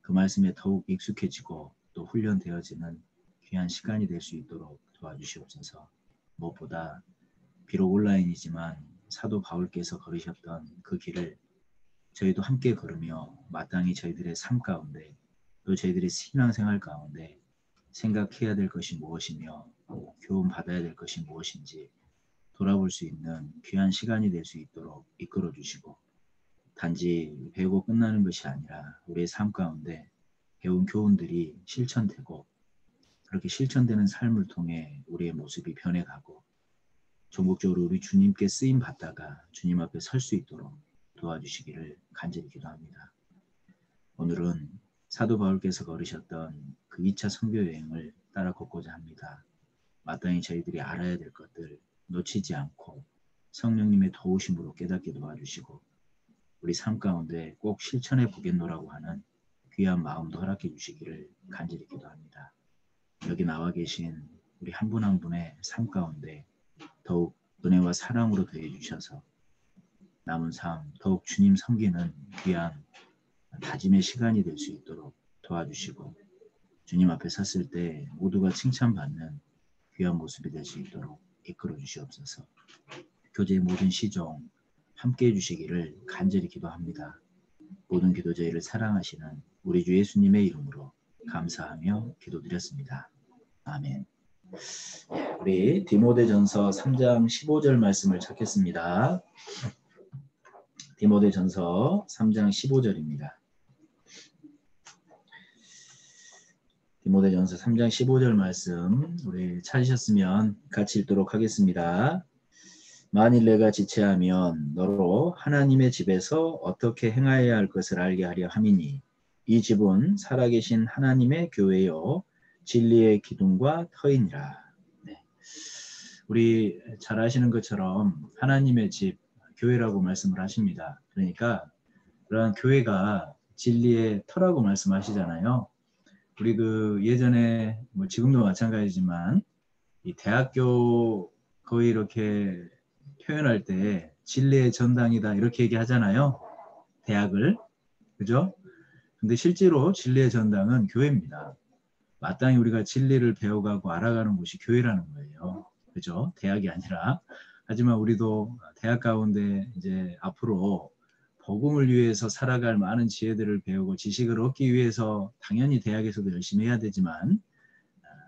그 말씀에 더욱 익숙해지고 또 훈련되어지는 귀한 시간이 될 수 있도록 도와주시옵소서. 무엇보다 비록 온라인이지만 사도 바울께서 걸으셨던 그 길을 저희도 함께 걸으며 마땅히 저희들의 삶 가운데 또 저희들의 신앙생활 가운데 생각해야 될 것이 무엇이며 교훈 받아야 될 것이 무엇인지 돌아볼 수 있는 귀한 시간이 될 수 있도록 이끌어 주시고, 단지 배우고 끝나는 것이 아니라 우리의 삶 가운데 배운 교훈들이 실천되고, 그렇게 실천되는 삶을 통해 우리의 모습이 변해가고 전국적으로 우리 주님께 쓰임 받다가 주님 앞에 설 수 있도록 도와주시기를 간절히 기도합니다. 오늘은 사도 바울께서 걸으셨던 그 2차 선교 여행을 따라 걷고자 합니다. 마땅히 저희들이 알아야 될 것들 놓치지 않고 성령님의 도우심으로 깨닫게 도와주시고, 우리 삶 가운데 꼭 실천해 보겠노라고 하는 귀한 마음도 허락해 주시기를 간절히 기도합니다. 여기 나와 계신 우리 한 분 한 분의 삶 가운데 더욱 은혜와 사랑으로 더해 주셔서 남은 삶 더욱 주님 섬기는 귀한 다짐의 시간이 될 수 있도록 도와주시고, 주님 앞에 섰을 때 모두가 칭찬받는 귀한 모습이 될 수 있도록 이끌어 주시옵소서. 교제의 모든 시종 함께해 주시기를 간절히 기도합니다. 모든 기도 저희를 사랑하시는 우리 주 예수님의 이름으로 감사하며 기도드렸습니다. 아멘. 우리 디모데전서 3장 15절 말씀을 찾겠습니다. 디모데전서 3장 15절입니다. 디모데전서 3장 15절 말씀 우리 찾으셨으면 같이 읽도록 하겠습니다. 만일 내가 지체하면 너로 하나님의 집에서 어떻게 행하여야 할 것을 알게 하려 함이니, 이 집은 살아계신 하나님의 교회요 진리의 기둥과 터이니라. 네. 우리 잘 아시는 것처럼 하나님의 집, 교회라고 말씀을 하십니다. 그러니까 그러한 교회가 진리의 터라고 말씀하시잖아요. 우리 그 예전에 뭐 지금도 마찬가지지만 이 대학교 거의 이렇게 표현할 때 진리의 전당이다 이렇게 얘기하잖아요. 대학을. 그죠? 근데 실제로 진리의 전당은 교회입니다. 마땅히 우리가 진리를 배워가고 알아가는 곳이 교회라는 거예요. 그죠? 대학이 아니라. 하지만 우리도 대학 가운데 이제 앞으로 복음을 위해서 살아갈 많은 지혜들을 배우고 지식을 얻기 위해서 당연히 대학에서도 열심히 해야 되지만,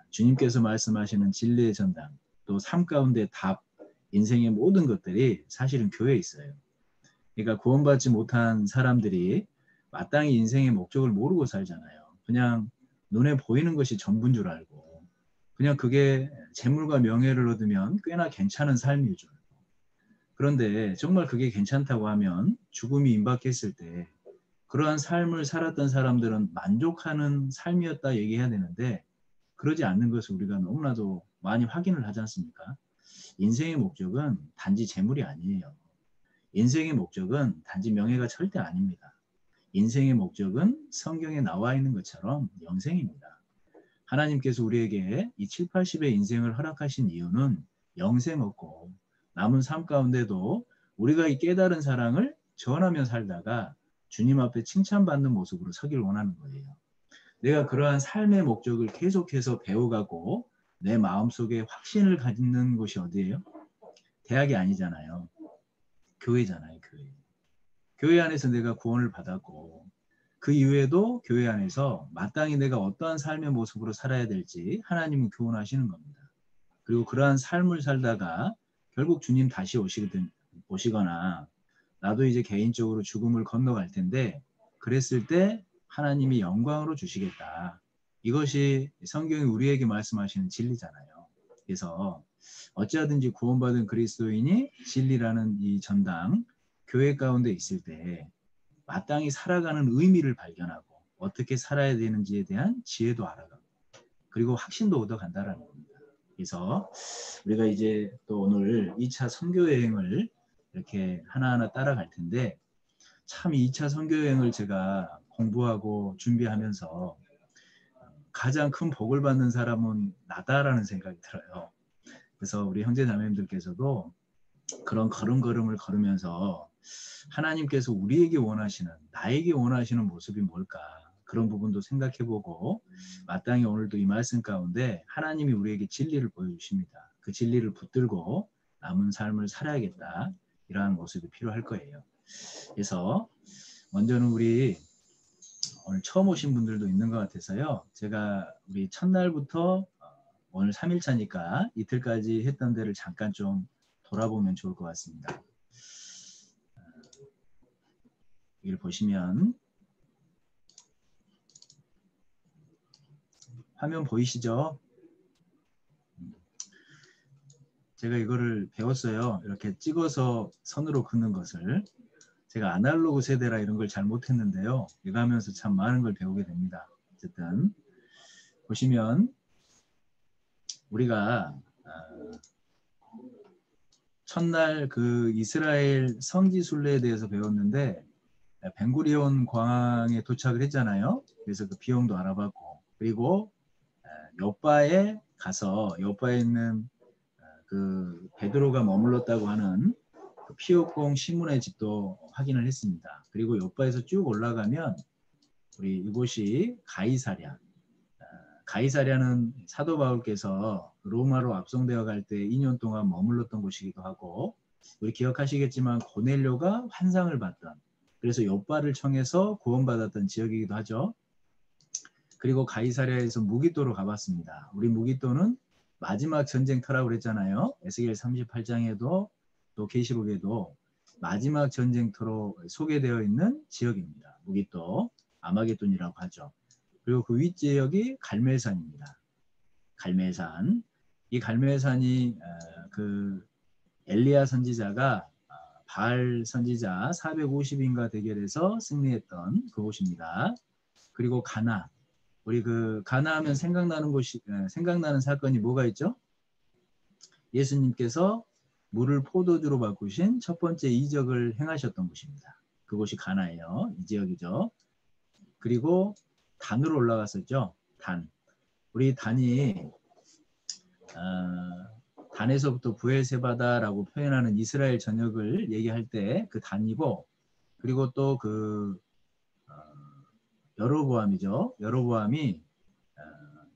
주님께서 말씀하시는 진리의 전당, 또 삶 가운데 답, 인생의 모든 것들이 사실은 교회에 있어요. 그러니까 구원받지 못한 사람들이 마땅히 인생의 목적을 모르고 살잖아요. 그냥 눈에 보이는 것이 전부인 줄 알고, 그냥 그게 재물과 명예를 얻으면 꽤나 괜찮은 삶일 줄 알고. 그런데 정말 그게 괜찮다고 하면 죽음이 임박했을 때 그러한 삶을 살았던 사람들은 만족하는 삶이었다 얘기해야 되는데, 그러지 않는 것을 우리가 너무나도 많이 확인을 하지 않습니까? 인생의 목적은 단지 재물이 아니에요. 인생의 목적은 단지 명예가 절대 아닙니다. 인생의 목적은 성경에 나와 있는 것처럼 영생입니다. 하나님께서 우리에게 이 7, 80의 인생을 허락하신 이유는 영생 얻고 남은 삶 가운데도 우리가 이 깨달은 사랑을 전하며 살다가 주님 앞에 칭찬받는 모습으로 서길 원하는 거예요. 내가 그러한 삶의 목적을 계속해서 배워가고 내 마음속에 확신을 갖는 곳이 어디예요? 대학이 아니잖아요. 교회잖아요. 교회. 교회 안에서 내가 구원을 받았고 그 이후에도 교회 안에서 마땅히 내가 어떠한 삶의 모습으로 살아야 될지 하나님은 교훈하시는 겁니다. 그리고 그러한 삶을 살다가 결국 주님 다시 오시거나 나도 이제 개인적으로 죽음을 건너갈 텐데, 그랬을 때 하나님이 영광으로 주시겠다. 이것이 성경이 우리에게 말씀하시는 진리잖아요. 그래서 어찌하든지 구원받은 그리스도인이 진리라는 이 전당, 교회 가운데 있을 때 마땅히 살아가는 의미를 발견하고 어떻게 살아야 되는지에 대한 지혜도 알아가고 그리고 확신도 얻어간다라는 겁니다. 그래서 우리가 이제 또 오늘 2차 선교여행을 이렇게 하나하나 따라갈 텐데, 참 2차 선교여행을 제가 공부하고 준비하면서 가장 큰 복을 받는 사람은 나다라는 생각이 들어요. 그래서 우리 형제 자매님들께서도 그런 걸음걸음을 걸으면서 하나님께서 우리에게 원하시는, 나에게 원하시는 모습이 뭘까? 그런 부분도 생각해보고 마땅히 오늘도 이 말씀 가운데 하나님이 우리에게 진리를 보여주십니다. 그 진리를 붙들고 남은 삶을 살아야겠다. 이러한 모습이 필요할 거예요. 그래서 먼저는 우리 오늘 처음 오신 분들도 있는 것 같아서요. 제가 우리 첫날부터 오늘 3일차니까 이틀까지 했던 데를 잠깐 좀 돌아보면 좋을 것 같습니다. 이걸 보시면 화면 보이시죠? 제가 이거를 배웠어요. 이렇게 찍어서 선으로 긋는 것을. 제가 아날로그 세대라 이런 걸 잘 못했는데요. 이거 하면서 참 많은 걸 배우게 됩니다. 어쨌든 보시면 우리가 첫날 그 이스라엘 성지순례에 대해서 배웠는데 벤구리온 광항에 도착을 했잖아요. 그래서 그 비용도 알아봤고, 그리고 요바에 가서 요바에 있는 그 베드로가 머물렀다고 하는 그 피옥공 시몬의 집도 확인을 했습니다. 그리고 요바에서 쭉 올라가면 우리 이곳이 가이사랴. 가이사랴는 사도 바울께서 로마로 압송되어 갈 때 2년 동안 머물렀던 곳이기도 하고, 우리 기억하시겠지만 고넬료가 환상을 봤던, 그래서 요바를 청해서 구원받았던 지역이기도 하죠. 그리고 가이사랴에서 무기또로 가봤습니다. 우리 무기또는 마지막 전쟁터라고 그랬잖아요. 에스겔 38장에도 또 계시록에도 마지막 전쟁터로 소개되어 있는 지역입니다. 무기또, 아마겟돈이라고 하죠. 그리고 그 윗지역이 갈멜산입니다. 갈멜산. 이 갈멜산이 그 엘리야 선지자가 바알 선지자 450인가 대결에서 승리했던 그곳입니다. 그리고 가나. 우리 그 가나하면 생각나는 사건이 뭐가 있죠? 예수님께서 물을 포도주로 바꾸신 첫 번째 이적을 행하셨던 곳입니다. 그곳이 가나예요. 이 지역이죠. 그리고 단으로 올라갔었죠. 단. 우리 단이 단에서부터 부엘세바다라고 표현하는 이스라엘 전역을 얘기할 때 그 단이고, 그리고 또 그 여로보암이죠. 여로보암이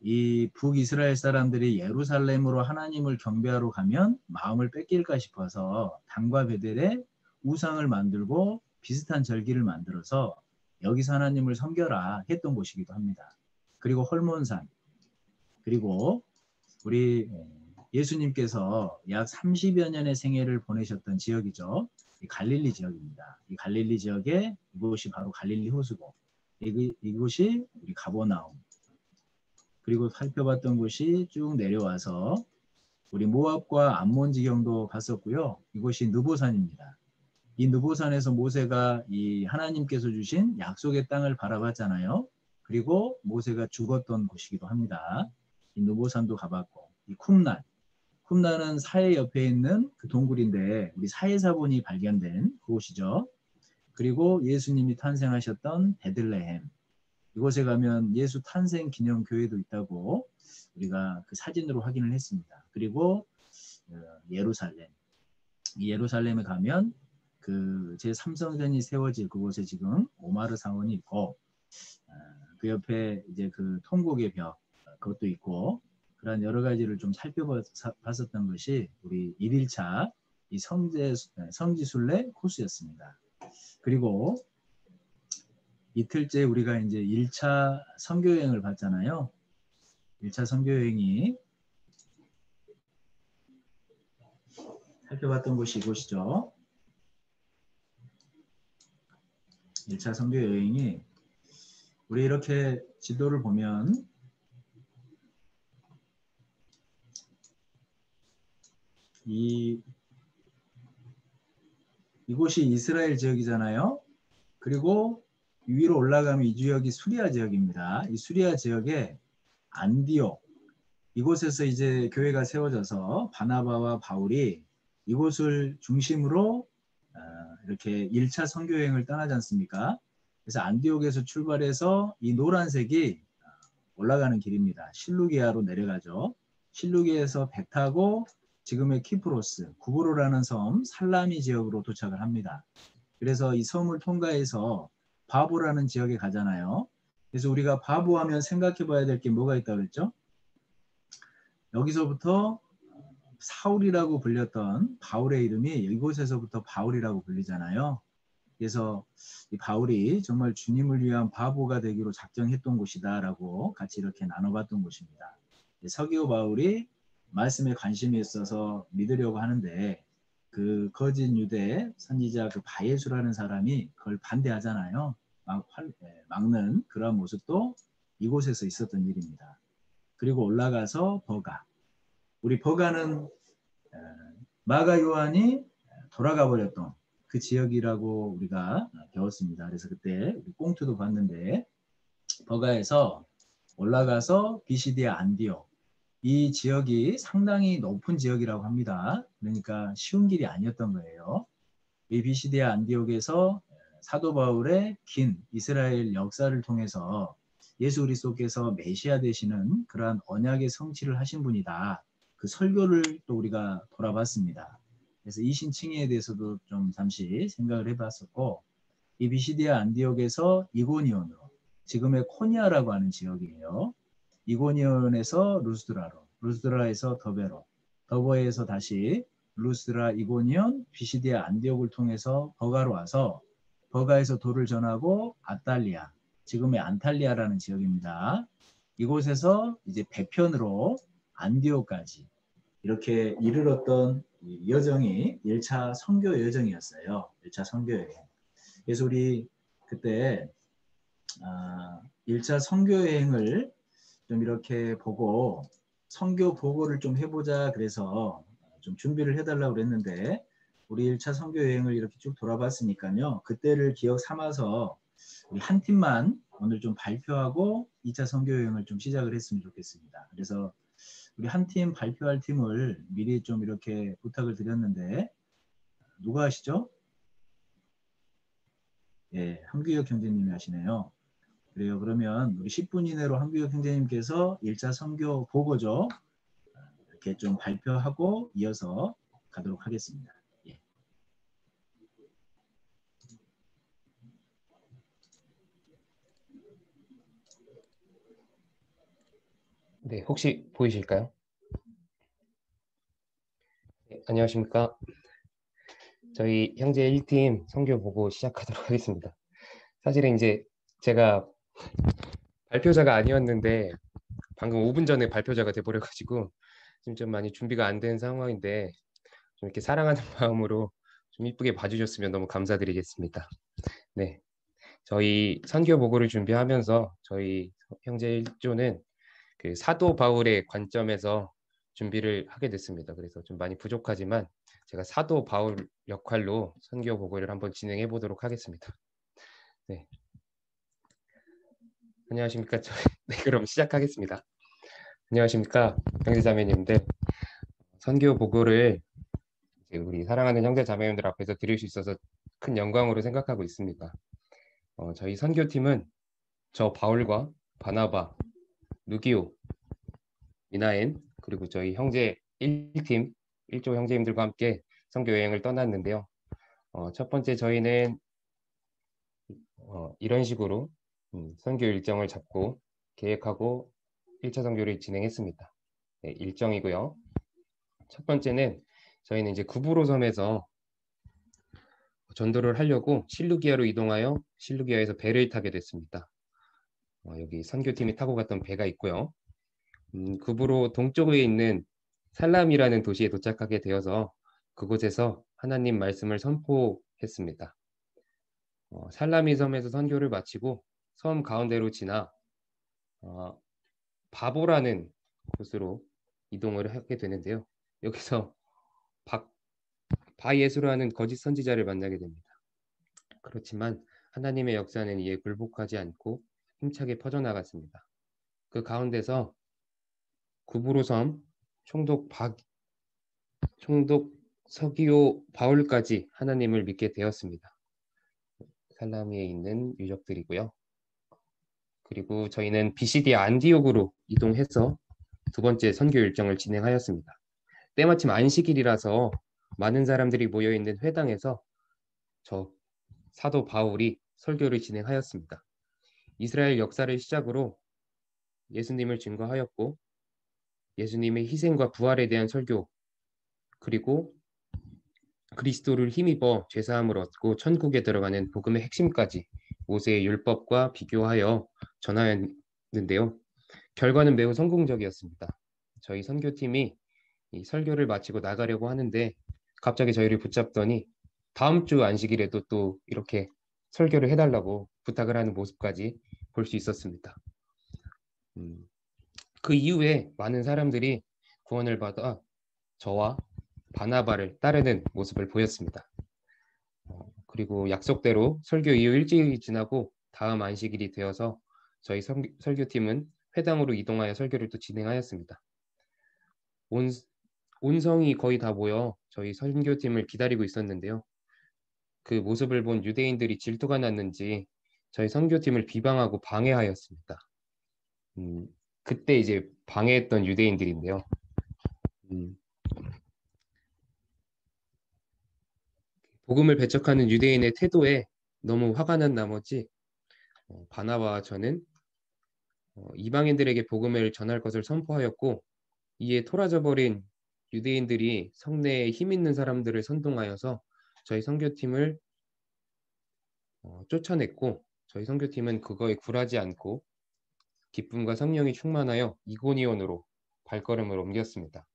이 북이스라엘 사람들이 예루살렘으로 하나님을 경배하러 가면 마음을 뺏길까 싶어서 단과 베델에 우상을 만들고 비슷한 절기를 만들어서 여기서 하나님을 섬겨라 했던 곳이기도 합니다. 그리고 헐몬산, 그리고 우리 예수님께서 약 30여 년의 생애를 보내셨던 지역이죠. 이 갈릴리 지역입니다. 이 갈릴리 지역에 이곳이 바로 갈릴리 호수고, 이곳이 우리 가버나움. 그리고 살펴봤던 곳이 쭉 내려와서 우리 모압과 암몬 지경도 갔었고요. 이곳이 느보산입니다. 이 느보산에서 모세가 이 하나님께서 주신 약속의 땅을 바라봤잖아요. 그리고 모세가 죽었던 곳이기도 합니다. 이 느보산도 가봤고, 이 쿰란은 사해 옆에 있는 그 동굴인데 우리 사해사본이 발견된 그곳이죠. 그리고 예수님이 탄생하셨던 베들레헴. 이곳에 가면 예수 탄생 기념 교회도 있다고 우리가 그 사진으로 확인을 했습니다. 그리고 예루살렘. 이 예루살렘에 가면 그 제3성전이 세워질 그곳에 지금 오마르 사원이 있고, 그 옆에 이제 그 통곡의 벽 그것도 있고, 그런 여러 가지를 좀 살펴봤었던 것이 우리 1일차 이 성지순례 코스였습니다. 그리고 이틀째 우리가 이제 1차 선교여행을 봤잖아요. 1차 선교여행이 살펴봤던 곳이 이곳이죠. 1차 선교여행이 우리 이렇게 지도를 보면 이곳이 이스라엘 지역이잖아요. 그리고 위로 올라가면 이 지역이 수리아 지역입니다. 이 수리아 지역에 안디옥, 이곳에서 이제 교회가 세워져서 바나바와 바울이 이곳을 중심으로 이렇게 1차 선교여행을 떠나지 않습니까? 그래서 안디옥에서 출발해서 이 노란색이 올라가는 길입니다. 실루기아로 내려가죠. 실루기아에서 배 타고 지금의 키프로스, 구브로라는 섬 살라미 지역으로 도착을 합니다. 그래서 이 섬을 통과해서 바보라는 지역에 가잖아요. 그래서 우리가 바보하면 생각해 봐야 될 게 뭐가 있다고 그랬죠? 여기서부터 사울이라고 불렸던 바울의 이름이 이곳에서부터 바울이라고 불리잖아요. 그래서 이 바울이 정말 주님을 위한 바보가 되기로 작정했던 곳이다라고 같이 이렇게 나눠봤던 곳입니다. 서기오 바울이 말씀에 관심이 있어서 믿으려고 하는데 그 거짓 유대 선지자 그 바예수라는 사람이 그걸 반대하잖아요. 막는 그런 모습도 이곳에서 있었던 일입니다. 그리고 올라가서 버가. 우리 버가는 마가 요한이 돌아가 버렸던 그 지역이라고 우리가 배웠습니다. 그래서 그때 우리 꽁투도 봤는데 버가에서 올라가서 비시디아 안디옥 이 지역이 상당히 높은 지역이라고 합니다. 그러니까 쉬운 길이 아니었던 거예요. 이 비시디아 안디옥에서 사도 바울의 긴 이스라엘 역사를 통해서 예수 그리스도께서 메시아 되시는 그러한 언약의 성취를 하신 분이다. 그 설교를 또 우리가 돌아봤습니다. 그래서 이신칭의에 대해서도 좀 잠시 생각을 해봤었고 이 비시디아 안디옥에서 이고니온으로 지금의 코니아라고 하는 지역이에요. 이고니온에서 루스드라로, 루스드라에서 더베로, 더베에서 다시 루스드라, 이고니온, 비시디아 안디옥을 통해서 버가로 와서 버가에서 도를 전하고 아탈리아, 지금의 안탈리아라는 지역입니다. 이곳에서 이제 배편으로 안디옥까지 이렇게 이르렀던 여정이 1차 선교 여정이었어요. 1차 선교 여행. 그래서 우리 그때 1차 선교 여행을 좀 이렇게 보고 선교 보고를 좀 해보자 그래서 좀 준비를 해달라고 그랬는데 우리 1차 선교 여행을 이렇게 쭉 돌아봤으니까요. 그때를 기억 삼아서 우리 한 팀만 오늘 좀 발표하고 2차 선교 여행을 좀 시작을 했으면 좋겠습니다. 그래서 우리 한 팀 발표할 팀을 미리 좀 이렇게 부탁을 드렸는데 누가 하시죠? 예, 한규혁 형제님이 하시네요. 그래요. 그러면 우리 10분 이내로 한규혁 형제님께서 1차 선교 보고죠. 이렇게 좀 발표하고 이어서 가도록 하겠습니다. 예. 네, 혹시 보이실까요? 네, 안녕하십니까. 저희 형제 1팀 선교 보고 시작하도록 하겠습니다. 사실은 이제 제가 발표자가 아니었는데 방금 5분 전에 발표자가 돼버려가지고 지금 좀 많이 준비가 안 된 상황인데 좀 이렇게 사랑하는 마음으로 좀 이쁘게 봐주셨으면 너무 감사드리겠습니다. 네, 저희 선교 보고를 준비하면서 저희 형제 1조는 그 사도 바울의 관점에서 준비를 하게 됐습니다. 그래서 좀 많이 부족하지만 제가 사도 바울 역할로 선교 보고를 한번 진행해 보도록 하겠습니다. 네, 안녕하십니까. 네, 그럼 시작하겠습니다. 안녕하십니까, 형제자매님들. 선교 보고를 이제 우리 사랑하는 형제자매님들 앞에서 드릴 수 있어서 큰 영광으로 생각하고 있습니다. 저희 선교팀은 저 바울과 바나바, 누기오, 미나엔 그리고 저희 형제 1팀 1조 형제님들과 함께 선교 여행을 떠났는데요. 첫 번째 저희는 이런 식으로 선교 일정을 잡고 계획하고 1차 선교를 진행했습니다. 네, 일정이고요. 첫 번째는 저희는 이제 구브로 섬에서 전도를 하려고 실루기아로 이동하여 실루기아에서 배를 타게 됐습니다. 여기 선교팀이 타고 갔던 배가 있고요. 구브로 동쪽에 있는 살람이라는 도시에 도착하게 되어서 그곳에서 하나님 말씀을 선포했습니다. 살라미 섬에서 선교를 마치고 섬 가운데로 지나 바보라는 곳으로 이동을 하게 되는데요. 여기서 바예수라는 거짓 선지자를 만나게 됩니다. 그렇지만 하나님의 역사는 이에 굴복하지 않고 힘차게 퍼져나갔습니다. 그 가운데서 구브로 섬 총독 서기오 바울까지 하나님을 믿게 되었습니다. 살라미에 있는 유적들이고요. 그리고 저희는 비시디아 안디옥으로 이동해서 두 번째 선교 일정을 진행하였습니다. 때마침 안식일이라서 많은 사람들이 모여있는 회당에서 저 사도 바울이 설교를 진행하였습니다. 이스라엘 역사를 시작으로 예수님을 증거하였고 예수님의 희생과 부활에 대한 설교 그리고 그리스도를 힘입어 죄사함을 얻고 천국에 들어가는 복음의 핵심까지 모세의 율법과 비교하여 전하였는데요. 결과는 매우 성공적이었습니다. 저희 선교팀이 이 설교를 마치고 나가려고 하는데 갑자기 저희를 붙잡더니 다음 주 안식일에도 또 이렇게 설교를 해달라고 부탁을 하는 모습까지 볼 수 있었습니다. 그 이후에 많은 사람들이 구원을 받아 저와 바나바를 따르는 모습을 보였습니다. 그리고 약속대로 설교 이후 일주일이 지나고 다음 안식일이 되어서 저희 설교팀은 회당으로 이동하여 설교를 또 진행하였습니다. 온 성이 거의 다 모여 저희 선교팀을 기다리고 있었는데요. 그 모습을 본 유대인들이 질투가 났는지 저희 선교팀을 비방하고 방해하였습니다. 그때 이제 방해했던 유대인들인데요. 복음을 배척하는 유대인의 태도에 너무 화가 난 나머지 바나바와 저는 이방인들에게 복음을 전할 것을 선포하였고 이에 토라져버린 유대인들이 성내에 힘 있는 사람들을 선동하여서 저희 선교팀을 쫓아냈고 저희 선교팀은 그거에 굴하지 않고 기쁨과 성령이 충만하여 이고니온으로 발걸음을 옮겼습니다.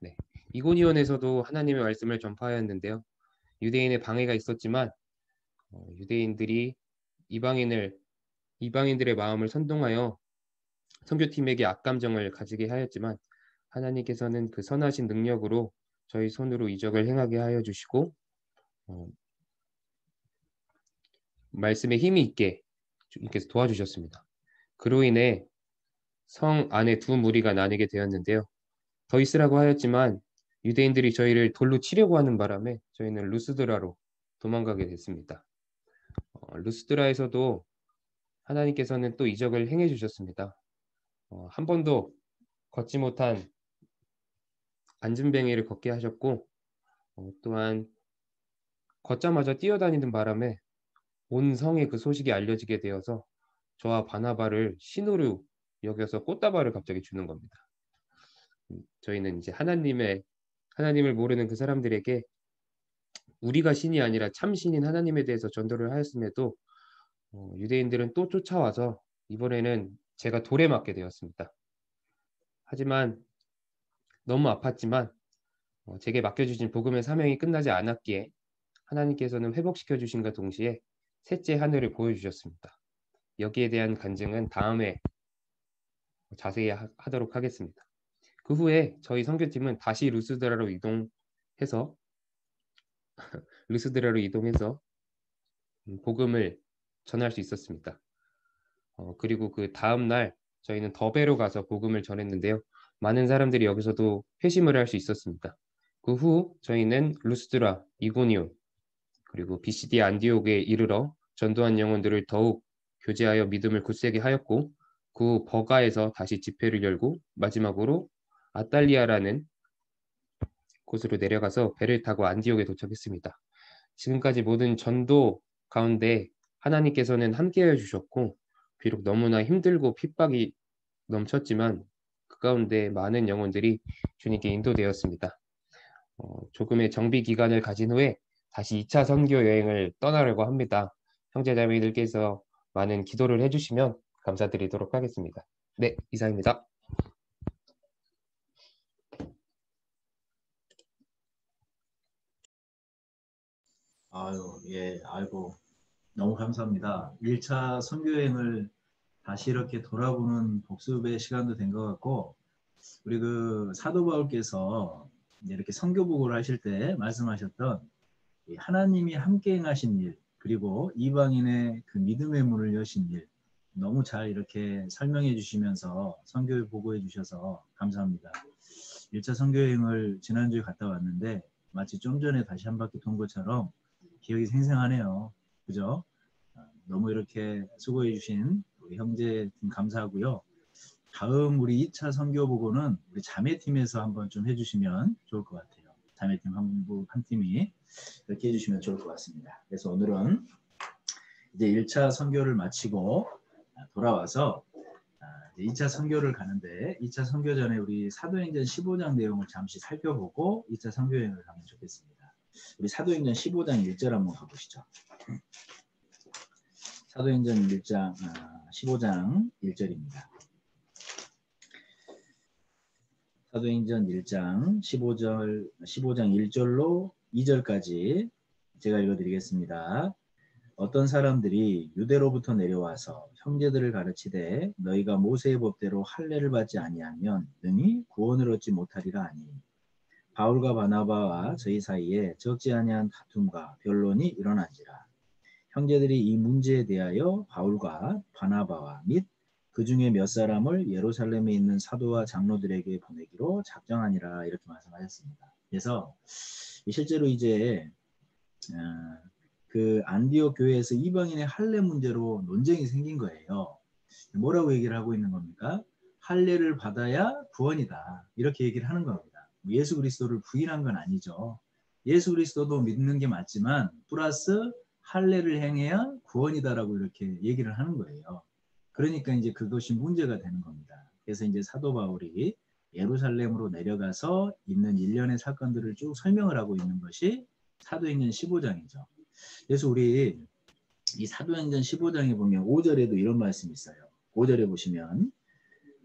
네. 이고니온에서도 하나님의 말씀을 전파하였는데요. 유대인의 방해가 있었지만 유대인들이 이방인들의 마음을 선동하여 선교팀에게 악감정을 가지게 하였지만 하나님께서는 그 선하신 능력으로 저희 손으로 이적을 행하게 하여 주시고 말씀에 힘이 있게 주님께서 도와주셨습니다. 그로 인해 성 안에 두 무리가 나뉘게 되었는데요. 더 있으라고 하였지만 유대인들이 저희를 돌로 치려고 하는 바람에 저희는 루스드라로 도망가게 됐습니다. 루스드라에서도 하나님께서는 또 이적을 행해 주셨습니다. 한 번도 걷지 못한 앉은뱅이를 걷게 하셨고 또한 걷자마자 뛰어다니는 바람에 온 성에 그 소식이 알려지게 되어서 저와 바나바를 신으로 여겨서 꽃다발을 갑자기 주는 겁니다. 저희는 이제 하나님을 모르는 그 사람들에게 우리가 신이 아니라 참 신인 하나님에 대해서 전도를 하였음에도 유대인들은 또 쫓아와서 이번에는 제가 돌에 맞게 되었습니다. 하지만 너무 아팠지만 제게 맡겨주신 복음의 사명이 끝나지 않았기에 하나님께서는 회복시켜 주신과 동시에 셋째 하늘을 보여주셨습니다. 여기에 대한 간증은 다음에 자세히 하도록 하겠습니다. 그 후에 저희 선교팀은 다시 루스드라로 이동해서 복음을 전할 수 있었습니다. 그리고 그 다음 날 저희는 더베로 가서 복음을 전했는데요. 많은 사람들이 여기서도 회심을 할 수 있었습니다. 그 후 저희는 루스드라, 이고니온, 그리고 비시디 안디옥에 이르러 전도한 영혼들을 더욱 교제하여 믿음을 굳세게 하였고 그 후 버가에서 다시 집회를 열고 마지막으로 아탈리아라는 곳으로 내려가서 배를 타고 안디옥에 도착했습니다. 지금까지 모든 전도 가운데 하나님께서는 함께해 주셨고 비록 너무나 힘들고 핍박이 넘쳤지만 그 가운데 많은 영혼들이 주님께 인도되었습니다. 조금의 정비 기간을 가진 후에 다시 2차 선교 여행을 떠나려고 합니다. 형제자매들께서 많은 기도를 해주시면 감사드리도록 하겠습니다. 네, 이상입니다. 아유, 예, 아이고, 너무 감사합니다. 1차 선교여행을 다시 이렇게 돌아보는 복습의 시간도 된 것 같고, 우리 그 사도 바울께서 이렇게 선교복을 하실 때 말씀하셨던 하나님이 함께 행하신 일, 그리고 이방인의 그 믿음의 문을 여신 일, 너무 잘 이렇게 설명해 주시면서 선교를 보고해 주셔서 감사합니다. 1차 선교여행을 지난주에 갔다 왔는데 마치 좀 전에 다시 한 바퀴 돈 것처럼 기억이 생생하네요. 그죠? 너무 이렇게 수고해 주신 우리 형제팀 감사하고요. 다음 우리 2차 선교 보고는 우리 자매팀에서 한번 좀 해주시면 좋을 것 같아요. 자매팀 한 팀이 이렇게 해주시면 좋을 것 같습니다. 그래서 오늘은 이제 1차 선교를 마치고 돌아와서 2차 선교를 가는데 2차 선교 전에 우리 사도행전 15장 내용을 잠시 살펴보고 2차 선교 여행을 가면 좋겠습니다. 우리 사도행전 15장 1절 한번 가보시죠. 사도행전 15장 1절입니다. 사도행전 1장 15장 1절로 2절까지 제가 읽어드리겠습니다. 어떤 사람들이 유대로부터 내려와서 형제들을 가르치되 너희가 모세의 법대로 할례를 받지 아니하면 능히 구원을 얻지 못하리라 하니 바울과 바나바와 저희 사이에 적지 아니한 다툼과 변론이 일어난지라. 형제들이 이 문제에 대하여 바울과 바나바와 및 그 중에 몇 사람을 예루살렘에 있는 사도와 장로들에게 보내기로 작정하니라 이렇게 말씀하셨습니다. 그래서 실제로 이제 그 안디옥 교회에서 이방인의 할례 문제로 논쟁이 생긴 거예요. 뭐라고 얘기를 하고 있는 겁니까? 할례를 받아야 구원이다. 이렇게 얘기를 하는 겁니다. 예수 그리스도를 부인한 건 아니죠. 예수 그리스도도 믿는 게 맞지만 플러스 할례를 행해야 구원이다라고 이렇게 얘기를 하는 거예요. 그러니까 이제 그것이 문제가 되는 겁니다. 그래서 이제 사도 바울이 예루살렘으로 내려가서 있는 일련의 사건들을 쭉 설명을 하고 있는 것이 사도행전 15장이죠. 그래서 우리 이 사도행전 15장에 보면 5절에도 이런 말씀이 있어요. 5절에 보시면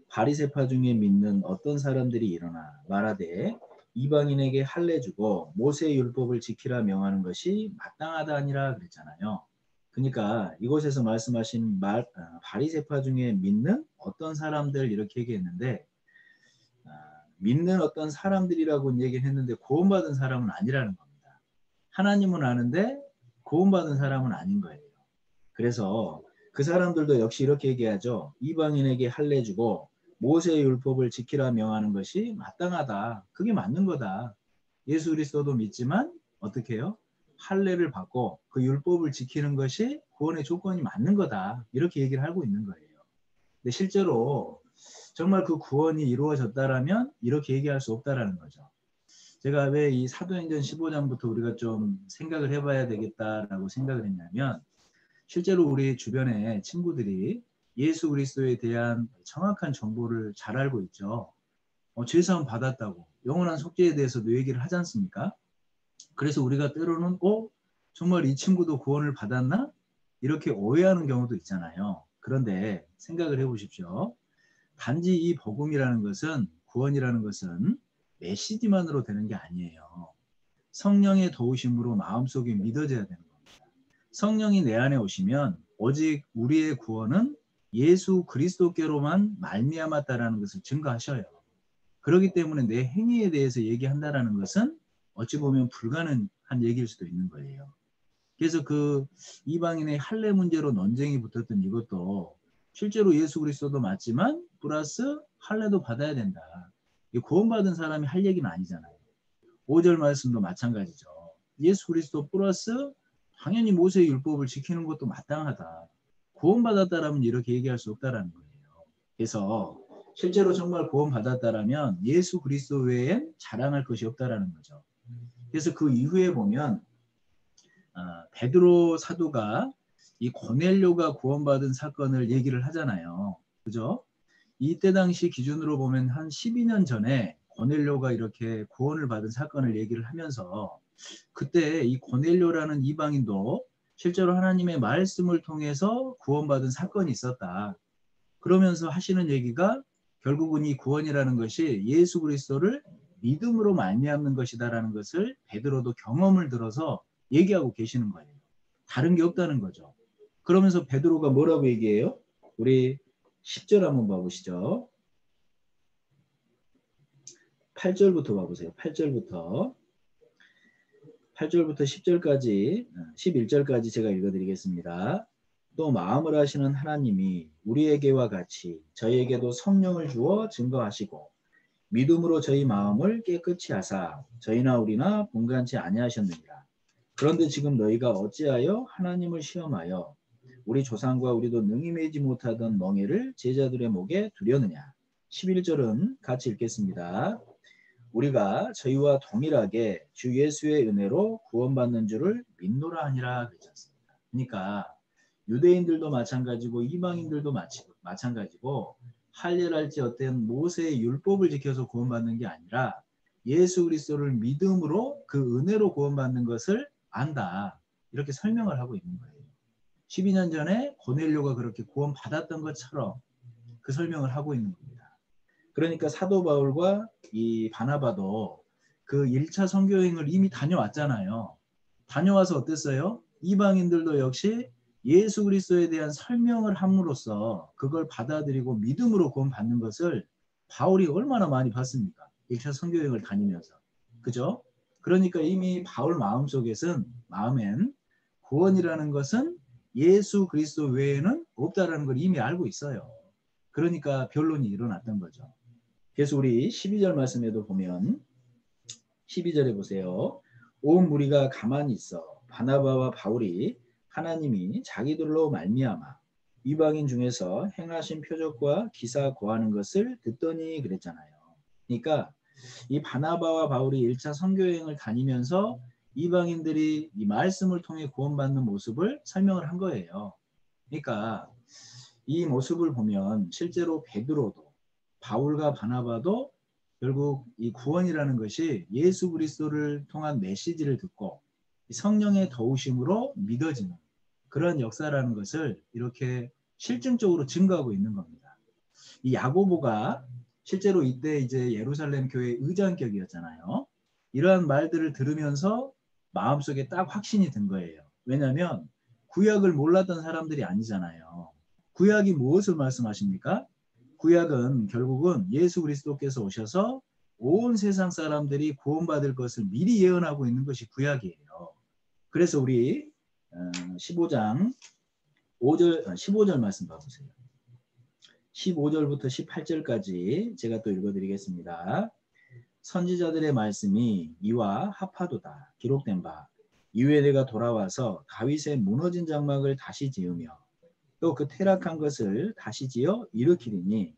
바리새파 중에 믿는 어떤 사람들이 일어나 말하되 이방인에게 할례 주고 모세의 율법을 지키라 명하는 것이 마땅하다 아니라 그랬잖아요. 그러니까 이곳에서 말씀하신 바리새파 중에 믿는 어떤 사람들 이렇게 얘기했는데 믿는 어떤 사람들이라고 얘기했는데 구원받은 사람은 아니라는 겁니다. 하나님은 아는데 구원받은 사람은 아닌 거예요. 그래서 그 사람들도 역시 이렇게 얘기하죠. 이방인에게 할례 주고 모세의 율법을 지키라 명하는 것이 마땅하다. 그게 맞는 거다. 예수 그리스도도 믿지만 어떻게 해요? 할례를 받고 그 율법을 지키는 것이 구원의 조건이 맞는 거다. 이렇게 얘기를 하고 있는 거예요. 근데 실제로 정말 그 구원이 이루어졌다라면 이렇게 얘기할 수 없다라는 거죠. 제가 왜 이 사도행전 15장부터 우리가 좀 생각을 해봐야 되겠다라고 생각을 했냐면 실제로 우리 주변에 친구들이 예수 그리스도에 대한 정확한 정보를 잘 알고 있죠. 죄사함 받았다고 영원한 속죄에 대해서도 얘기를 하지 않습니까? 그래서 우리가 때로는 정말 이 친구도 구원을 받았나? 이렇게 오해하는 경우도 있잖아요. 그런데 생각을 해보십시오. 단지 이 복음이라는 것은 구원이라는 것은 메시지만으로 되는 게 아니에요. 성령의 도우심으로 마음속에 믿어져야 되는 겁니다. 성령이 내 안에 오시면 오직 우리의 구원은 예수 그리스도께로만 말미암았다라는 것을 증거하셔요. 그렇기 때문에 내 행위에 대해서 얘기한다라는 것은 어찌 보면 불가능한 얘기일 수도 있는 거예요. 그래서 그 이방인의 할례 문제로 논쟁이 붙었던 이것도 실제로 예수 그리스도도 맞지만 플러스 할례도 받아야 된다. 구원받은 사람이 할 얘기는 아니잖아요. 5절 말씀도 마찬가지죠. 예수 그리스도 플러스 당연히 모세의 율법을 지키는 것도 마땅하다. 구원받았다라면 이렇게 얘기할 수 없다라는 거예요. 그래서 실제로 정말 구원받았다라면 예수 그리스도 외엔 자랑할 것이 없다라는 거죠. 그래서 그 이후에 보면 베드로 사도가 이 고넬료가 구원받은 사건을 얘기를 하잖아요. 그죠? 이때 당시 기준으로 보면 한 12년 전에 고넬료가 이렇게 구원을 받은 사건을 얘기를 하면서 그때 이 고넬료라는 이방인도 실제로 하나님의 말씀을 통해서 구원받은 사건이 있었다. 그러면서 하시는 얘기가 결국은 이 구원이라는 것이 예수 그리스도를 믿음으로 말미암는 것이다라는 것을 베드로도 경험을 들어서 얘기하고 계시는 거예요. 다른 게 없다는 거죠. 그러면서 베드로가 뭐라고 얘기해요? 우리 10절 한번 봐보시죠. 8절부터 봐보세요. 8절부터 10절까지 11절까지 제가 읽어드리겠습니다. 또 마음을 하시는 하나님이 우리에게와 같이 저희에게도 성령을 주어 증거하시고 믿음으로 저희 마음을 깨끗이 하사 저희나 우리나 분간치 아니하셨느니라. 그런데 지금 너희가 어찌하여 하나님을 시험하여 우리 조상과 우리도 능히 매지 못하던 멍에를 제자들의 목에 두려느냐. 11절은 같이 읽겠습니다. 우리가 저희와 동일하게 주 예수의 은혜로 구원받는 줄을 믿노라 하니라 그러셨습니다. 그러니까 유대인들도 마찬가지고 이방인들도 마찬가지고 할례랄지 어떤 모세의 율법을 지켜서 구원받는 게 아니라 예수 그리스도를 믿음으로 그 은혜로 구원받는 것을 안다. 이렇게 설명을 하고 있는 거예요. 12년 전에 고넬료가 그렇게 구원받았던 것처럼 그 설명을 하고 있는 겁니다. 그러니까 사도 바울과 이 바나바도 그 1차 선교행을 이미 다녀왔잖아요. 다녀와서 어땠어요? 이방인들도 역시 예수 그리스도에 대한 설명을 함으로써 그걸 받아들이고 믿음으로 구원받는 것을 바울이 얼마나 많이 봤습니까? 1차 선교여행을 다니면서. 그죠? 그러니까 이미 바울 마음엔 구원이라는 것은 예수 그리스도 외에는 없다라는 걸 이미 알고 있어요. 그러니까 변론이 일어났던 거죠. 그래서 우리 12절 말씀에도 보면 12절에 보세요. 온 무리가 가만히 있어 바나바와 바울이 하나님이 자기들로 말미암아 이방인 중에서 행하신 표적과 기사 고하는 것을 듣더니 그랬잖아요. 그러니까 이 바나바와 바울이 1차 선교여행을 다니면서 이방인들이 이 말씀을 통해 구원받는 모습을 설명을 한 거예요. 그러니까 이 모습을 보면 실제로 베드로도 바울과 바나바도 결국 이 구원이라는 것이 예수 그리스도를 통한 메시지를 듣고 성령의 도우심으로 믿어지는 그런 역사라는 것을 이렇게 실증적으로 증거하고 있는 겁니다. 이 야고보가 실제로 이때 이제 예루살렘 교회 의장격이었잖아요. 이러한 말들을 들으면서 마음속에 딱 확신이 든 거예요. 왜냐하면 구약을 몰랐던 사람들이 아니잖아요. 구약이 무엇을 말씀하십니까? 구약은 결국은 예수 그리스도께서 오셔서 온 세상 사람들이 구원받을 것을 미리 예언하고 있는 것이 구약이에요. 그래서 우리 15장 15절 말씀 봐보세요. 15절부터 18절까지 제가 또 읽어드리겠습니다. 선지자들의 말씀이 이와 합하도다. 기록된 바 이후에 내가 돌아와서 다윗의 무너진 장막을 다시 지으며 또 그 퇴락한 것을 다시 지어 일으키리니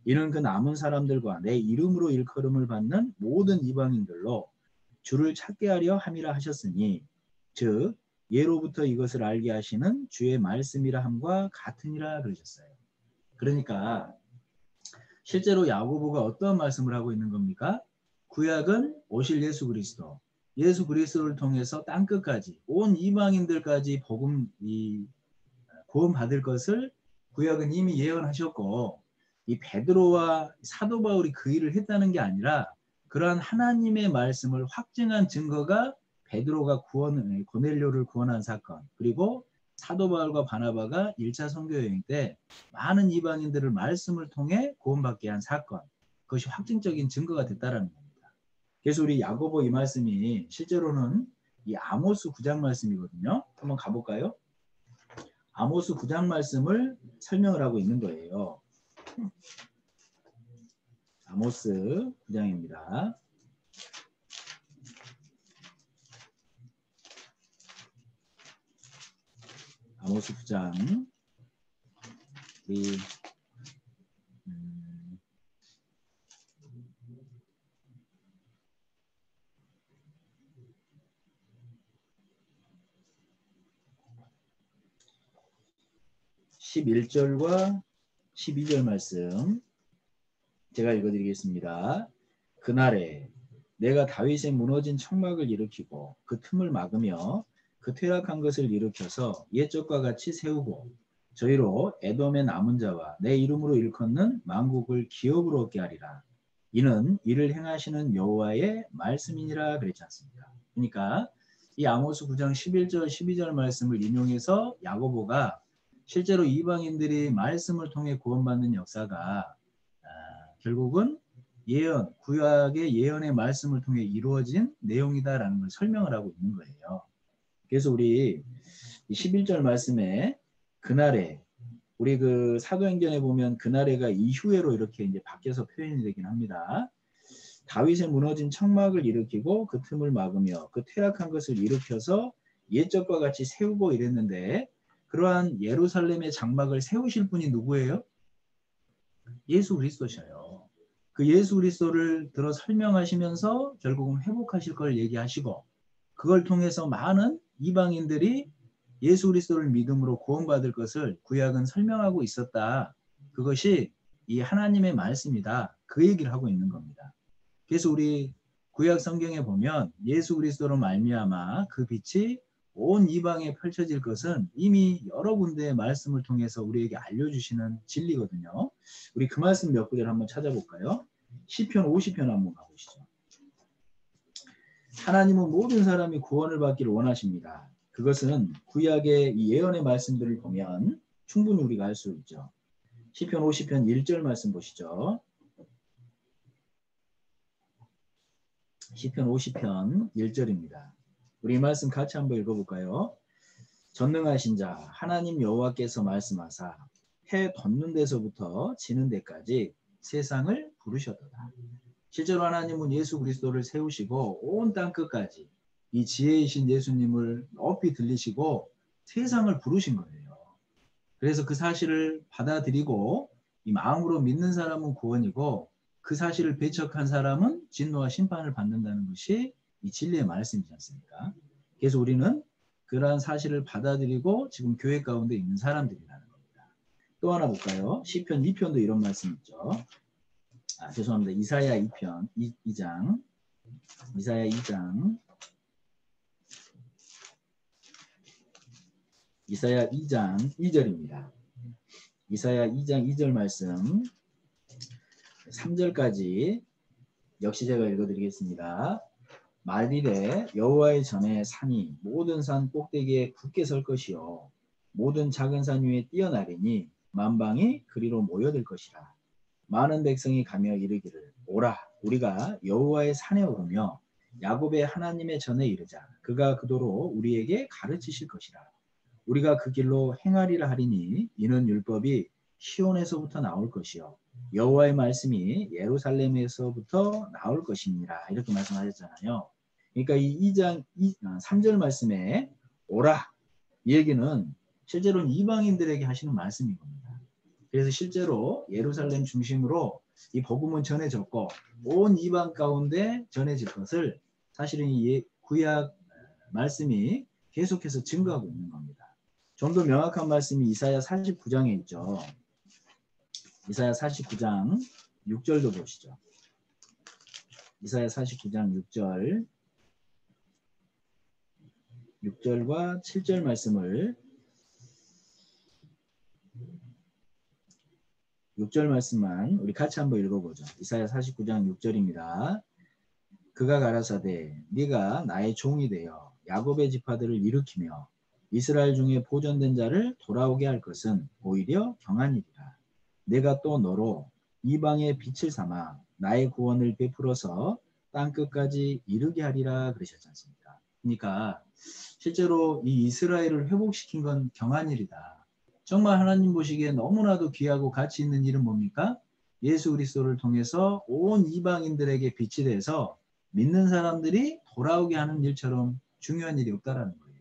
이는 그 남은 사람들과 내 이름으로 일컬음을 받는 모든 이방인들로 주를 찾게 하려 함이라 하셨으니 즉 예로부터 이것을 알게 하시는 주의 말씀이라 함과 같으니라 그러셨어요. 그러니까 실제로 야고보가 어떤 말씀을 하고 있는 겁니까? 구약은 오실 예수 그리스도, 예수 그리스도를 통해서 땅끝까지 온 이방인들까지 구원 받을 것을 구약은 이미 예언하셨고 이 베드로와 사도 바울이 그 일을 했다는 게 아니라 그러한 하나님의 말씀을 확증한 증거가 베드로가 고넬료를 구원한 사건 그리고 사도 바울과 바나바가 1차 선교여행 때 많은 이방인들을 말씀을 통해 구원받게 한 사건 그것이 확증적인 증거가 됐다라는 겁니다. 그래서 우리 야고보 이 말씀이 실제로는 이 아모스 9장 말씀이거든요. 한번 가볼까요? 아모스 9장 말씀을 설명을 하고 있는 거예요. 아모스 9장입니다. 아모스 9장 우리 11절과 12절 말씀 제가 읽어드리겠습니다. 그날에 내가 다윗의 무너진 청막을 일으키고 그 틈을 막으며 그 퇴락한 것을 일으켜서 옛적과 같이 세우고 저희로 에돔의 남은 자와 내 이름으로 일컫는 만국을 기업으로 얻게 하리라. 이는 이를 행하시는 여호와의 말씀이니라 그랬지 않습니까? 그러니까 이 아모스 9장 11절 12절 말씀을 인용해서 야고보가 실제로 이방인들이 말씀을 통해 구원받는 역사가 결국은 구약의 예언의 말씀을 통해 이루어진 내용이다라는 걸 설명을 하고 있는 거예요. 그래서 우리 11절 말씀에 그날에 우리 그 사도행전에 보면 그날에가 이후에로 이렇게 이제 바뀌어서 표현이 되긴 합니다. 다윗의 무너진 청막을 일으키고 그 틈을 막으며 그 퇴락한 것을 일으켜서 옛적과 같이 세우고 이랬는데 그러한 예루살렘의 장막을 세우실 분이 누구예요? 예수 그리스도셔요. 그 예수 그리스도를 들어 설명하시면서 결국은 회복하실 걸 얘기하시고 그걸 통해서 많은 이방인들이 예수 그리스도를 믿음으로 구원받을 것을 구약은 설명하고 있었다. 그것이 이 하나님의 말씀이다. 그 얘기를 하고 있는 겁니다. 그래서 우리 구약 성경에 보면 예수 그리스도로 말미암아 그 빛이 온 이방에 펼쳐질 것은 이미 여러 군데의 말씀을 통해서 우리에게 알려주시는 진리거든요. 우리 그 말씀 몇 구절 한번 찾아볼까요? 시편 50편 한번 가보시죠. 하나님은 모든 사람이 구원을 받기를 원하십니다. 그것은 구약의 이 예언의 말씀들을 보면 충분히 우리가 알 수 있죠. 시편 50편 1절 말씀 보시죠. 시편 50편 1절입니다. 우리 이 말씀 같이 한번 읽어볼까요? 전능하신 자 하나님 여호와께서 말씀하사 해 돋는 데서부터 지는 데까지 세상을 부르셨도다. 실제로 하나님은 예수 그리스도를 세우시고 온 땅 끝까지 이 지혜이신 예수님을 높이 들리시고 세상을 부르신 거예요. 그래서 그 사실을 받아들이고 이 마음으로 믿는 사람은 구원이고 그 사실을 배척한 사람은 진노와 심판을 받는다는 것이 이 진리의 말씀이지 않습니까? 그래서 우리는 그러한 사실을 받아들이고 지금 교회 가운데 있는 사람들이라는 겁니다. 또 하나 볼까요? 시편 2편도 이런 말씀 있죠. 죄송합니다. 이사야 2편 2장 이사야 2장 이사야 2장 2절입니다. 이사야 2장 2절 말씀 3절까지 역시 제가 읽어드리겠습니다. 말일에 여호와의 전에 산이 모든 산 꼭대기에 굳게 설 것이요 모든 작은 산 위에 뛰어나리니 만방이 그리로 모여들 것이라. 많은 백성이 가며 이르기를 오라 우리가 여호와의 산에 오르며 야곱의 하나님의 전에 이르자. 그가 그도로 우리에게 가르치실 것이라. 우리가 그 길로 행하리라 하리니 이는 율법이 시온에서부터 나올 것이요 여호와의 말씀이 예루살렘에서부터 나올 것입니다. 이렇게 말씀하셨잖아요. 그러니까 이 2장 3절 말씀에 오라 이 얘기는 실제로는 이방인들에게 하시는 말씀인 겁니다. 그래서 실제로 예루살렘 중심으로 이 복음은 전해졌고 온 이방 가운데 전해질 것을 사실은 이 구약 말씀이 계속해서 증거하고 있는 겁니다. 좀 더 명확한 말씀이 이사야 49장에 있죠. 이사야 49장 6절도 보시죠. 이사야 49장 6절과 7절 말씀을 6절 말씀만 우리 같이 한번 읽어보죠. 이사야 49장 6절입니다. 그가 가라사대 네가 나의 종이 되어 야곱의 지파들을 일으키며 이스라엘 중에 보존된 자를 돌아오게 할 것은 오히려 경한이리라. 내가 또 너로 이방의 빛을 삼아 나의 구원을 베풀어서 땅 끝까지 이르게 하리라 그러셨지 않습니까? 그러니까 실제로 이 이스라엘을 회복시킨 건 경한일이다. 정말 하나님 보시기에 너무나도 귀하고 가치 있는 일은 뭡니까? 예수 그리스도를 통해서 온 이방인들에게 빛이 돼서 믿는 사람들이 돌아오게 하는 일처럼 중요한 일이 없다라는 거예요.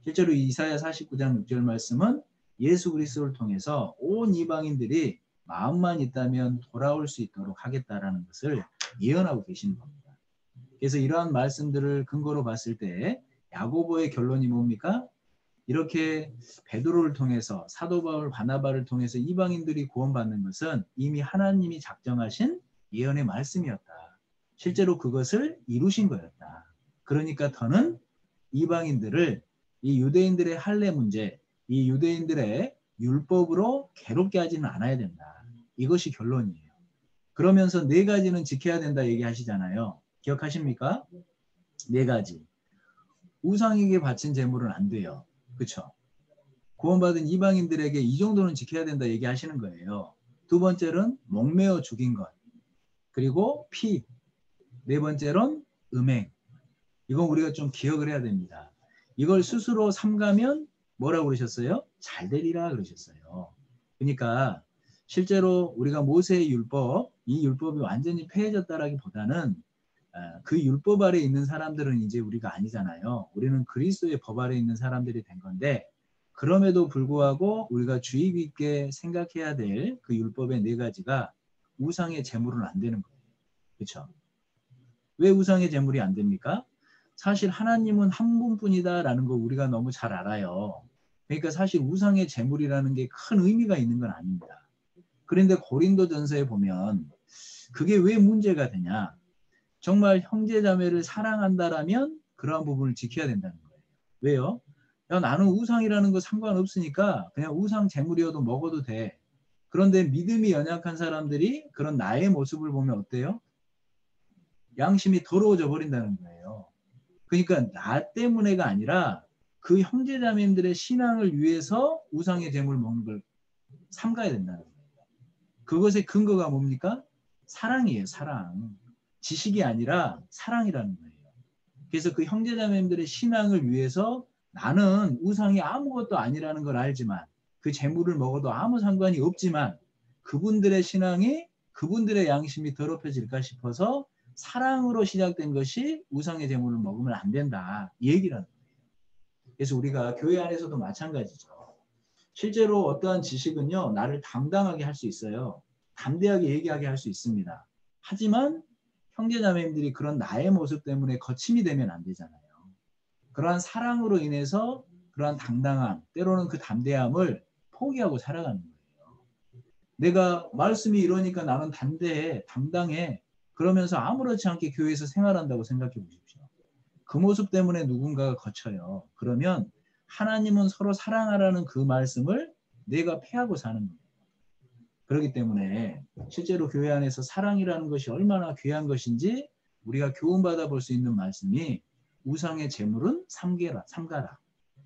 실제로 이사야 49장 6절 말씀은 예수 그리스도를 통해서 온 이방인들이 마음만 있다면 돌아올 수 있도록 하겠다라는 것을 예언하고 계시는 겁니다. 그래서 이러한 말씀들을 근거로 봤을 때 야고보의 결론이 뭡니까? 이렇게 베드로를 통해서 사도 바울 바나바를 통해서 이방인들이 구원받는 것은 이미 하나님이 작정하신 예언의 말씀이었다. 실제로 그것을 이루신 거였다. 그러니까 더는 이방인들을 이 유대인들의 할례 문제, 이 유대인들의 율법으로 괴롭게 하지는 않아야 된다. 이것이 결론이에요. 그러면서 네 가지는 지켜야 된다 얘기하시잖아요. 기억하십니까? 네 가지. 우상에게 바친 제물은 안 돼요. 그렇죠? 구원받은 이방인들에게 이 정도는 지켜야 된다 얘기하시는 거예요. 두 번째는 목매어 죽인 것. 그리고 피. 네 번째는 음행. 이건 우리가 좀 기억을 해야 됩니다. 이걸 스스로 삼가면 뭐라고 그러셨어요? 잘 되리라 그러셨어요. 그러니까 실제로 우리가 모세의 율법, 이 율법이 완전히 폐해졌다라기보다는 그 율법 아래 있는 사람들은 이제 우리가 아니잖아요. 우리는 그리스도의 법 아래 있는 사람들이 된 건데 그럼에도 불구하고 우리가 주의 깊게 생각해야 될 그 율법의 네 가지가 우상의 제물은 안 되는 거예요. 그렇죠? 왜 우상의 제물이 안 됩니까? 사실 하나님은 한 분뿐이다라는 거 우리가 너무 잘 알아요. 그러니까 사실 우상의 제물이라는 게 큰 의미가 있는 건 아닙니다. 그런데 고린도전서에 보면 그게 왜 문제가 되냐? 정말 형제자매를 사랑한다라면 그러한 부분을 지켜야 된다는 거예요. 왜요? 야, 나는 우상이라는 거 상관없으니까 그냥 우상 제물이어도 먹어도 돼. 그런데 믿음이 연약한 사람들이 그런 나의 모습을 보면 어때요? 양심이 더러워져 버린다는 거예요. 그러니까 나 때문에가 아니라 그 형제자매들의 신앙을 위해서 우상의 제물 먹는 걸 삼가야 된다는 거예요. 그것의 근거가 뭡니까? 사랑이에요. 사랑. 지식이 아니라 사랑이라는 거예요. 그래서 그 형제자매들의 신앙을 위해서 나는 우상이 아무것도 아니라는 걸 알지만 그 재물을 먹어도 아무 상관이 없지만 그분들의 신앙이 그분들의 양심이 더럽혀질까 싶어서 사랑으로 시작된 것이 우상의 재물을 먹으면 안 된다. 이 얘기라는 거예요. 그래서 우리가 교회 안에서도 마찬가지죠. 실제로 어떠한 지식은요. 나를 당당하게 할 수 있어요. 담대하게 얘기하게 할 수 있습니다. 하지만 형제자매님들이 그런 나의 모습 때문에 거침이 되면 안 되잖아요. 그러한 사랑으로 인해서 그러한 당당함, 때로는 그 담대함을 포기하고 살아가는 거예요. 내가 말씀이 이러니까 나는 담대해, 당당해. 그러면서 아무렇지 않게 교회에서 생활한다고 생각해 보십시오. 그 모습 때문에 누군가가 거쳐요. 그러면 하나님은 서로 사랑하라는 그 말씀을 내가 패하고 사는 거예요. 그렇기 때문에 실제로 교회 안에서 사랑이라는 것이 얼마나 귀한 것인지 우리가 교훈받아 볼 수 있는 말씀이 우상의 재물은 삼가라.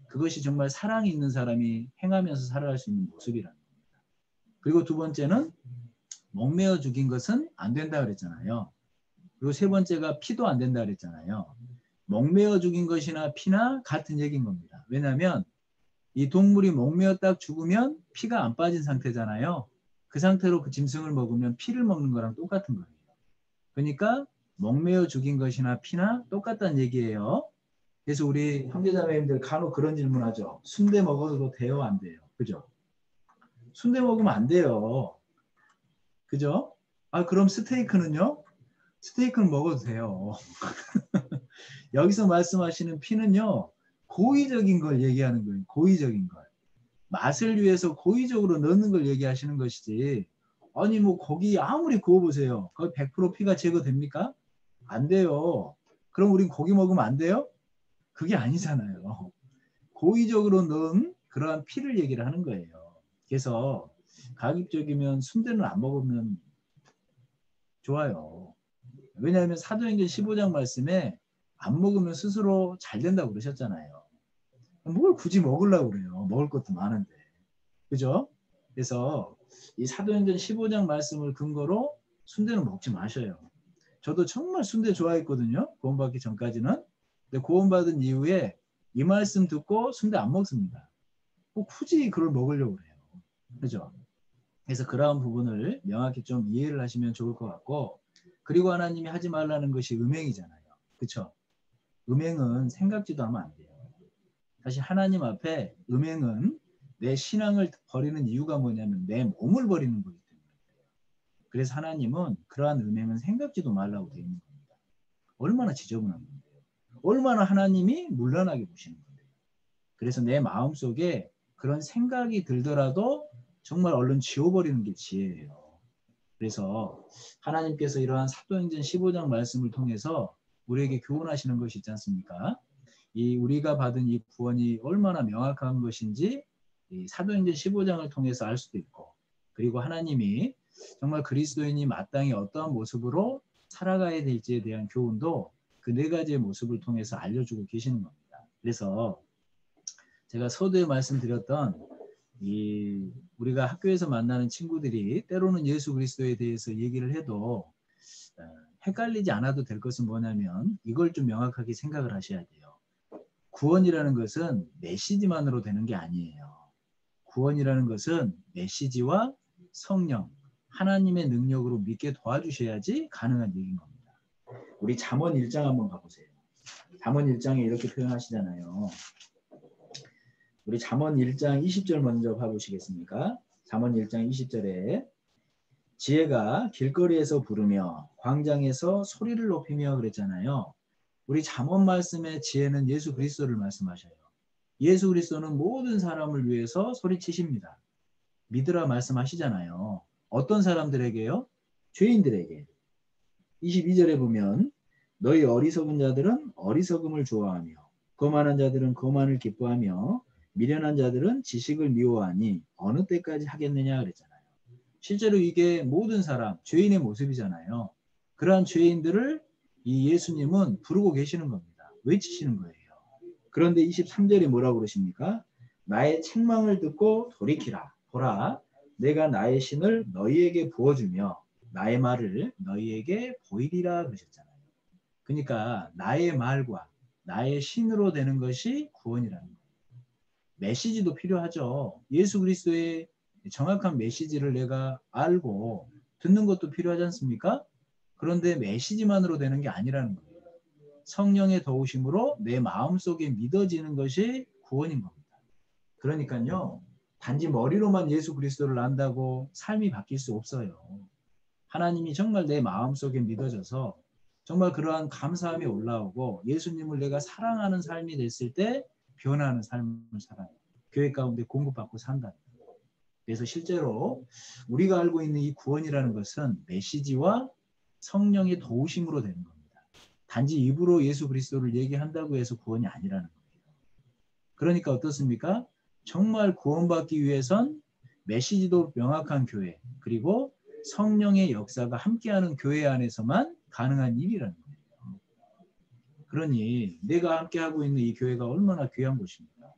그것이 정말 사랑이 있는 사람이 행하면서 살아갈 수 있는 모습이라는 겁니다. 그리고 두 번째는 목매어 죽인 것은 안 된다 그랬잖아요. 그리고 세 번째가 피도 안 된다 그랬잖아요. 목매어 죽인 것이나 피나 같은 얘기인 겁니다. 왜냐하면 이 동물이 목매어 딱 죽으면 피가 안 빠진 상태잖아요. 그 상태로 그 짐승을 먹으면 피를 먹는 거랑 똑같은 거예요. 그러니까 목매어 죽인 것이나 피나 똑같다는 얘기예요. 그래서 우리 형제자매님들 간혹 그런 질문하죠. 순대 먹어도 돼요? 안 돼요? 그죠? 순대 먹으면 안 돼요. 그죠? 아, 그럼 스테이크는요? 스테이크는 먹어도 돼요. 여기서 말씀하시는 피는요. 고의적인 걸 얘기하는 거예요. 고의적인 걸. 맛을 위해서 고의적으로 넣는 걸 얘기하시는 것이지. 아니 뭐 고기 아무리 구워보세요. 거기 100% 피가 제거됩니까? 안 돼요. 그럼 우린 고기 먹으면 안 돼요? 그게 아니잖아요. 고의적으로 넣은 그러한 피를 얘기를 하는 거예요. 그래서 가급적이면 순대는 안 먹으면 좋아요. 왜냐하면 사도행전 15장 말씀에 안 먹으면 스스로 잘 된다고 그러셨잖아요. 뭘 굳이 먹으려고 그래요. 먹을 것도 많은데. 그죠? 그래서 이 사도행전 15장 말씀을 근거로 순대는 먹지 마셔요. 저도 정말 순대 좋아했거든요. 구원받기 전까지는. 근데 구원받은 이후에 이 말씀 듣고 순대 안 먹습니다. 뭐 굳이 그걸 먹으려고 그래요. 그죠? 그래서 그러한 부분을 명확히 좀 이해를 하시면 좋을 것 같고, 그리고 하나님이 하지 말라는 것이 음행이잖아요. 그렇죠? 음행은 생각지도 하면 안 돼요. 사실 하나님 앞에 음행은 내 신앙을 버리는 이유가 뭐냐면 내 몸을 버리는 거기 때문에. 그래서 하나님은 그러한 음행은 생각지도 말라고 되어 있는 겁니다. 얼마나 지저분한 건데요. 얼마나 하나님이 물란하게 보시는 건데요. 그래서 내 마음속에 그런 생각이 들더라도 정말 얼른 지워버리는 게 지혜예요. 그래서 하나님께서 이러한 사도행전 15장 말씀을 통해서 우리에게 교훈하시는 것이 있지 않습니까? 이 우리가 받은 이 구원이 얼마나 명확한 것인지 이 사도행전 15장을 통해서 알 수도 있고, 그리고 하나님이 정말 그리스도인이 마땅히 어떠한 모습으로 살아가야 될지에 대한 교훈도 그 네 가지의 모습을 통해서 알려주고 계시는 겁니다. 그래서 제가 서두에 말씀드렸던 이 우리가 학교에서 만나는 친구들이 때로는 예수 그리스도에 대해서 얘기를 해도 헷갈리지 않아도 될 것은 뭐냐면 이걸 좀 명확하게 생각을 하셔야 돼요. 구원이라는 것은 메시지만으로 되는 게 아니에요. 구원이라는 것은 메시지와 성령, 하나님의 능력으로 믿게 도와주셔야지 가능한 얘기인 겁니다. 우리 잠언 1장 한번 가보세요. 잠언 1장에 이렇게 표현하시잖아요. 우리 잠언 1장 20절 먼저 봐보시겠습니까? 잠언 1장 20절에 지혜가 길거리에서 부르며 광장에서 소리를 높이며 그랬잖아요. 우리 잠언 말씀의 지혜는 예수 그리스도를 말씀하셔요. 예수 그리스도는 모든 사람을 위해서 소리치십니다. 믿으라 말씀하시잖아요. 어떤 사람들에게요? 죄인들에게. 22절에 보면 너희 어리석은 자들은 어리석음을 좋아하며 거만한 자들은 거만을 기뻐하며 미련한 자들은 지식을 미워하니 어느 때까지 하겠느냐 그랬잖아요. 실제로 이게 모든 사람, 죄인의 모습이잖아요. 그러한 죄인들을 이 예수님은 부르고 계시는 겁니다. 외치시는 거예요. 그런데 23절에 뭐라고 그러십니까? 나의 책망을 듣고 돌이키라. 보라, 내가 나의 신을 너희에게 부어주며 나의 말을 너희에게 보이리라 그러셨잖아요. 그러니까 나의 말과 나의 신으로 되는 것이 구원이라는 거예요. 메시지도 필요하죠. 예수 그리스도의 정확한 메시지를 내가 알고 듣는 것도 필요하지 않습니까? 그런데 메시지만으로 되는 게 아니라는 거예요. 성령의 도우심으로 내 마음속에 믿어지는 것이 구원인 겁니다. 그러니까요. 단지 머리로만 예수 그리스도를 안다고 삶이 바뀔 수 없어요. 하나님이 정말 내 마음속에 믿어져서 정말 그러한 감사함이 올라오고 예수님을 내가 사랑하는 삶이 됐을 때 변화하는 삶을 살아요. 교회 가운데 공급받고 산다. 그래서 실제로 우리가 알고 있는 이 구원이라는 것은 메시지와 성령의 도우심으로 되는 겁니다. 단지 입으로 예수 그리스도를 얘기한다고 해서 구원이 아니라는 거예요. 그러니까 어떻습니까? 정말 구원받기 위해선 메시지도 명확한 교회, 그리고 성령의 역사가 함께하는 교회 안에서만 가능한 일이라는 거예요. 그러니 내가 함께하고 있는 이 교회가 얼마나 귀한 곳입니까?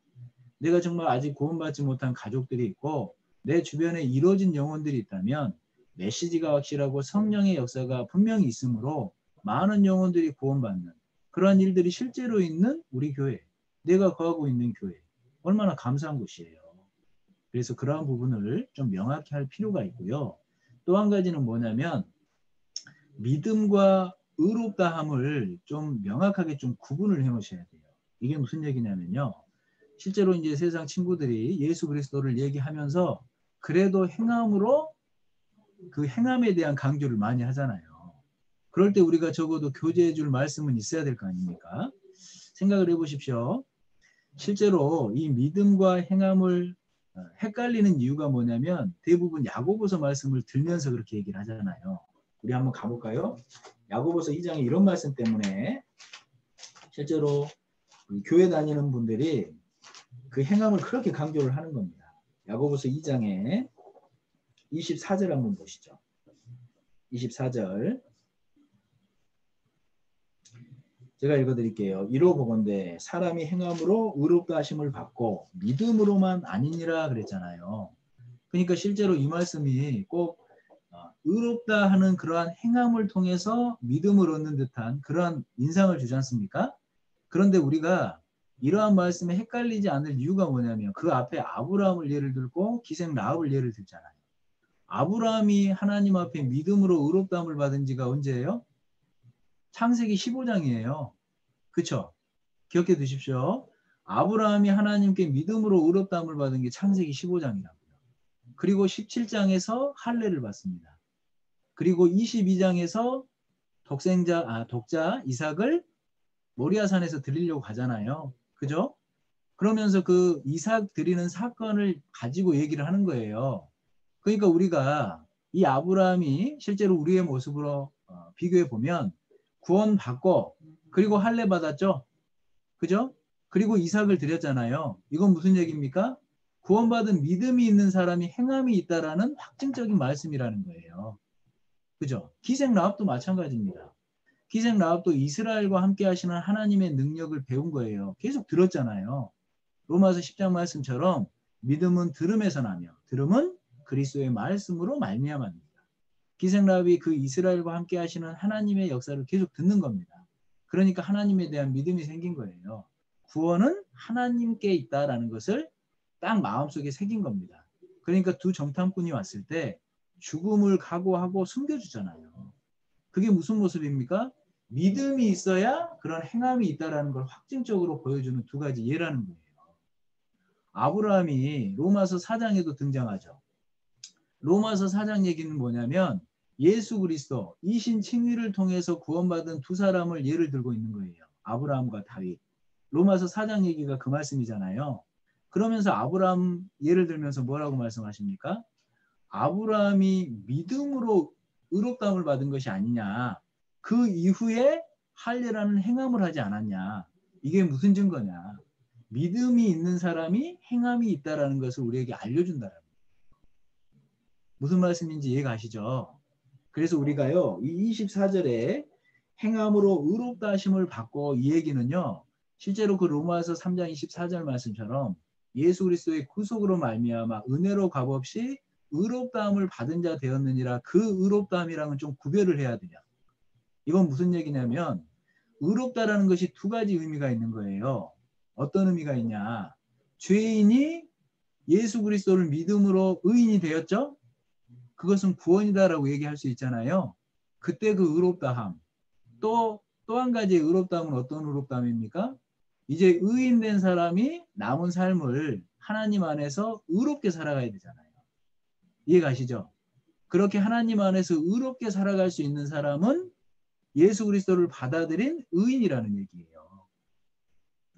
내가 정말 아직 구원받지 못한 가족들이 있고 내 주변에 이루어진 영혼들이 있다면 메시지가 확실하고 성령의 역사가 분명히 있으므로 많은 영혼들이 구원받는 그러한 일들이 실제로 있는 우리 교회, 내가 거하고 있는 교회, 얼마나 감사한 곳이에요. 그래서 그러한 부분을 좀 명확히 할 필요가 있고요. 또 한 가지는 뭐냐면 믿음과 의롭다함을 좀 명확하게 좀 구분을 해 놓으셔야 돼요. 이게 무슨 얘기냐면요. 실제로 이제 세상 친구들이 예수 그리스도를 얘기하면서 그래도 행함으로 그 행함에 대한 강조를 많이 하잖아요. 그럴 때 우리가 적어도 교제해 줄 말씀은 있어야 될 거 아닙니까? 생각을 해 보십시오. 실제로 이 믿음과 행함을 헷갈리는 이유가 뭐냐면 대부분 야고보서 말씀을 들면서 그렇게 얘기를 하잖아요. 우리 한번 가볼까요? 야고보서 2장에 이런 말씀 때문에 실제로 교회 다니는 분들이 그 행함을 그렇게 강조를 하는 겁니다. 야고보서 2장에 24절 한번 보시죠. 24절 제가 읽어드릴게요. 이로 보건대 사람이 행함으로 의롭다 하심을 받고 믿음으로만 아니니라 그랬잖아요. 그러니까 실제로 이 말씀이 꼭 의롭다 하는 그러한 행함을 통해서 믿음을 얻는 듯한 그러한 인상을 주지 않습니까? 그런데 우리가 이러한 말씀에 헷갈리지 않을 이유가 뭐냐면 그 앞에 아브라함을 예를 들고 기생 라합을 예를 들잖아요. 아브라함이 하나님 앞에 믿음으로 의롭다함을 받은 지가 언제예요? 창세기 15장이에요. 그렇죠? 기억해 두십시오. 아브라함이 하나님께 믿음으로 의롭다함을 받은 게 창세기 15장이라고요. 그리고 17장에서 할례를 받습니다. 그리고 22장에서 독자 이삭을 모리아산에서 드리려고 가잖아요. 그죠? 그러면서 그 이삭 드리는 사건을 가지고 얘기를 하는 거예요. 그러니까 우리가 이 아브라함이 실제로 우리의 모습으로 비교해 보면 구원받고 그리고 할례 받았죠. 그죠? 그리고 이삭을 드렸잖아요. 이건 무슨 얘기입니까? 구원받은 믿음이 있는 사람이 행함이 있다라는 확증적인 말씀이라는 거예요. 그죠? 기생 라합도 마찬가지입니다. 기생 라합도 이스라엘과 함께 하시는 하나님의 능력을 배운 거예요. 계속 들었잖아요. 로마서 10장 말씀처럼 믿음은 들음에서 나며 들음은 그리스도의 말씀으로 말미암아입니다. 기생 라합이 그 이스라엘과 함께 하시는 하나님의 역사를 계속 듣는 겁니다. 그러니까 하나님에 대한 믿음이 생긴 거예요. 구원은 하나님께 있다라는 것을 딱 마음속에 새긴 겁니다. 그러니까 두 정탐꾼이 왔을 때 죽음을 각오하고 숨겨주잖아요. 그게 무슨 모습입니까? 믿음이 있어야 그런 행함이 있다라는 걸 확증적으로 보여주는 두 가지 예라는 거예요. 아브라함이 로마서 4장에도 등장하죠. 로마서 4장 얘기는 뭐냐면 예수 그리스도 이신 칭의를 통해서 구원받은 두 사람을 예를 들고 있는 거예요. 아브라함과 다윗. 로마서 4장 얘기가 그 말씀이잖아요. 그러면서 아브라함 예를 들면서 뭐라고 말씀하십니까? 아브라함이 믿음으로 의롭다함을 받은 것이 아니냐. 그 이후에 할례라는 행함을 하지 않았냐. 이게 무슨 증거냐. 믿음이 있는 사람이 행함이 있다라는 것을 우리에게 알려준다라는 거예요. 무슨 말씀인지 이해가시죠? 그래서 우리가요. 이 24절에 행함으로 의롭다 하심을 받고 이 얘기는요. 실제로 그 로마서 3장 24절 말씀처럼 예수 그리스도의 구속으로 말미암아 은혜로 값없이 의롭다함을 받은 자 되었느니라. 그 의롭다함이랑은 좀 구별을 해야 돼요. 이건 무슨 얘기냐면 의롭다라는 것이 두 가지 의미가 있는 거예요. 어떤 의미가 있냐. 죄인이 예수 그리스도를 믿음으로 의인이 되었죠. 그것은 구원이다라고 얘기할 수 있잖아요. 그때 그 의롭다함. 또 한 가지의 의롭다함은 어떤 의롭다함입니까? 이제 의인된 사람이 남은 삶을 하나님 안에서 의롭게 살아가야 되잖아요. 이해가시죠? 그렇게 하나님 안에서 의롭게 살아갈 수 있는 사람은 예수 그리스도를 받아들인 의인이라는 얘기예요.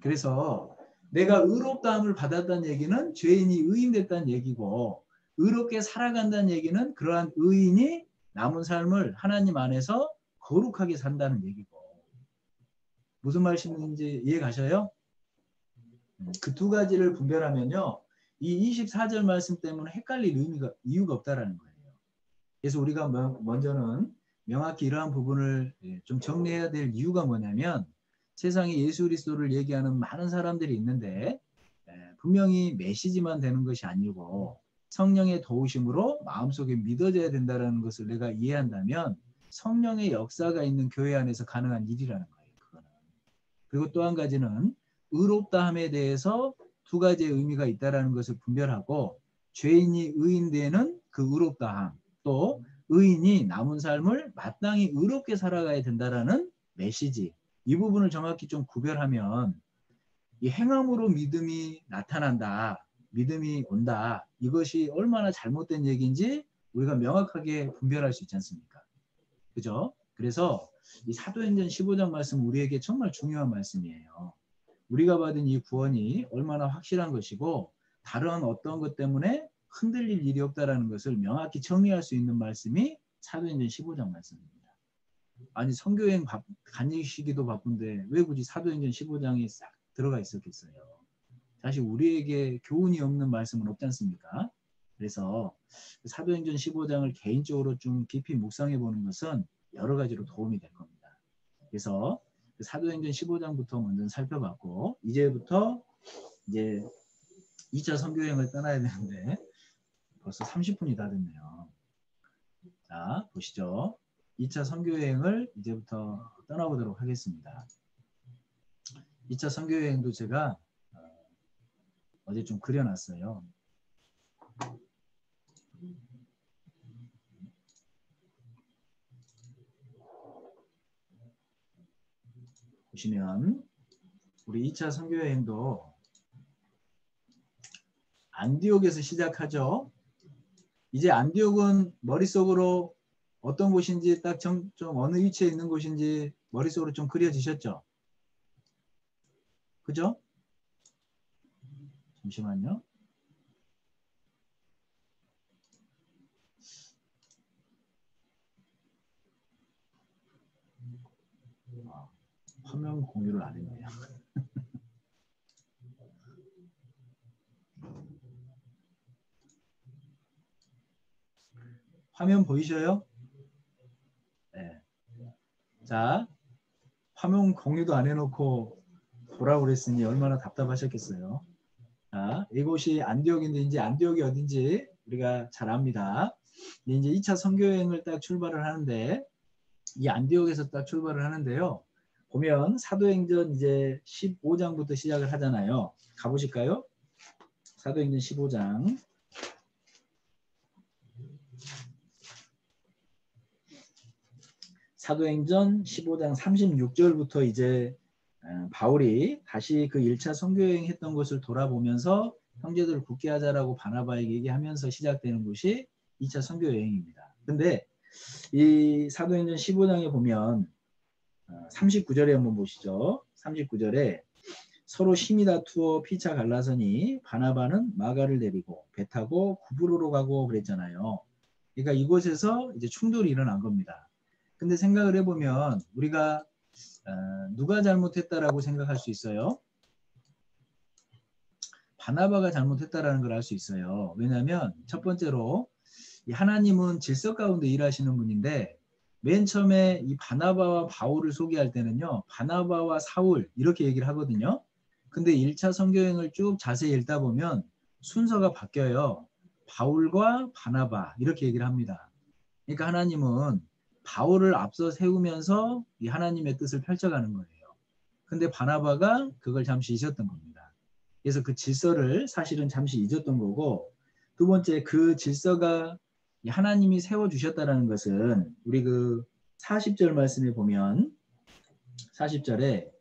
그래서 내가 의롭다함을 받았다는 얘기는 죄인이 의인됐다는 얘기고 의롭게 살아간다는 얘기는 그러한 의인이 남은 삶을 하나님 안에서 거룩하게 산다는 얘기고. 무슨 말씀인지 이해가셔요? 그 두 가지를 분별하면요. 이 24절 말씀 때문에 헷갈릴 이유가 없다라는 거예요. 그래서 우리가 먼저는 명확히 이러한 부분을 좀 정리해야 될 이유가 뭐냐면 세상에 예수 그리스도를 얘기하는 많은 사람들이 있는데 분명히 메시지만 되는 것이 아니고 성령의 도우심으로 마음속에 믿어져야 된다는 것을 내가 이해한다면 성령의 역사가 있는 교회 안에서 가능한 일이라는 거예요. 그거는. 그리고 또 한 가지는 의롭다함에 대해서 두 가지의 의미가 있다는 것을 분별하고 죄인이 의인되는 그 의롭다함 또 의인이 남은 삶을 마땅히 의롭게 살아가야 된다라는 메시지. 이 부분을 정확히 좀 구별하면 이 행함으로 믿음이 나타난다. 믿음이 온다. 이것이 얼마나 잘못된 얘기인지 우리가 명확하게 분별할 수 있지 않습니까? 그죠? 그래서 이 사도행전 15장 말씀 우리에게 정말 중요한 말씀이에요. 우리가 받은 이 구원이 얼마나 확실한 것이고 다른 어떤 것 때문에 흔들릴 일이 없다라는 것을 명확히 정리할 수 있는 말씀이 사도행전 15장 말씀입니다. 아니 선교여행 다니시기도 바쁜데 왜 굳이 사도행전 15장이 싹 들어가 있었겠어요. 사실 우리에게 교훈이 없는 말씀은 없지 않습니까? 그래서 사도행전 15장을 개인적으로 좀 깊이 묵상해 보는 것은 여러 가지로 도움이 될 겁니다. 그래서 사도행전 15장부터 먼저 살펴봤고 이제부터 이제 2차 선교여행을 떠나야 되는데 벌써 30분이 다 됐네요. 자, 보시죠. 2차 선교여행을 이제부터 떠나보도록 하겠습니다. 2차 선교여행도 제가 어제 좀 그려놨어요. 보시면 우리 2차 선교여행도 안디옥에서 시작하죠. 이제 안디옥은 머릿속으로 어떤 곳인지 딱 좀 어느 위치에 있는 곳인지 머릿속으로 좀 그려지셨죠? 그죠? 잠시만요. 화면 공유를 안 했네요. 화면 보이셔요? 네. 자, 화면 공유도 안 해놓고 보라고 그랬으니 얼마나 답답하셨겠어요. 자, 이곳이 안디옥인데 이제 안디옥이 어딘지 우리가 잘 압니다. 이제 2차 선교여행을 딱 출발을 하는데 이 안디옥에서 딱 출발을 하는데요. 보면 사도행전 이제 15장부터 시작을 하잖아요. 가보실까요? 사도행전 15장. 사도행전 15장 36절부터 이제 바울이 다시 그 1차 선교여행 했던 것을 돌아보면서 형제들을 굳게 하자라고 바나바에게 얘기하면서 시작되는 것이 2차 선교여행입니다. 근데 이 사도행전 15장에 보면 39절에 한번 보시죠. 39절에 서로 심히 다투어 피차 갈라서니 바나바는 마가를 데리고 배 타고 구브로로 가고 그랬잖아요. 그러니까 이곳에서 이제 충돌이 일어난 겁니다. 근데 생각을 해보면 우리가 누가 잘못했다라고 생각할 수 있어요? 바나바가 잘못했다라는 걸 알 수 있어요. 왜냐하면 첫 번째로 이 하나님은 질서 가운데 일하시는 분인데 맨 처음에 이 바나바와 바울을 소개할 때는요. 바나바와 사울 이렇게 얘기를 하거든요. 근데 1차 선교행을 쭉 자세히 읽다 보면 순서가 바뀌어요. 바울과 바나바 이렇게 얘기를 합니다. 그러니까 하나님은 바울을 앞서 세우면서 이 하나님의 뜻을 펼쳐가는 거예요. 근데 바나바가 그걸 잠시 잊었던 겁니다. 그래서 그 질서를 사실은 잠시 잊었던 거고, 두 번째 그 질서가 하나님이 세워주셨다는 것은 우리 그 40절 말씀에 보면 40절에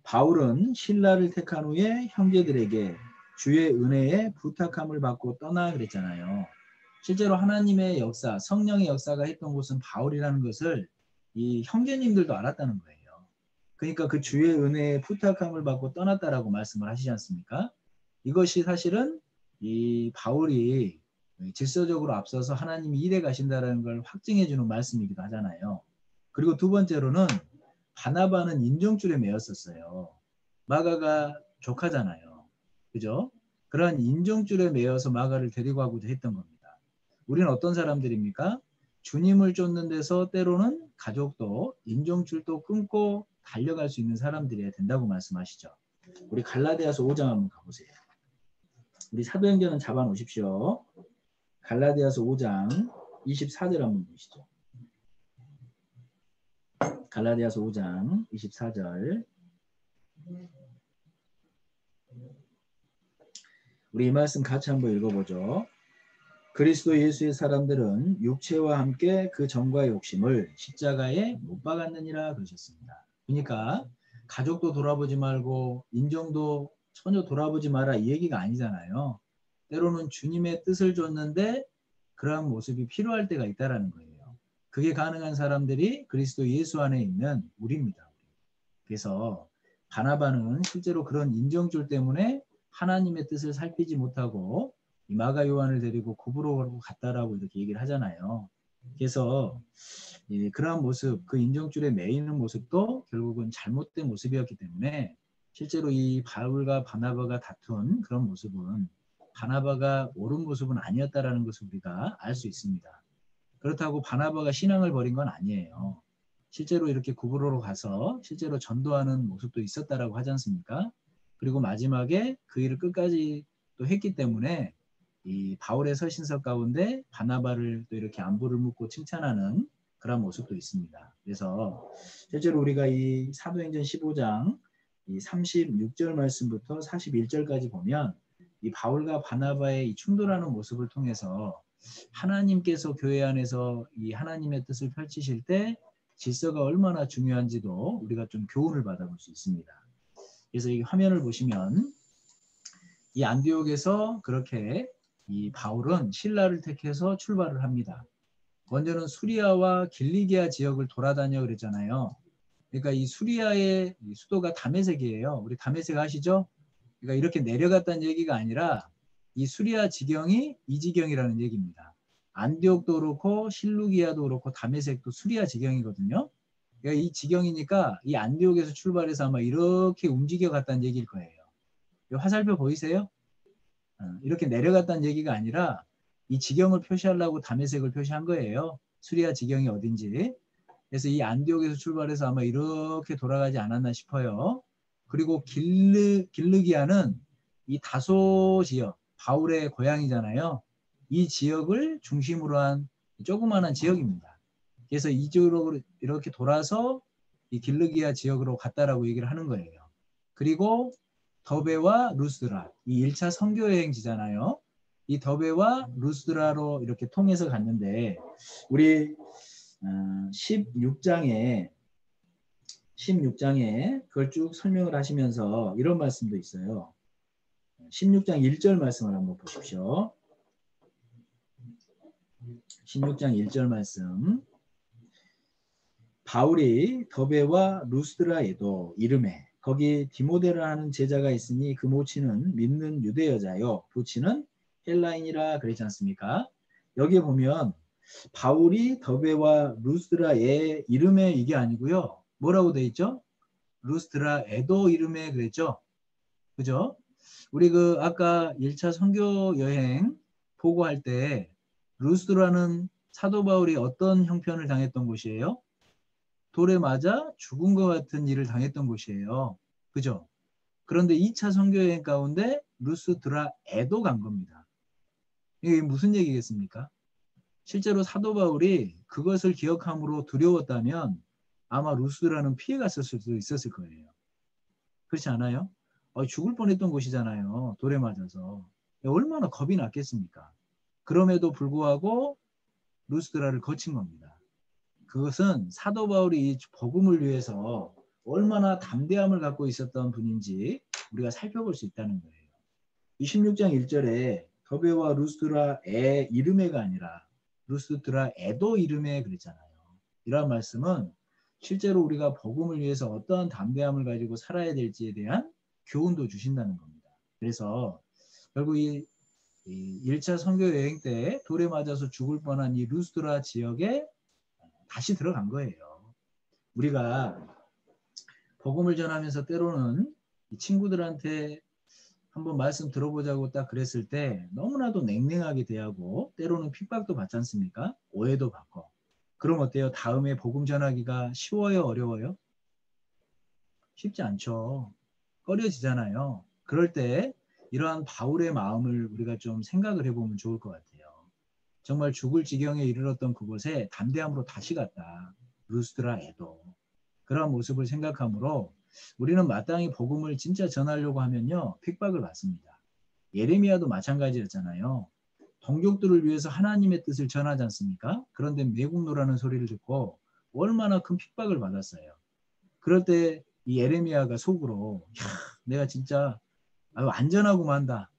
바울은 신라를 택한 후에 형제들에게 주의 은혜에 부탁함을 받고 떠나 그랬잖아요. 실제로 하나님의 역사, 성령의 역사가 했던 곳은 바울이라는 것을 이 형제님들도 알았다는 거예요. 그러니까 그 주의 은혜에 부탁함을 받고 떠났다라고 말씀을 하시지 않습니까? 이것이 사실은 이 바울이 질서적으로 앞서서 하나님이 일해 가신다는 걸 확증해 주는 말씀이기도 하잖아요. 그리고 두 번째로는 바나바는 인종줄에 매였었어요. 마가가 조카잖아요. 그죠? 그런 인종줄에 매여서 마가를 데리고 가고자 했던 겁니다. 우리는 어떤 사람들입니까? 주님을 쫓는 데서 때로는 가족도 인종줄도 끊고 달려갈 수 있는 사람들이어야 된다고 말씀하시죠. 우리 갈라디아서 5장 한번 가보세요. 우리 사도행전은 잡아 놓으십시오. 갈라디아서 5장 24절 한번 보시죠. 갈라디아서 5장 24절. 우리 이 말씀 같이 한번 읽어보죠. 그리스도 예수의 사람들은 육체와 함께 그 정과 욕심을 십자가에 못 박았느니라 그러셨습니다. 그러니까 가족도 돌아보지 말고 인종도 전혀 돌아보지 마라 이 얘기가 아니잖아요. 때로는 주님의 뜻을 줬는데 그러한 모습이 필요할 때가 있다라는 거예요. 그게 가능한 사람들이 그리스도 예수 안에 있는 우리입니다. 그래서 바나바는 실제로 그런 인종줄 때문에 하나님의 뜻을 살피지 못하고 이 마가 요한을 데리고 구브로로 갔다라고 이렇게 얘기를 하잖아요. 그래서 그러한 모습, 그 인종줄에 매이는 모습도 결국은 잘못된 모습이었기 때문에 실제로 이 바울과 바나바가 다툰 그런 모습은 바나바가 옳은 모습은 아니었다라는 것을 우리가 알 수 있습니다. 그렇다고 바나바가 신앙을 버린 건 아니에요. 실제로 이렇게 구브로로 가서 실제로 전도하는 모습도 있었다라고 하지 않습니까? 그리고 마지막에 그 일을 끝까지 또 했기 때문에 이 바울의 서신서 가운데 바나바를 또 이렇게 안부를 묻고 칭찬하는 그런 모습도 있습니다. 그래서 실제로 우리가 이 사도행전 15장 이 36절 말씀부터 41절까지 보면 이 바울과 바나바의 이 충돌하는 모습을 통해서 하나님께서 교회 안에서 이 하나님의 뜻을 펼치실 때 질서가 얼마나 중요한지도 우리가 좀 교훈을 받아볼 수 있습니다. 그래서 이 화면을 보시면 이 안디옥에서 그렇게 이 바울은 신라를 택해서 출발을 합니다. 먼저는 수리아와 길리기아 지역을 돌아다녀 그랬잖아요. 그러니까 이 수리아의 수도가 다메섹이에요. 우리 다메섹 아시죠? 그러니까 이렇게 내려갔다는 얘기가 아니라 이 수리아 지경이 이 지경이라는 얘기입니다. 안디옥도 그렇고 실루기아도 그렇고 다메섹도 수리아 지경이거든요. 그러니까 이 지경이니까 이 안디옥에서 출발해서 아마 이렇게 움직여 갔다는 얘기일 거예요. 화살표 보이세요? 이렇게 내려갔다는 얘기가 아니라 이 지경을 표시하려고 다메섹을 표시한 거예요. 수리아 지경이 어딘지. 그래서 이 안디옥에서 출발해서 아마 이렇게 돌아가지 않았나 싶어요. 그리고 길르기아는 이 다소 지역, 바울의 고향이잖아요. 이 지역을 중심으로 한 조그마한 지역입니다. 그래서 이쪽으로 이렇게 돌아서 이 길르기아 지역으로 갔다라고 얘기를 하는 거예요. 그리고 더베와 루스드라, 이 1차 선교여행지잖아요. 이 더베와 루스드라로 이렇게 통해서 갔는데 우리 16장에 그걸 쭉 설명을 하시면서 이런 말씀도 있어요. 16장 1절 말씀을 한번 보십시오. 16장 1절 말씀. 바울이 더베와 루스드라에도 이름에 거기 디모데라는 제자가 있으니 그 모친은 믿는 유대 여자요 부친은 헬라인이라 그랬지 않습니까? 여기에 보면 바울이 더베와 루스드라의 이름에 이게 아니고요. 뭐라고 돼 있죠? 루스드라 에도 이름에 그랬죠? 그죠? 우리 그 아까 1차 선교 여행 보고할 때 루스드라는 사도 바울이 어떤 형편을 당했던 곳이에요? 돌에 맞아 죽은 것 같은 일을 당했던 곳이에요. 그죠? 그런데 2차 선교 여행 가운데 루스드라에도 간 겁니다. 이게 무슨 얘기겠습니까? 실제로 사도 바울이 그것을 기억함으로 두려웠다면 아마 루스드라는 피해갔을 수도 있었을 거예요. 그렇지 않아요? 죽을 뻔했던 곳이잖아요. 돌에 맞아서. 얼마나 겁이 났겠습니까? 그럼에도 불구하고 루스드라를 거친 겁니다. 그것은 사도 바울이 이 복음을 위해서 얼마나 담대함을 갖고 있었던 분인지 우리가 살펴볼 수 있다는 거예요. 26장 1절에 더베와 루스드라의 이름에가 아니라 루스드라에도 이름에 그랬잖아요. 이러한 말씀은 실제로 우리가 복음을 위해서 어떠한 담대함을 가지고 살아야 될지에 대한 교훈도 주신다는 겁니다. 그래서 결국 이 1차 선교 여행 때 돌에 맞아서 죽을 뻔한 이 루스드라 지역에 다시 들어간 거예요. 우리가 복음을 전하면서 때로는 이 친구들한테 한번 말씀 들어보자고 딱 그랬을 때 너무나도 냉랭하게 대하고 때로는 핍박도 받지 않습니까? 오해도 받고. 그럼 어때요? 다음에 복음 전하기가 쉬워요? 어려워요? 쉽지 않죠. 꺼려지잖아요. 그럴 때 이러한 바울의 마음을 우리가 좀 생각을 해보면 좋을 것 같아요. 정말 죽을 지경에 이르렀던 그곳에 담대함으로 다시 갔다. 루스드라에도. 그런 모습을 생각하므로 우리는 마땅히 복음을 진짜 전하려고 하면요. 핍박을 받습니다. 예레미야도 마찬가지였잖아요. 동족들을 위해서 하나님의 뜻을 전하지 않습니까? 그런데 매국노라는 소리를 듣고 얼마나 큰 핍박을 받았어요. 그럴 때 이 예레미야가 속으로 내가 진짜 안전하고 만다.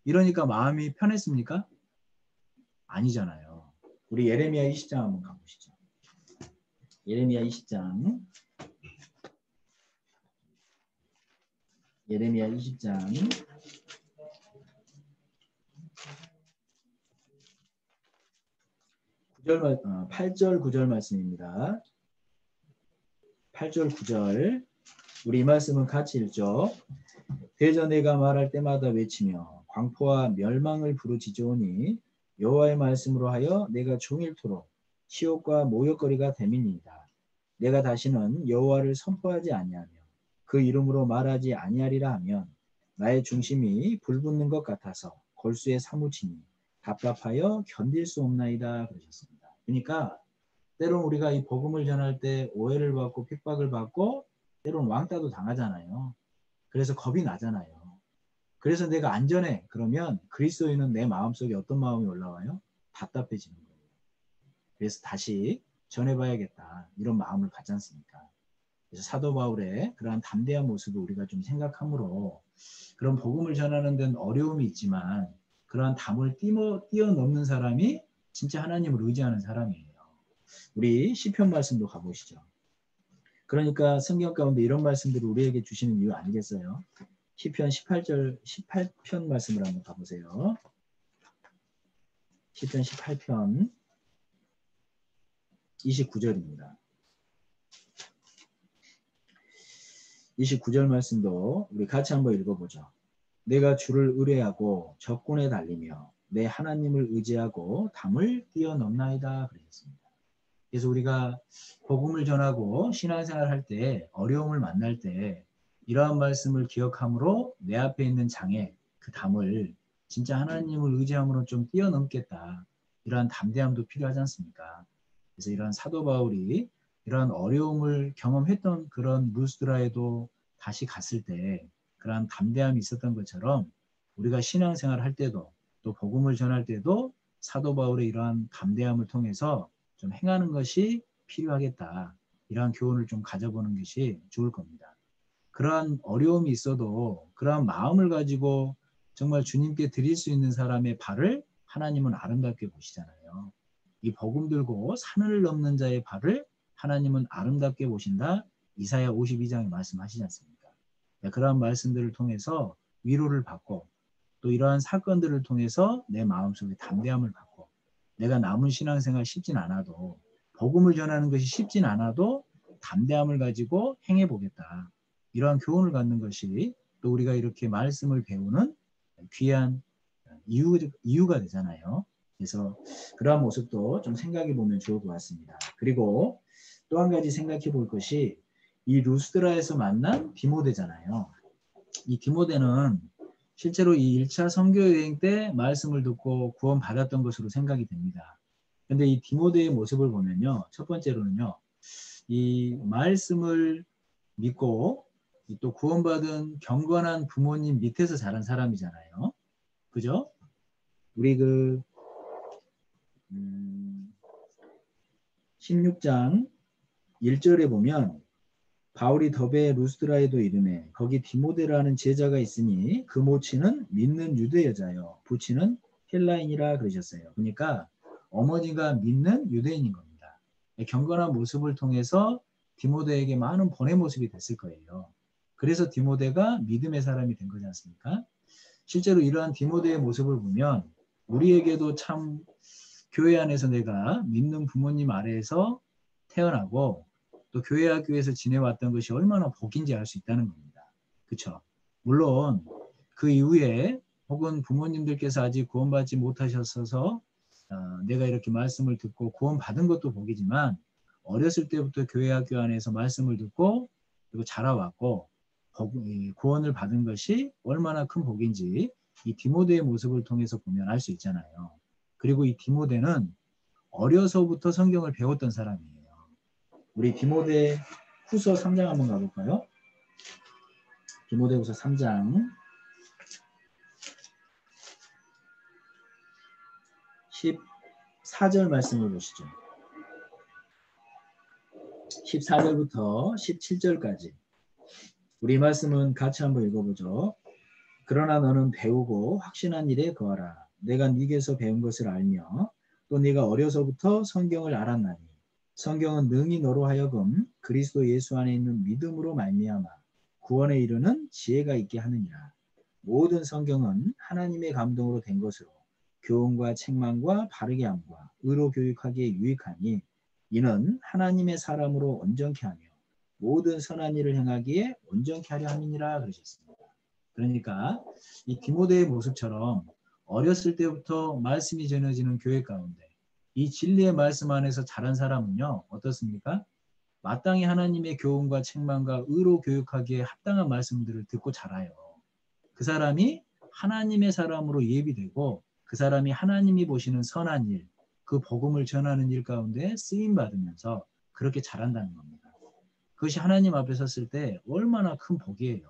이러니까 마음이 편했습니까? 아니잖아요. 우리 예레미야 20장 한번 가보시죠. 예레미야 20장. 예레미야 20장 8절 9절 말씀입니다. 8절 9절 우리 이 말씀은 같이 읽죠. 대저 내가 말할 때마다 외치며 광포와 멸망을 부르짖으오니 여호와의 말씀으로 하여 내가 종일토록 치욕과 모욕거리가 됨이니이다. 내가 다시는 여호와를 선포하지 아니하며 그 이름으로 말하지 아니하리라 하면 나의 중심이 불붙는 것 같아서 골수에 사무치니 답답하여 견딜 수 없나이다 그러셨습니다. 그러니까 때론 우리가 이 복음을 전할 때 오해를 받고 핍박을 받고 때론 왕따도 당하잖아요. 그래서 겁이 나잖아요. 그래서 내가 안전해. 그러면 그리스도인은 내 마음속에 어떤 마음이 올라와요? 답답해지는 거예요. 그래서 다시 전해봐야겠다. 이런 마음을 갖지 않습니까? 그래서 사도 바울의 그러한 담대한 모습을 우리가 좀 생각하므로 그런 복음을 전하는 데는 어려움이 있지만 그러한 담을 뛰어넘는 사람이 진짜 하나님을 의지하는 사람이에요. 우리 시편 말씀도 가보시죠. 그러니까 성경 가운데 이런 말씀들을 우리에게 주시는 이유 아니겠어요? 시편 18편 말씀을 한번 가보세요. 시편 18편 29절입니다. 29절 말씀도 우리 같이 한번 읽어보죠. 내가 주를 의뢰하고 적군에 달리며 내 하나님을 의지하고 담을 뛰어넘나이다 그러셨습니다. 그래서 우리가 복음을 전하고 신앙생활을 할 때 어려움을 만날 때 이러한 말씀을 기억함으로 내 앞에 있는 장애 그 담을 진짜 하나님을 의지함으로 좀 뛰어넘겠다. 이러한 담대함도 필요하지 않습니까? 그래서 이러한 사도 바울이 이러한 어려움을 경험했던 그런 루스드라에도 다시 갔을 때 그러한 담대함이 있었던 것처럼 우리가 신앙생활을 할 때도 또 복음을 전할 때도 사도 바울의 이러한 담대함을 통해서 좀 행하는 것이 필요하겠다. 이러한 교훈을 좀 가져보는 것이 좋을 겁니다. 그러한 어려움이 있어도 그러한 마음을 가지고 정말 주님께 드릴 수 있는 사람의 발을 하나님은 아름답게 보시잖아요. 이 복음 들고 산을 넘는 자의 발을 하나님은 아름답게 보신다. 이사야 52장에 말씀하시지 않습니까? 그러한 말씀들을 통해서 위로를 받고 또 이러한 사건들을 통해서 내 마음속에 담대함을 받고 내가 남은 신앙생활 쉽진 않아도 복음을 전하는 것이 쉽진 않아도 담대함을 가지고 행해보겠다. 이러한 교훈을 갖는 것이 또 우리가 이렇게 말씀을 배우는 귀한 이유가 되잖아요. 그래서 그러한 모습도 좀 생각해 보면 좋을 것 같습니다. 그리고 또 한 가지 생각해 볼 것이 이 루스드라에서 만난 디모데잖아요. 이 디모데는 실제로 이 1차 선교 여행 때 말씀을 듣고 구원 받았던 것으로 생각이 됩니다. 근데 이 디모데의 모습을 보면요. 첫 번째로는요. 이 말씀을 믿고 또 구원받은 경건한 부모님 밑에서 자란 사람이잖아요. 그죠? 우리 16장 1절에 보면 바울이 더베 루스드라에도 이르매 거기 디모데라는 제자가 있으니 그 모친은 믿는 유대 여자요 부친은 헬라인이라 그러셨어요. 그러니까 어머니가 믿는 유대인인 겁니다. 경건한 모습을 통해서 디모데에게 많은 본의 모습이 됐을 거예요. 그래서 디모데가 믿음의 사람이 된 거지 않습니까? 실제로 이러한 디모데의 모습을 보면 우리에게도 참 교회 안에서 내가 믿는 부모님 아래에서 태어나고 또 교회 학교에서 지내왔던 것이 얼마나 복인지 알 수 있다는 겁니다. 그렇죠? 물론 그 이후에 혹은 부모님들께서 아직 구원받지 못하셨어서 내가 이렇게 말씀을 듣고 구원받은 것도 복이지만 어렸을 때부터 교회 학교 안에서 말씀을 듣고 그리고 자라왔고 구원을 받은 것이 얼마나 큰 복인지 이 디모데의 모습을 통해서 보면 알 수 있잖아요. 그리고 이 디모데는 어려서부터 성경을 배웠던 사람이에요. 우리 디모데 후서 3장 한번 가볼까요? 디모데 후서 3장 14절 말씀을 보시죠. 14절부터 17절까지 우리 말씀은 같이 한번 읽어보죠. 그러나 너는 배우고 확신한 일에 거하라. 내가 네게서 배운 것을 알며 또 네가 어려서부터 성경을 알았나니 성경은 능히 너로 하여금 그리스도 예수 안에 있는 믿음으로 말미암아 구원에 이르는 지혜가 있게 하느니라. 모든 성경은 하나님의 감동으로 된 것으로 교훈과 책망과 바르게 함과 의로 교육하기에 유익하니 이는 하나님의 사람으로 온전케 하며 모든 선한 일을 행하기에 온전케 하려 함이니라 그러셨습니다. 그러니까 이 디모데의 모습처럼 어렸을 때부터 말씀이 전해지는 교회 가운데 이 진리의 말씀 안에서 자란 사람은요 어떻습니까? 마땅히 하나님의 교훈과 책망과 의로 교육하기에 합당한 말씀들을 듣고 자라요. 그 사람이 하나님의 사람으로 예비되고 그 사람이 하나님이 보시는 선한 일, 그 복음을 전하는 일 가운데 쓰임 받으면서 그렇게 자란다는 겁니다. 그것이 하나님 앞에 섰을 때 얼마나 큰 복이에요.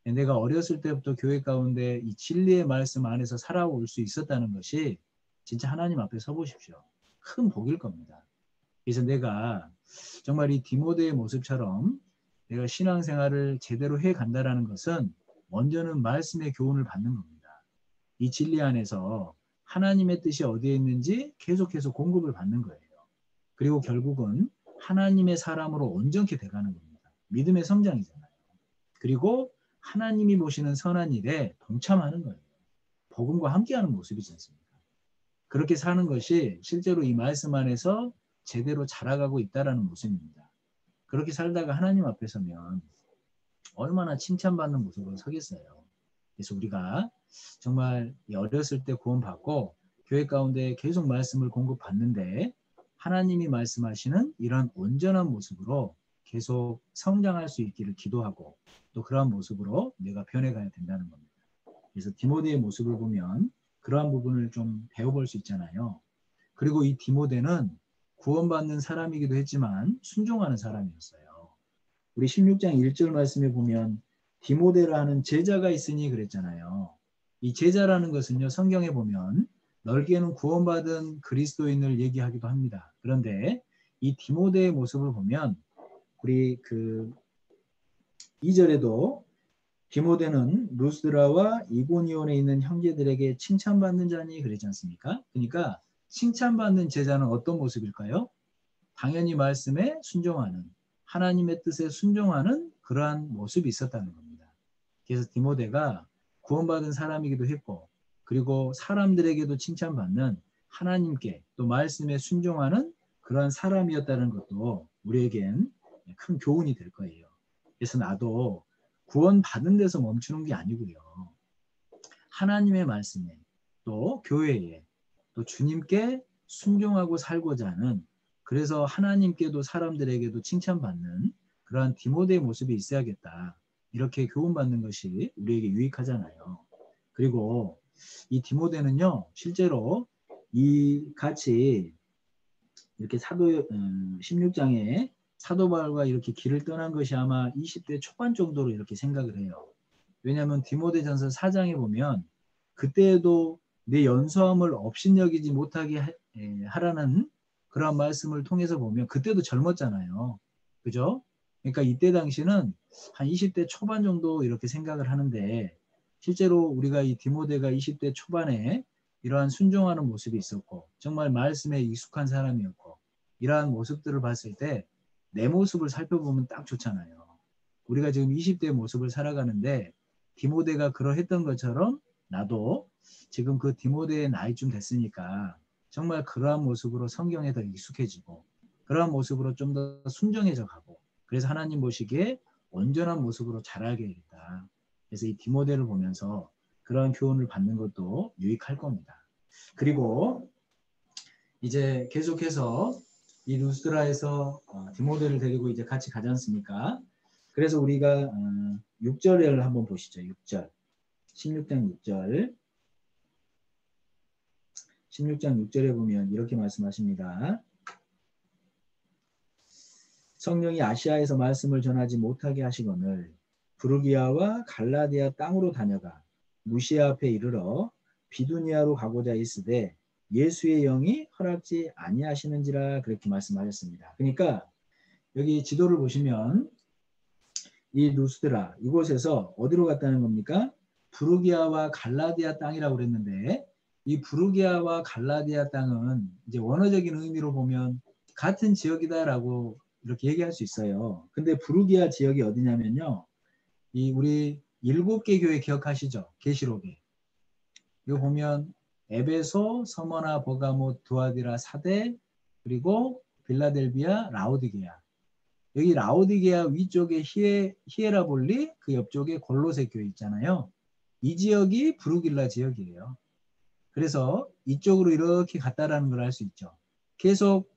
내가 어렸을 때부터 교회 가운데 이 진리의 말씀 안에서 살아올 수 있었다는 것이 진짜 하나님 앞에 서보십시오. 큰 복일 겁니다. 그래서 내가 정말 이 디모데의 모습처럼 내가 신앙생활을 제대로 해간다는 것은 먼저는 말씀의 교훈을 받는 겁니다. 이 진리 안에서 하나님의 뜻이 어디에 있는지 계속해서 공급을 받는 거예요. 그리고 결국은 하나님의 사람으로 온전케 돼가는 겁니다. 믿음의 성장이잖아요. 그리고 하나님이 보시는 선한 일에 동참하는 거예요. 복음과 함께하는 모습이지 않습니까? 그렇게 사는 것이 실제로 이 말씀 안에서 제대로 자라가고 있다는 모습입니다. 그렇게 살다가 하나님 앞에 서면 얼마나 칭찬받는 모습으로 서겠어요. 그래서 우리가 정말 어렸을 때 구원받고 교회 가운데 계속 말씀을 공급받는데 하나님이 말씀하시는 이런 온전한 모습으로 계속 성장할 수 있기를 기도하고 또 그러한 모습으로 내가 변해가야 된다는 겁니다. 그래서 디모데의 모습을 보면 그러한 부분을 좀 배워볼 수 있잖아요. 그리고 이 디모데는 구원받는 사람이기도 했지만 순종하는 사람이었어요. 우리 16장 1절 말씀에 보면 디모데라는 제자가 있으니 그랬잖아요. 이 제자라는 것은요, 성경에 보면 넓게는 구원받은 그리스도인을 얘기하기도 합니다. 그런데 이 디모데의 모습을 보면 우리 2절에도 디모데는 루스드라와 이고니온에 있는 형제들에게 칭찬받는 자니 그러지 않습니까? 그러니까 칭찬받는 제자는 어떤 모습일까요? 당연히 말씀에 순종하는 하나님의 뜻에 순종하는 그러한 모습이 있었다는 겁니다. 그래서 디모데가 구원받은 사람이기도 했고 그리고 사람들에게도 칭찬받는 하나님께 또 말씀에 순종하는 그러한 사람이었다는 것도 우리에겐 큰 교훈이 될 거예요. 그래서 나도 구원받은 데서 멈추는 게 아니고요. 하나님의 말씀에 또 교회에 또 주님께 순종하고 살고자 하는 그래서 하나님께도 사람들에게도 칭찬받는 그러한 디모데의 모습이 있어야겠다. 이렇게 교훈받는 것이 우리에게 유익하잖아요. 그리고 이 디모데는요. 실제로 이 같이 이렇게 16장에 사도 바울과 이렇게 길을 떠난 것이 아마 20대 초반 정도로 이렇게 생각을 해요. 왜냐하면 디모데전서 4장에 보면 그때에도 내 연소함을 업신여기지 못하게 하라는 그런 말씀을 통해서 보면 그때도 젊었잖아요. 그죠? 그러니까 이때 당시는 한 20대 초반 정도 이렇게 생각을 하는데 실제로 우리가 이 디모데가 20대 초반에 이러한 순종하는 모습이 있었고 정말 말씀에 익숙한 사람이었고 이러한 모습들을 봤을 때 내 모습을 살펴보면 딱 좋잖아요. 우리가 지금 20대의 모습을 살아가는데 디모데가 그러했던 것처럼 나도 지금 그 디모데의 나이쯤 됐으니까 정말 그러한 모습으로 성경에 더 익숙해지고 그러한 모습으로 좀 더 순종해져 가고 그래서 하나님 보시기에 온전한 모습으로 자라야겠다. 그래서 이 디모데를 보면서 그런 교훈을 받는 것도 유익할 겁니다. 그리고 이제 계속해서 이 루스드라에서 디모데를 데리고 이제 같이 가지 않습니까? 그래서 우리가 6절을 한번 보시죠. 6절. 16장 6절. 16장 6절에 보면 이렇게 말씀하십니다. 성령이 아시아에서 말씀을 전하지 못하게 하시거늘 부르기아와 갈라디아 땅으로 다녀가 무시아 앞에 이르러 비두니아로 가고자 있으되 예수의 영이 허락지 아니하시는지라 그렇게 말씀하셨습니다. 그러니까 여기 지도를 보시면 이 루스드라 이곳에서 어디로 갔다는 겁니까? 부르기아와 갈라디아 땅이라고 그랬는데 이 부르기아와 갈라디아 땅은 이제 원어적인 의미로 보면 같은 지역이다라고 이렇게 얘기할 수 있어요. 근데 부르기아 지역이 어디냐면요. 이 우리 7개 교회 기억하시죠? 계시록에. 이거 보면 에베소, 서머나, 버가모, 두아디라, 사대, 그리고 빌라델비아, 라오디게아. 여기 라오디게아 위쪽에 히에라볼리, 그 옆쪽에 골로새 교회 있잖아요. 이 지역이 부르길라 지역이에요. 그래서 이쪽으로 이렇게 갔다라는 걸 알 수 있죠. 계속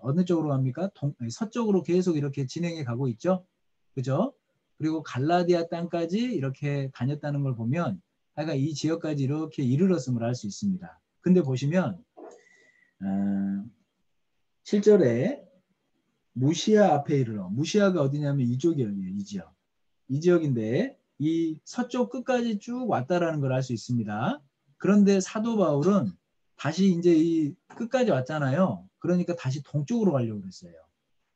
어느 쪽으로 갑니까? 서쪽으로 계속 이렇게 진행해 가고 있죠. 그죠? 그리고 갈라디아 땅까지 이렇게 다녔다는 걸 보면 하여간 이 지역까지 이렇게 이르렀음을 알 수 있습니다. 근데 보시면 7절에 무시아 앞에 이르러 무시아가 어디냐면 이쪽이에요. 이 지역. 이 지역인데 이 서쪽 끝까지 쭉 왔다라는 걸 알 수 있습니다. 그런데 사도 바울은 다시 이제 이 끝까지 왔잖아요. 그러니까 다시 동쪽으로 가려고 그랬어요.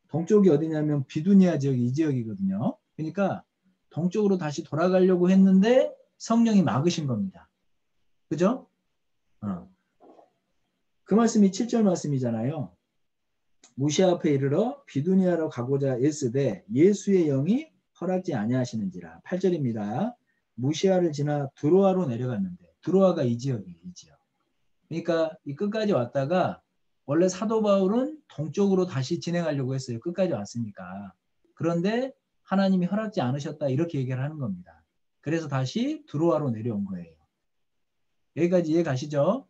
동쪽이 어디냐면 비두니아 지역이 이 지역이거든요. 그러니까 동쪽으로 다시 돌아가려고 했는데 성령이 막으신 겁니다. 그죠? 그 말씀이 7절 말씀이잖아요. 무시아 앞에 이르러 비두니아로 가고자 애쓰되 예수의 영이 허락지 아니하시는지라. 8절입니다. 무시아를 지나 드로아로 내려갔는데 드로아가 이 지역이에요. 이 지역. 그러니까 이 끝까지 왔다가 원래 사도 바울은 동쪽으로 다시 진행하려고 했어요. 끝까지 왔으니까. 그런데 하나님이 허락지 않으셨다 이렇게 얘기를 하는 겁니다. 그래서 다시 드로아로 내려온 거예요. 여기까지 이해 가시죠?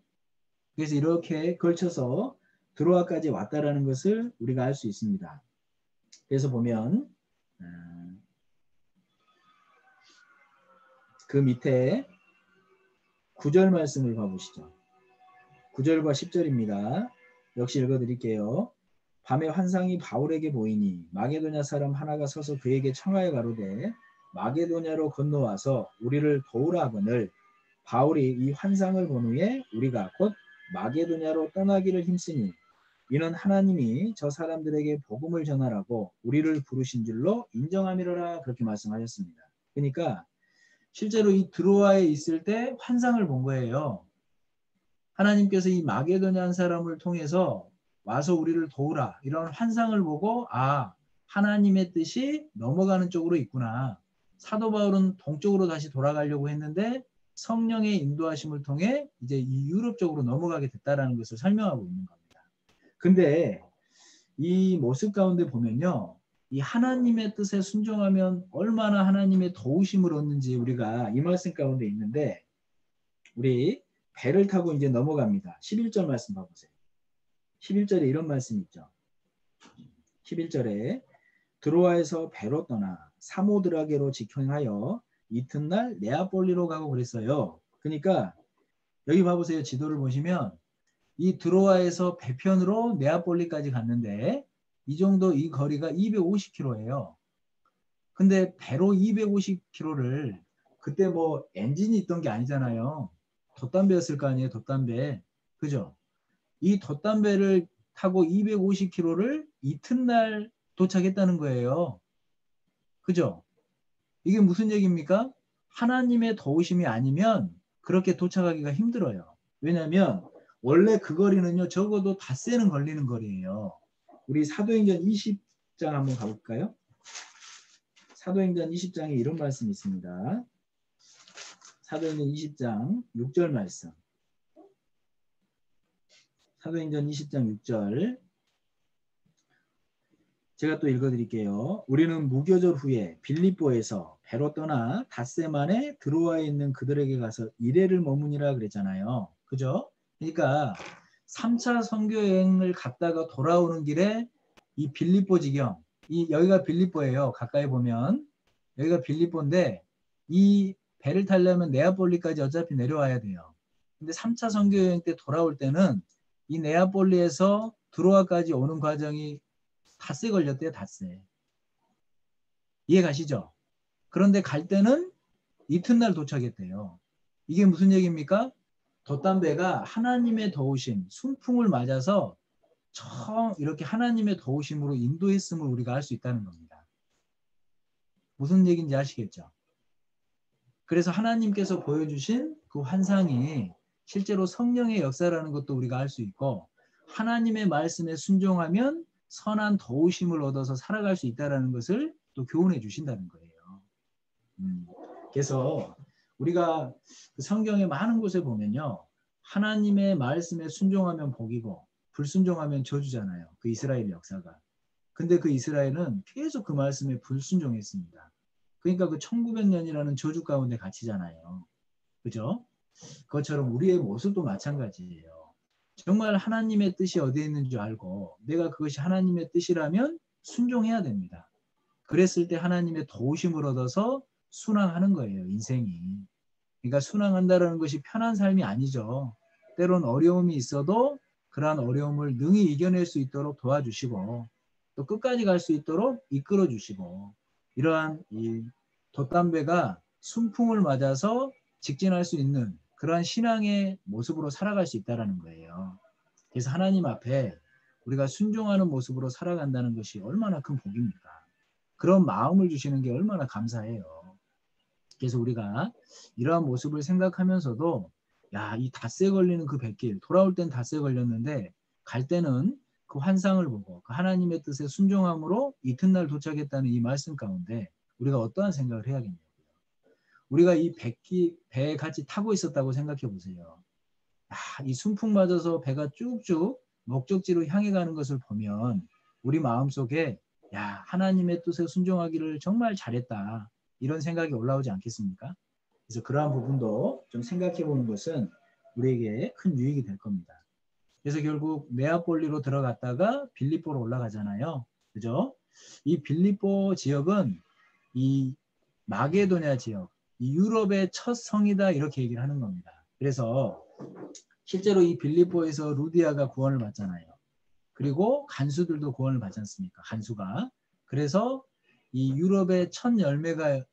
그래서 이렇게 걸쳐서 드로아까지 왔다라는 것을 우리가 알 수 있습니다. 그래서 보면 그 밑에 9절 말씀을 봐보시죠. 9절과 10절입니다. 역시 읽어드릴게요. 밤에 환상이 바울에게 보이니 마게도냐 사람 하나가 서서 그에게 청하여 가로되 마게도냐로 건너와서 우리를 도우라 하거늘 바울이 이 환상을 본 후에 우리가 곧 마게도냐로 떠나기를 힘쓰니 이는 하나님이 저 사람들에게 복음을 전하라고 우리를 부르신 줄로 인정함이로라 그렇게 말씀하셨습니다. 그러니까 실제로 이 드로아에 있을 때 환상을 본 거예요. 하나님께서 이 마게도냐 한 사람을 통해서 와서 우리를 도우라 이런 환상을 보고 아 하나님의 뜻이 넘어가는 쪽으로 있구나. 사도 바울은 동쪽으로 다시 돌아가려고 했는데 성령의 인도하심을 통해 이제 이 유럽 쪽으로 넘어가게 됐다라는 것을 설명하고 있는 겁니다. 근데 이 모습 가운데 보면요. 이 하나님의 뜻에 순종하면 얼마나 하나님의 도우심을 얻는지 우리가 이 말씀 가운데 있는데 우리 배를 타고 이제 넘어갑니다. 11절 말씀 봐보세요. 11절에 이런 말씀이 있죠. 11절에 드로아에서 배로 떠나 사모드라게로 직행하여 이튿날 네아폴리로 가고 그랬어요. 그러니까 여기 봐보세요. 지도를 보시면 이 드로아에서 배편으로 네아폴리까지 갔는데 이 정도 이 거리가 250km예요. 근데 배로 250km를 그때 뭐 엔진이 있던 게 아니잖아요. 돛담배였을 거 아니에요. 돛담배. 그죠? 이 돛담배를 타고 250km를 이튿날 도착했다는 거예요. 그죠? 이게 무슨 얘기입니까? 하나님의 도우심이 아니면 그렇게 도착하기가 힘들어요. 왜냐하면 원래 그 거리는요. 적어도 닷새는 걸리는 거리예요. 우리 사도행전 20장 한번 가볼까요? 사도행전 20장에 이런 말씀이 있습니다. 사도행전 20장 6절 말씀. 사도행전 20장 6절 제가 또 읽어드릴게요. 우리는 무교절 후에 빌립보에서 배로 떠나 닷새 만에 드로아에 있는 그들에게 가서 이레를 머무니라 그랬잖아요. 그죠? 그러니까 3차 선교 여행을 갔다가 돌아오는 길에 이 빌립보 지경, 여기가 빌립보예요. 가까이 보면 여기가 빌립보인데 이 배를 타려면 네아폴리까지 어차피 내려와야 돼요. 근데 3차 선교 여행 때 돌아올 때는 이 네아폴리에서 드로아까지 오는 과정이 닷새 걸렸대요. 닷새. 이해 가시죠? 그런데 갈 때는 이튿날 도착했대요. 이게 무슨 얘기입니까? 돛담배가 하나님의 도우심, 순풍을 맞아서 이렇게 하나님의 도우심으로 인도했음을 우리가 알 수 있다는 겁니다. 무슨 얘기인지 아시겠죠? 그래서 하나님께서 보여주신 그 환상이 실제로 성령의 역사라는 것도 우리가 알 수 있고 하나님의 말씀에 순종하면 선한 도우심을 얻어서 살아갈 수 있다는 것을 또 교훈해 주신다는 거예요. 그래서 우리가 그 성경의 많은 곳에 보면요. 하나님의 말씀에 순종하면 복이고 불순종하면 저주잖아요. 그 이스라엘 역사가. 근데 그 이스라엘은 계속 그 말씀에 불순종했습니다. 그러니까 그 1900년이라는 저주 가운데 갇히잖아요. 그죠? 그것처럼 우리의 모습도 마찬가지예요. 정말 하나님의 뜻이 어디에 있는 줄 알고 내가 그것이 하나님의 뜻이라면 순종해야 됩니다. 그랬을 때 하나님의 도우심을 얻어서 순항하는 거예요. 인생이. 그러니까 순항한다는 것이 편한 삶이 아니죠. 때론 어려움이 있어도 그러한 어려움을 능히 이겨낼 수 있도록 도와주시고 또 끝까지 갈 수 있도록 이끌어 주시고 이러한 이 돛담배가 순풍을 맞아서 직진할 수 있는 그러한 신앙의 모습으로 살아갈 수 있다는 거예요. 그래서 하나님 앞에 우리가 순종하는 모습으로 살아간다는 것이 얼마나 큰 복입니까? 그런 마음을 주시는 게 얼마나 감사해요. 그래서 우리가 이러한 모습을 생각하면서도 이 닷새 걸리는 그 백길 돌아올 땐 닷새 걸렸는데 갈 때는 그 환상을 보고 그 하나님의 뜻에 순종함으로 이튿날 도착했다는 이 말씀 가운데 우리가 어떠한 생각을 해야겠냐고요. 우리가 이 배에 같이 타고 있었다고 생각해 보세요. 이 순풍 맞아서 배가 쭉쭉 목적지로 향해 가는 것을 보면 우리 마음속에 하나님의 뜻에 순종하기를 정말 잘했다. 이런 생각이 올라오지 않겠습니까? 그래서 그러한 부분도 좀 생각해 보는 것은 우리에게 큰 유익이 될 겁니다. 그래서 결국 네아폴리로 들어갔다가 빌립보로 올라가잖아요. 그죠? 이 빌립보 지역은 이 마게도냐 지역, 이 유럽의 첫 성이다 이렇게 얘기를 하는 겁니다. 그래서 실제로 이 빌립보에서 루디아가 구원을 받잖아요. 그리고 간수들도 구원을 받지 않습니까? 간수가. 그래서 이 유럽의 첫 열매가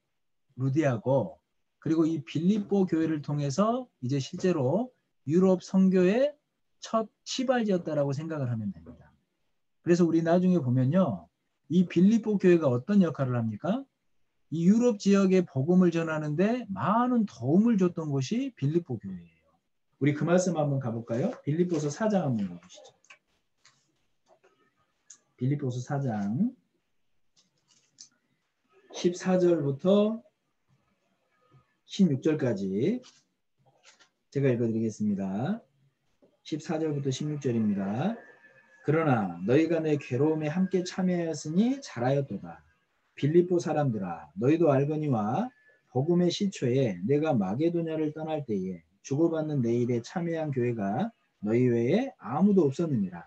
루디아고 그리고 이 빌립보 교회를 통해서 이제 실제로 유럽 선교의 첫 시발지였다라고 생각을 하면 됩니다. 그래서 우리 나중에 보면요. 이 빌립보 교회가 어떤 역할을 합니까? 이 유럽 지역에 복음을 전하는데 많은 도움을 줬던 곳이 빌립보 교회예요. 우리 그 말씀 한번 가볼까요? 빌립보서 4장 한번 가보시죠. 빌립보서 4장 14절부터 16절까지 제가 읽어드리겠습니다. 14절부터 16절입니다. 그러나 너희가 내 괴로움에 함께 참여하였으니 잘하였도다. 빌립보 사람들아 너희도 알거니와 복음의 시초에 내가 마게도냐를 떠날 때에 주고받는 내 일에 참여한 교회가 너희 외에 아무도 없었느니라.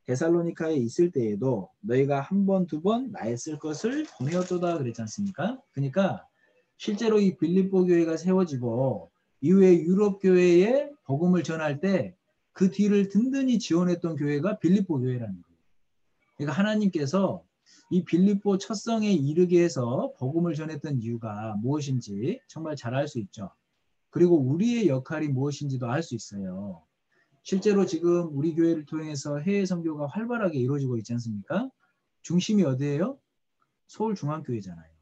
데살로니카에 있을 때에도 너희가 한 번, 두 번 나의 쓸 것을 보내었도다 그랬지 않습니까? 그러니까 실제로 이 빌립보 교회가 세워지고 이후에 유럽 교회에 복음을 전할 때 그 뒤를 든든히 지원했던 교회가 빌립보 교회라는 거예요. 그러니까 하나님께서 이 빌립보 첫성에 이르게 해서 복음을 전했던 이유가 무엇인지 정말 잘 알 수 있죠. 그리고 우리의 역할이 무엇인지도 알 수 있어요. 실제로 지금 우리 교회를 통해서 해외 선교가 활발하게 이루어지고 있지 않습니까? 중심이 어디예요? 서울중앙교회잖아요.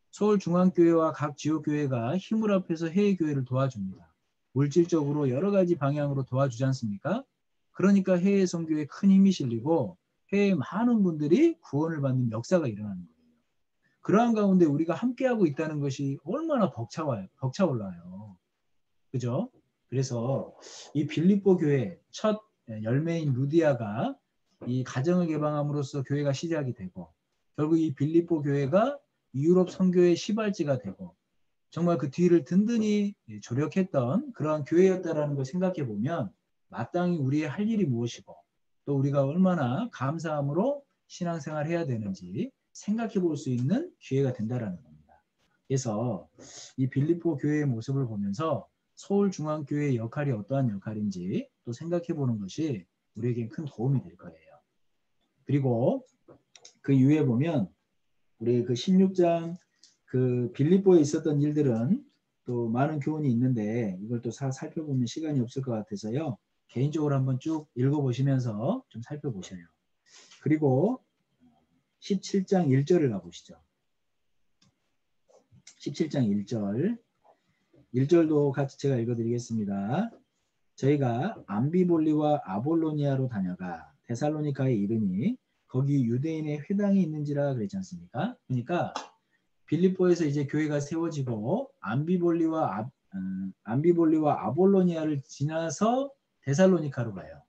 서울중앙교회와 각 지역교회가 힘을 합해서 해외 교회를 도와줍니다. 물질적으로 여러 가지 방향으로 도와주지 않습니까? 그러니까 해외 선교에 큰 힘이 실리고 해외 많은 분들이 구원을 받는 역사가 일어나는 거예요. 그러한 가운데 우리가 함께하고 있다는 것이 얼마나 벅차올라요. 그죠? 그래서 이 빌립보 교회 첫 열매인 루디아가 이 가정을 개방함으로써 교회가 시작이 되고 결국 이 빌립보 교회가 유럽 선교의 시발지가 되고 정말 그 뒤를 든든히 조력했던 그러한 교회였다라는 걸 생각해 보면 마땅히 우리의 할 일이 무엇이고 또 우리가 얼마나 감사함으로 신앙생활을 해야 되는지 생각해 볼 수 있는 기회가 된다라는 겁니다. 그래서 이 빌립보 교회의 모습을 보면서 서울중앙교회의 역할이 어떠한 역할인지 또 생각해 보는 것이 우리에게 큰 도움이 될 거예요. 그리고 그 이후에 보면 우리 그 16장 그 빌립보에 있었던 일들은 또 많은 교훈이 있는데 이걸 또 살펴보면 시간이 없을 것 같아서요. 개인적으로 한번 쭉 읽어보시면서 좀 살펴보셔요. 그리고 17장 1절을 가보시죠. 17장 1절. 1절도 같이 제가 읽어드리겠습니다. 저희가 암비볼리와 아볼로니아로 다녀가 데살로니카에 이르니 거기 유대인의 회당이 있는지라 그랬지 않습니까? 그러니까 빌립보에서 이제 교회가 세워지고 암비볼리와 아볼로니아를 지나서 데살로니카로 가요.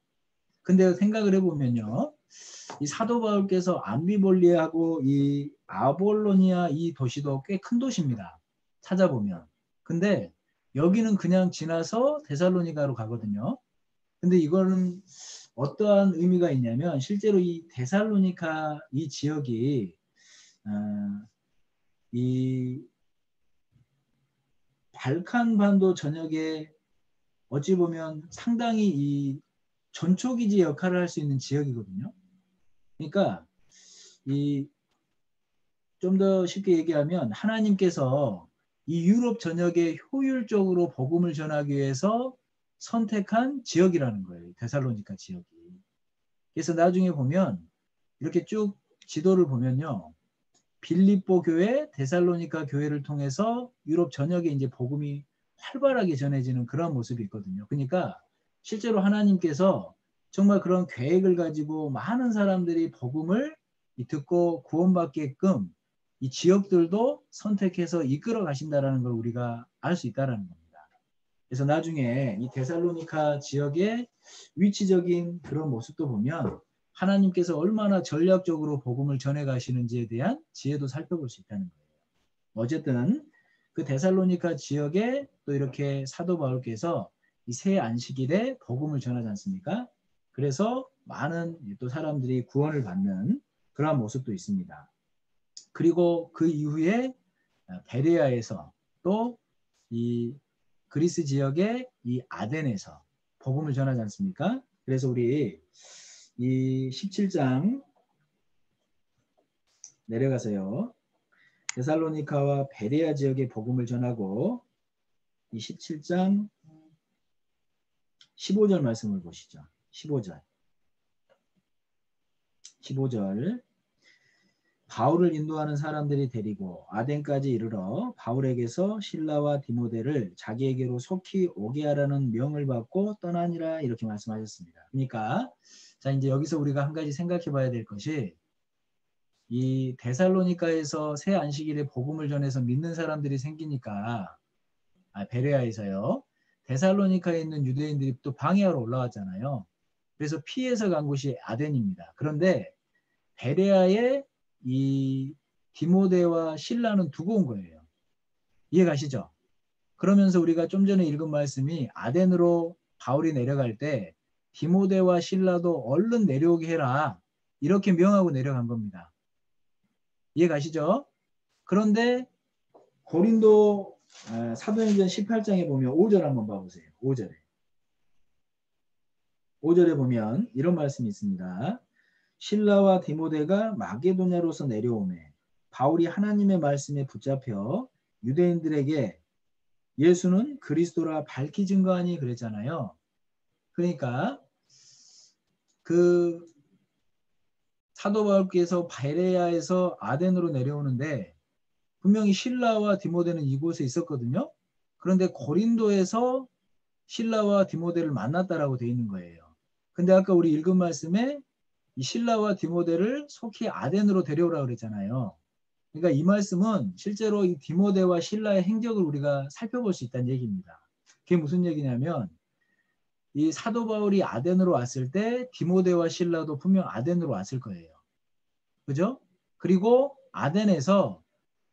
근데 생각을 해보면요. 이 사도 바울께서 암비볼리하고 이 아볼로니아 이 도시도 꽤 큰 도시입니다. 찾아보면. 근데 여기는 그냥 지나서 데살로니카로 가거든요. 근데 이거는 어떠한 의미가 있냐면 실제로 이 데살로니카 이 지역이 이 발칸반도 전역에 어찌 보면 상당히 이 전초기지 역할을 할 수 있는 지역이거든요. 그러니까 이 좀 더 쉽게 얘기하면 하나님께서 이 유럽 전역에 효율적으로 복음을 전하기 위해서 선택한 지역이라는 거예요. 데살로니카 지역이. 그래서 나중에 보면 이렇게 쭉 지도를 보면요. 빌립보 교회, 데살로니카 교회를 통해서 유럽 전역에 이제 복음이 활발하게 전해지는 그런 모습이 있거든요. 그러니까 실제로 하나님께서 정말 그런 계획을 가지고 많은 사람들이 복음을 듣고 구원받게끔 이 지역들도 선택해서 이끌어 가신다라는 걸 우리가 알 수 있다라는 겁니다. 그래서 나중에 이 데살로니카 지역의 위치적인 그런 모습도 보면 하나님께서 얼마나 전략적으로 복음을 전해 가시는지에 대한 지혜도 살펴볼 수 있다는 거예요. 어쨌든 그 데살로니카 지역에 또 이렇게 사도 바울께서 이 새 안식일에 복음을 전하지 않습니까? 그래서 많은 또 사람들이 구원을 받는 그러한 모습도 있습니다. 그리고 그 이후에 베레아에서 또 이 그리스 지역의 이 아덴에서 복음을 전하지 않습니까? 그래서 우리 이 17장 내려가서요. 데살로니카와 베레아 지역의 복음을 전하고 이 17장 15절 말씀을 보시죠. 15절. 바울을 인도하는 사람들이 데리고 아덴까지 이르러 바울에게서 실라와 디모데를 자기에게로 속히 오게 하라는 명을 받고 떠나니라 이렇게 말씀하셨습니다. 그러니까 자 이제 여기서 우리가 한 가지 생각해 봐야 될 것이 이 데살로니카에서 새 안식일에 복음을 전해서 믿는 사람들이 생기니까 베레아에서요. 데살로니카에 있는 유대인들이 또 방해하러 올라왔잖아요. 그래서 피해서 간 곳이 아덴입니다. 그런데 베레아에 이 디모데와 실라는 두고 온 거예요. 이해 가시죠? 그러면서 우리가 좀 전에 읽은 말씀이 아덴으로 바울이 내려갈 때 디모데와 실라도 얼른 내려오게 해라. 이렇게 명하고 내려간 겁니다. 이해 가시죠? 그런데 고린도 사도행전 18장에 보면 5절 한번 봐보세요. 5절에. 5절에 보면 이런 말씀이 있습니다. 실라와 디모데가 마게도냐로서 내려오매 바울이 하나님의 말씀에 붙잡혀 유대인들에게 예수는 그리스도라 밝히 증거하니 그랬잖아요. 그러니까 그 사도 바울께서 베레아에서 아덴으로 내려오는데 분명히 실라와 디모데는 이곳에 있었거든요. 그런데 고린도에서 실라와 디모데를 만났다라고 되어 있는 거예요. 근데 아까 우리 읽은 말씀에 이 실라와 디모데를 속히 아덴으로 데려오라고 그랬잖아요. 그러니까 이 말씀은 실제로 이 디모데와 실라의 행적을 우리가 살펴볼 수 있다는 얘기입니다. 그게 무슨 얘기냐면 이 사도 바울이 아덴으로 왔을 때 디모데와 실라도 분명 아덴으로 왔을 거예요. 그죠? 그리고 아덴에서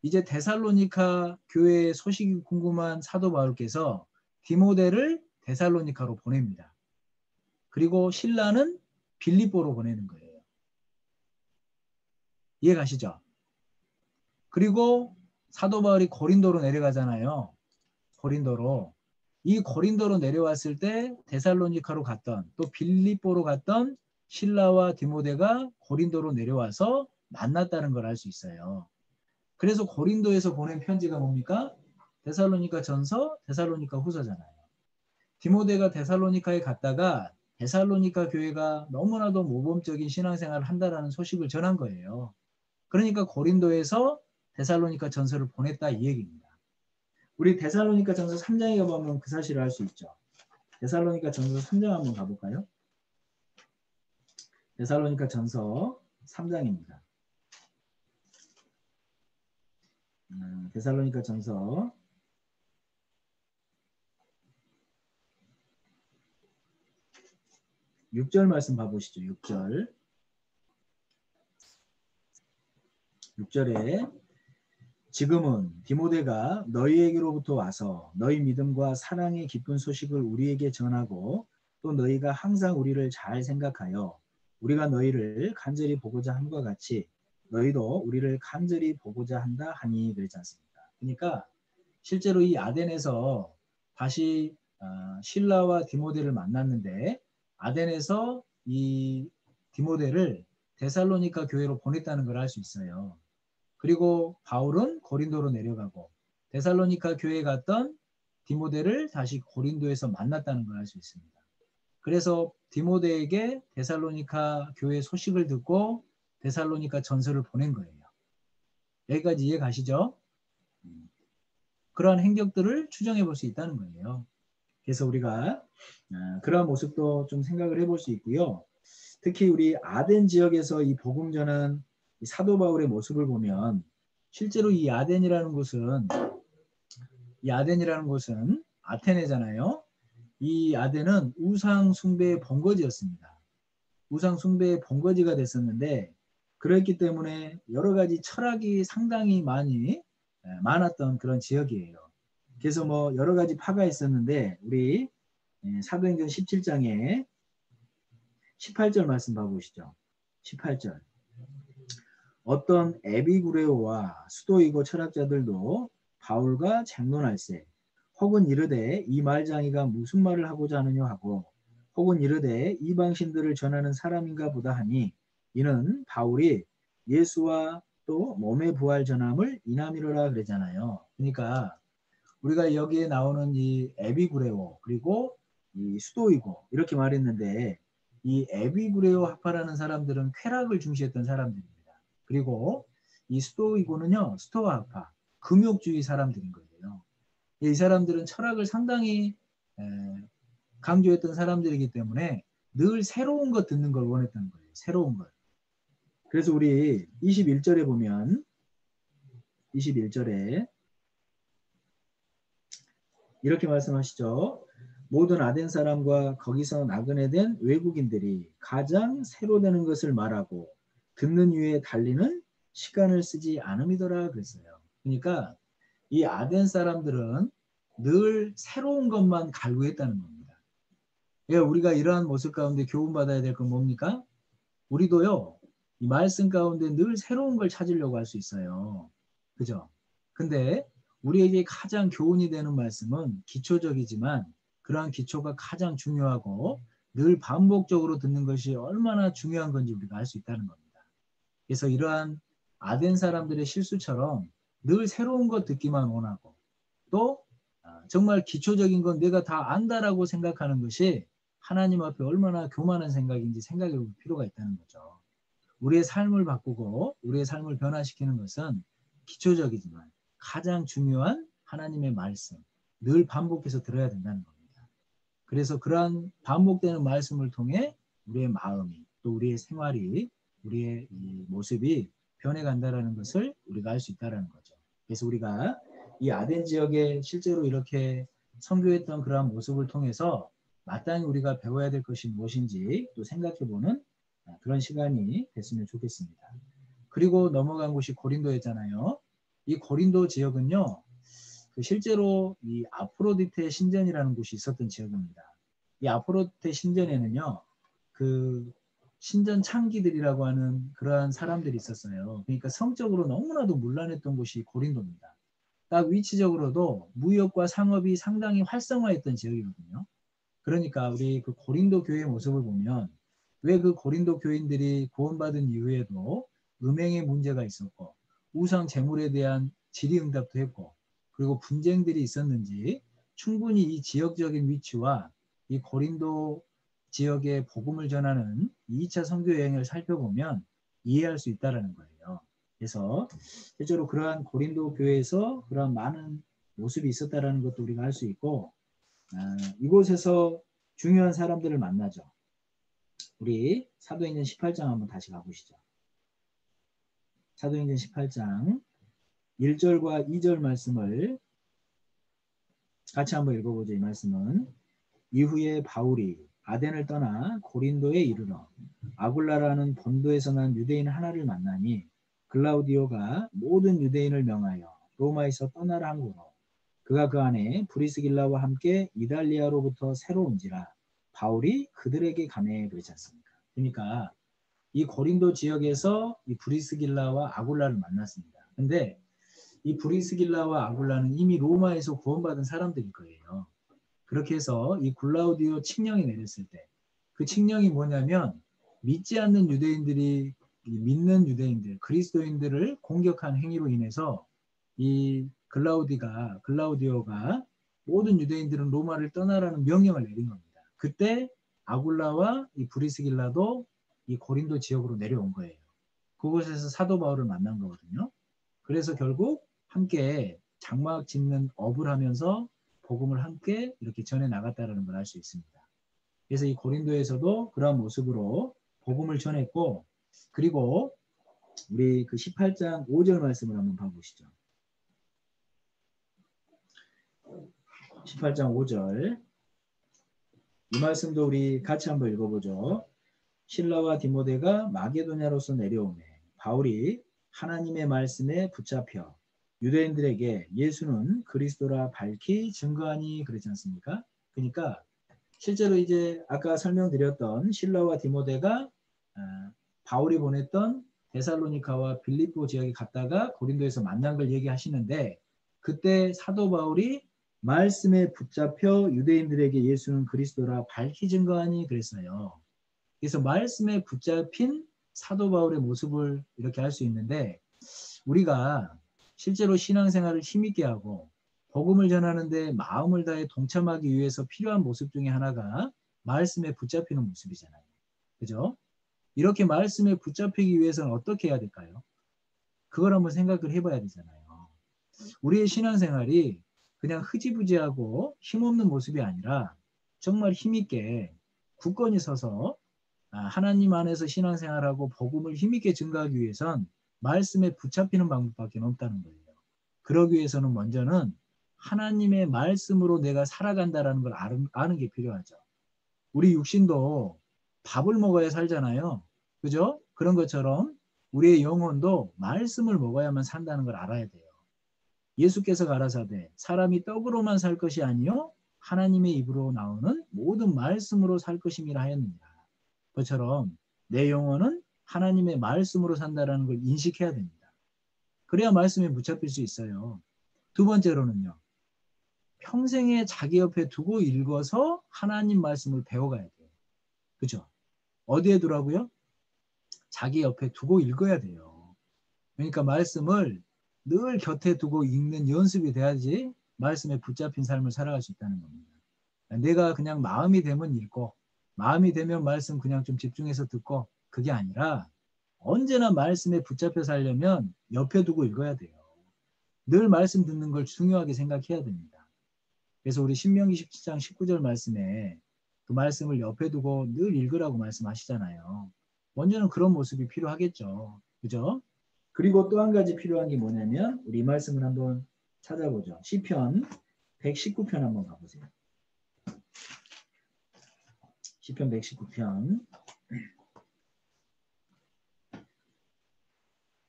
이제 데살로니카 교회의 소식이 궁금한 사도 바울께서 디모데를 데살로니카로 보냅니다. 그리고 실라는 빌립보로 보내는 거예요. 이해 가시죠? 그리고 사도 바울이 고린도로 내려가잖아요. 고린도로. 이 고린도로 내려왔을 때 데살로니카로 갔던 또 빌립보로 갔던 실라와 디모데가 고린도로 내려와서 만났다는 걸 알 수 있어요. 그래서 고린도에서 보낸 편지가 뭡니까? 데살로니가 전서, 데살로니가 후서잖아요. 디모데가 데살로니카에 갔다가 데살로니카 교회가 너무나도 모범적인 신앙생활을 한다라는 소식을 전한 거예요. 그러니까 고린도에서 데살로니가 전서를 보냈다 이 얘기입니다. 우리 데살로니가 전서 3장에 가보면 그 사실을 알 수 있죠. 데살로니가 전서 3장 한번 가볼까요? 데살로니가 전서 3장입니다. 데살로니가 전서 6절 말씀 봐보시죠. 6절에 지금은 디모데가 너희에게로부터 와서 너희 믿음과 사랑의 기쁜 소식을 우리에게 전하고 또 너희가 항상 우리를 잘 생각하여 우리가 너희를 간절히 보고자 함과 같이 너희도 우리를 간절히 보고자 한다 하니 그랬지 않습니까? 그러니까 실제로 이 아덴에서 다시 실라와 디모데를 만났는데 아덴에서 이 디모데를 데살로니가 교회로 보냈다는 걸 알 수 있어요. 그리고 바울은 고린도로 내려가고 데살로니가 교회에 갔던 디모데를 다시 고린도에서 만났다는 걸 알 수 있습니다. 그래서 디모데에게 데살로니가 교회 소식을 듣고 데살로니가 전서를 보낸 거예요. 여기까지 이해 가시죠? 그러한 행적들을 추정해 볼 수 있다는 거예요. 그래서 우리가 그러한 모습도 좀 생각을 해볼 수 있고요. 특히 우리 아덴 지역에서 이 복음 전한 사도 바울의 모습을 보면 실제로 이 아덴이라는 곳은 아테네잖아요. 이 아덴은 우상 숭배의 본거지였습니다. 우상 숭배의 본거지가 됐었는데 그랬기 때문에 여러 가지 철학이 상당히 많았던 그런 지역이에요. 그래서 뭐 여러 가지 파가 있었는데 우리 사도행전 17장에 18절 말씀 봐보시죠. 18절. 어떤 에비구레오와 수도이고 철학자들도 바울과 장론할세 혹은 이르되 이 말장이가 무슨 말을 하고자 하느냐 하고 혹은 이르되 이방신들을 전하는 사람인가 보다 하니 이는 바울이 예수와 또 몸의 부활 전함을 인함이로라 그러잖아요. 그러니까 우리가 여기에 나오는 이 에비구레오 그리고 이 수도이고 이렇게 말했는데 이 에비구레오 학파라는 사람들은 쾌락을 중시했던 사람들입니다. 그리고 이 스토이고는요, 스토아 학파, 금욕주의 사람들인 거예요. 이 사람들은 철학을 상당히 강조했던 사람들이기 때문에 늘 새로운 것 듣는 걸 원했던 거예요. 새로운 것. 그래서 우리 21절에 보면 21절에 이렇게 말씀하시죠. 모든 아덴 사람과 거기서 나그네 된 외국인들이 가장 새로 되는 것을 말하고 듣는 이유에 달리는 시간을 쓰지 않음이더라 그랬어요. 그러니까 이 아덴 사람들은 늘 새로운 것만 갈구했다는 겁니다. 그러니까 우리가 이러한 모습 가운데 교훈받아야 될 건 뭡니까? 우리도요, 이 말씀 가운데 늘 새로운 걸 찾으려고 할 수 있어요. 그죠? 근데 우리에게 가장 교훈이 되는 말씀은 기초적이지만 그러한 기초가 가장 중요하고 늘 반복적으로 듣는 것이 얼마나 중요한 건지 우리가 알 수 있다는 겁니다. 그래서 이러한 아덴 사람들의 실수처럼 늘 새로운 것 듣기만 원하고 또 정말 기초적인 건 내가 다 안다라고 생각하는 것이 하나님 앞에 얼마나 교만한 생각인지 생각해 볼 필요가 있다는 거죠. 우리의 삶을 바꾸고 우리의 삶을 변화시키는 것은 기초적이지만 가장 중요한 하나님의 말씀, 늘 반복해서 들어야 된다는 겁니다. 그래서 그러한 반복되는 말씀을 통해 우리의 마음이 또 우리의 생활이 우리의 이 모습이 변해간다는 것을 우리가 알 수 있다는 거죠. 그래서 우리가 이 아덴 지역에 실제로 이렇게 선교했던 그러한 모습을 통해서 마땅히 우리가 배워야 될 것이 무엇인지 또 생각해보는 그런 시간이 됐으면 좋겠습니다. 그리고 넘어간 곳이 고린도였잖아요. 이 고린도 지역은요, 실제로 이 아프로디테 신전이라는 곳이 있었던 지역입니다. 이 아프로디테 신전에는요, 그 신전 창기들이라고 하는 그러한 사람들이 있었어요. 그러니까 성적으로 너무나도 문란했던 곳이 고린도입니다. 딱 위치적으로도 무역과 상업이 상당히 활성화했던 지역이거든요. 그러니까 우리 그 고린도 교회의 모습을 보면 왜 그 고린도 교인들이 구원받은 이후에도 음행의 문제가 있었고 우상 제물에 대한 질의응답도 했고 그리고 분쟁들이 있었는지 충분히 이 지역적인 위치와 이 고린도 지역의 복음을 전하는 2차 선교 여행을 살펴보면 이해할 수 있다는 거예요. 그래서 실제로 그러한 고린도 교회에서 그러한 많은 모습이 있었다는 것도 우리가 알 수 있고 이곳에서 중요한 사람들을 만나죠. 우리 사도행전 18장 한번 다시 가보시죠. 사도행전 18장 1절과 2절 말씀을 같이 한번 읽어보죠. 이 말씀은 이후에 바울이 아덴을 떠나 고린도에 이르러 아굴라라는 본도에서 난 유대인 하나를 만나니 글라우디오가 모든 유대인을 명하여 로마에서 떠나라 한 거로 그가 그 안에 브리스길라와 함께 이달리아로부터 새로 온지라 바울이 그들에게 가매 그러지 않습니까? 그러니까 이 고린도 지역에서 이 브리스길라와 아굴라를 만났습니다. 근데 이 브리스길라와 아굴라는 이미 로마에서 구원받은 사람들일 거예요. 그렇게 해서 이 글라우디오 칙령이 내렸을 때 그 칙령이 뭐냐면 믿지 않는 유대인들이 믿는 유대인들, 그리스도인들을 공격한 행위로 인해서 이 글라우디오가 모든 유대인들은 로마를 떠나라는 명령을 내린 겁니다. 그때 아굴라와 이 브리스길라도 이 고린도 지역으로 내려온 거예요. 그곳에서 사도 바울을 만난 거거든요. 그래서 결국 함께 장막 짓는 업을 하면서 복음을 함께 이렇게 전해 나갔다는 걸 알 수 있습니다. 그래서 이 고린도에서도 그러한 모습으로 복음을 전했고 그리고 우리 그 18장 5절 말씀을 한번 봐보시죠. 18장 5절 이 말씀도 우리 같이 한번 읽어보죠. 실라와 디모데가 마게도냐로서 내려오매 바울이 하나님의 말씀에 붙잡혀 유대인들에게 예수는 그리스도라 밝히 증거하니 그러지 않습니까? 그러니까 실제로 이제 아까 설명드렸던 실라와 디모데가 바울이 보냈던 데살로니카와 빌립보 지역에 갔다가 고린도에서 만난 걸 얘기하시는데 그때 사도 바울이 말씀에 붙잡혀 유대인들에게 예수는 그리스도라 밝히 증거하니 그랬어요. 그래서 말씀에 붙잡힌 사도 바울의 모습을 이렇게 할 수 있는데 우리가 실제로 신앙생활을 힘있게 하고 복음을 전하는데 마음을 다해 동참하기 위해서 필요한 모습 중에 하나가 말씀에 붙잡히는 모습이잖아요. 그죠? 이렇게 말씀에 붙잡히기 위해서는 어떻게 해야 될까요? 그걸 한번 생각을 해봐야 되잖아요. 우리의 신앙생활이 그냥 흐지부지하고 힘없는 모습이 아니라 정말 힘있게 굳건히 서서 하나님 안에서 신앙생활하고 복음을 힘있게 증거하기 위해선 말씀에 붙잡히는 방법밖에 없다는 거예요. 그러기 위해서는 먼저는 하나님의 말씀으로 내가 살아간다라는 걸 아는 게 필요하죠. 우리 육신도 밥을 먹어야 살잖아요. 그죠? 그런 것처럼 우리의 영혼도 말씀을 먹어야만 산다는 걸 알아야 돼요. 예수께서 가라사대 사람이 떡으로만 살 것이 아니요 하나님의 입으로 나오는 모든 말씀으로 살 것임이라 하였느니라. 그처럼 내 영혼은 하나님의 말씀으로 산다는 걸 인식해야 됩니다. 그래야 말씀에 붙잡힐 수 있어요. 두 번째로는요. 평생에 자기 옆에 두고 읽어서 하나님 말씀을 배워가야 돼요. 그죠? 어디에 두라고요? 자기 옆에 두고 읽어야 돼요. 그러니까 말씀을 늘 곁에 두고 읽는 연습이 돼야지 말씀에 붙잡힌 삶을 살아갈 수 있다는 겁니다. 내가 그냥 마음이 되면 읽고 마음이 되면 말씀 그냥 좀 집중해서 듣고 그게 아니라 언제나 말씀에 붙잡혀 살려면 옆에 두고 읽어야 돼요. 늘 말씀 듣는 걸 중요하게 생각해야 됩니다. 그래서 우리 신명기 17장 19절 말씀에 그 말씀을 옆에 두고 늘 읽으라고 말씀하시잖아요. 먼저는 그런 모습이 필요하겠죠. 그죠? 그리고 또 한 가지 필요한 게 뭐냐면 우리 이 말씀을 한번 찾아보죠. 시편 119편 한번 가보세요. 시편 119편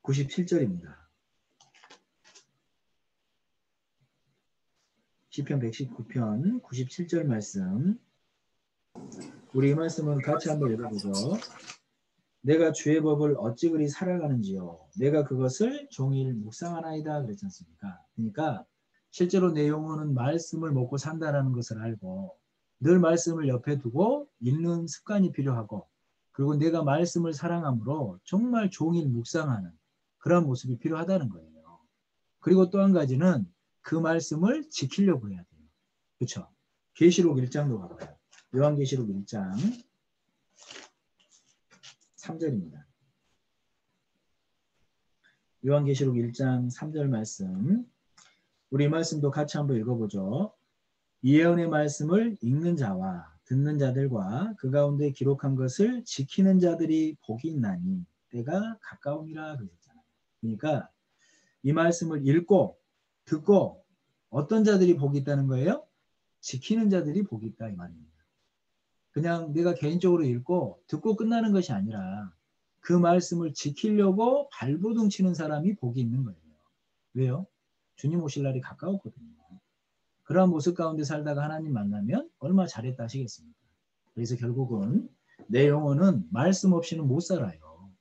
97절입니다. 시편 119편 97절 말씀 우리 이 말씀은 같이 한번 읽어보죠. 내가 주의 법을 어찌 그리 살아가는지요. 내가 그것을 종일 묵상하나이다 그랬지 않습니까? 그러니까 실제로 내 영혼은 말씀을 먹고 산다는 것을 알고 늘 말씀을 옆에 두고 읽는 습관이 필요하고 그리고 내가 말씀을 사랑함으로 정말 종일 묵상하는 그런 모습이 필요하다는 거예요. 그리고 또 한 가지는 그 말씀을 지키려고 해야 돼요. 그렇죠? 계시록 1장도 가봐요. 요한계시록 1장 3절입니다. 요한계시록 1장 3절 말씀 우리 말씀도 같이 한번 읽어보죠. 이 예언의 말씀을 읽는 자와 듣는 자들과 그 가운데 기록한 것을 지키는 자들이 복이 있나니 때가 가까움이라 그러셨잖아요. 그러니까 이 말씀을 읽고 듣고 어떤 자들이 복이 있다는 거예요? 지키는 자들이 복이 있다 이 말입니다. 그냥 내가 개인적으로 읽고 듣고 끝나는 것이 아니라 그 말씀을 지키려고 발버둥 치는 사람이 복이 있는 거예요. 왜요? 주님 오실 날이 가까웠거든요. 그러한 모습 가운데 살다가 하나님 만나면 얼마나 잘했다 하시겠습니까? 그래서 결국은 내 영혼은 말씀 없이는 못 살아요.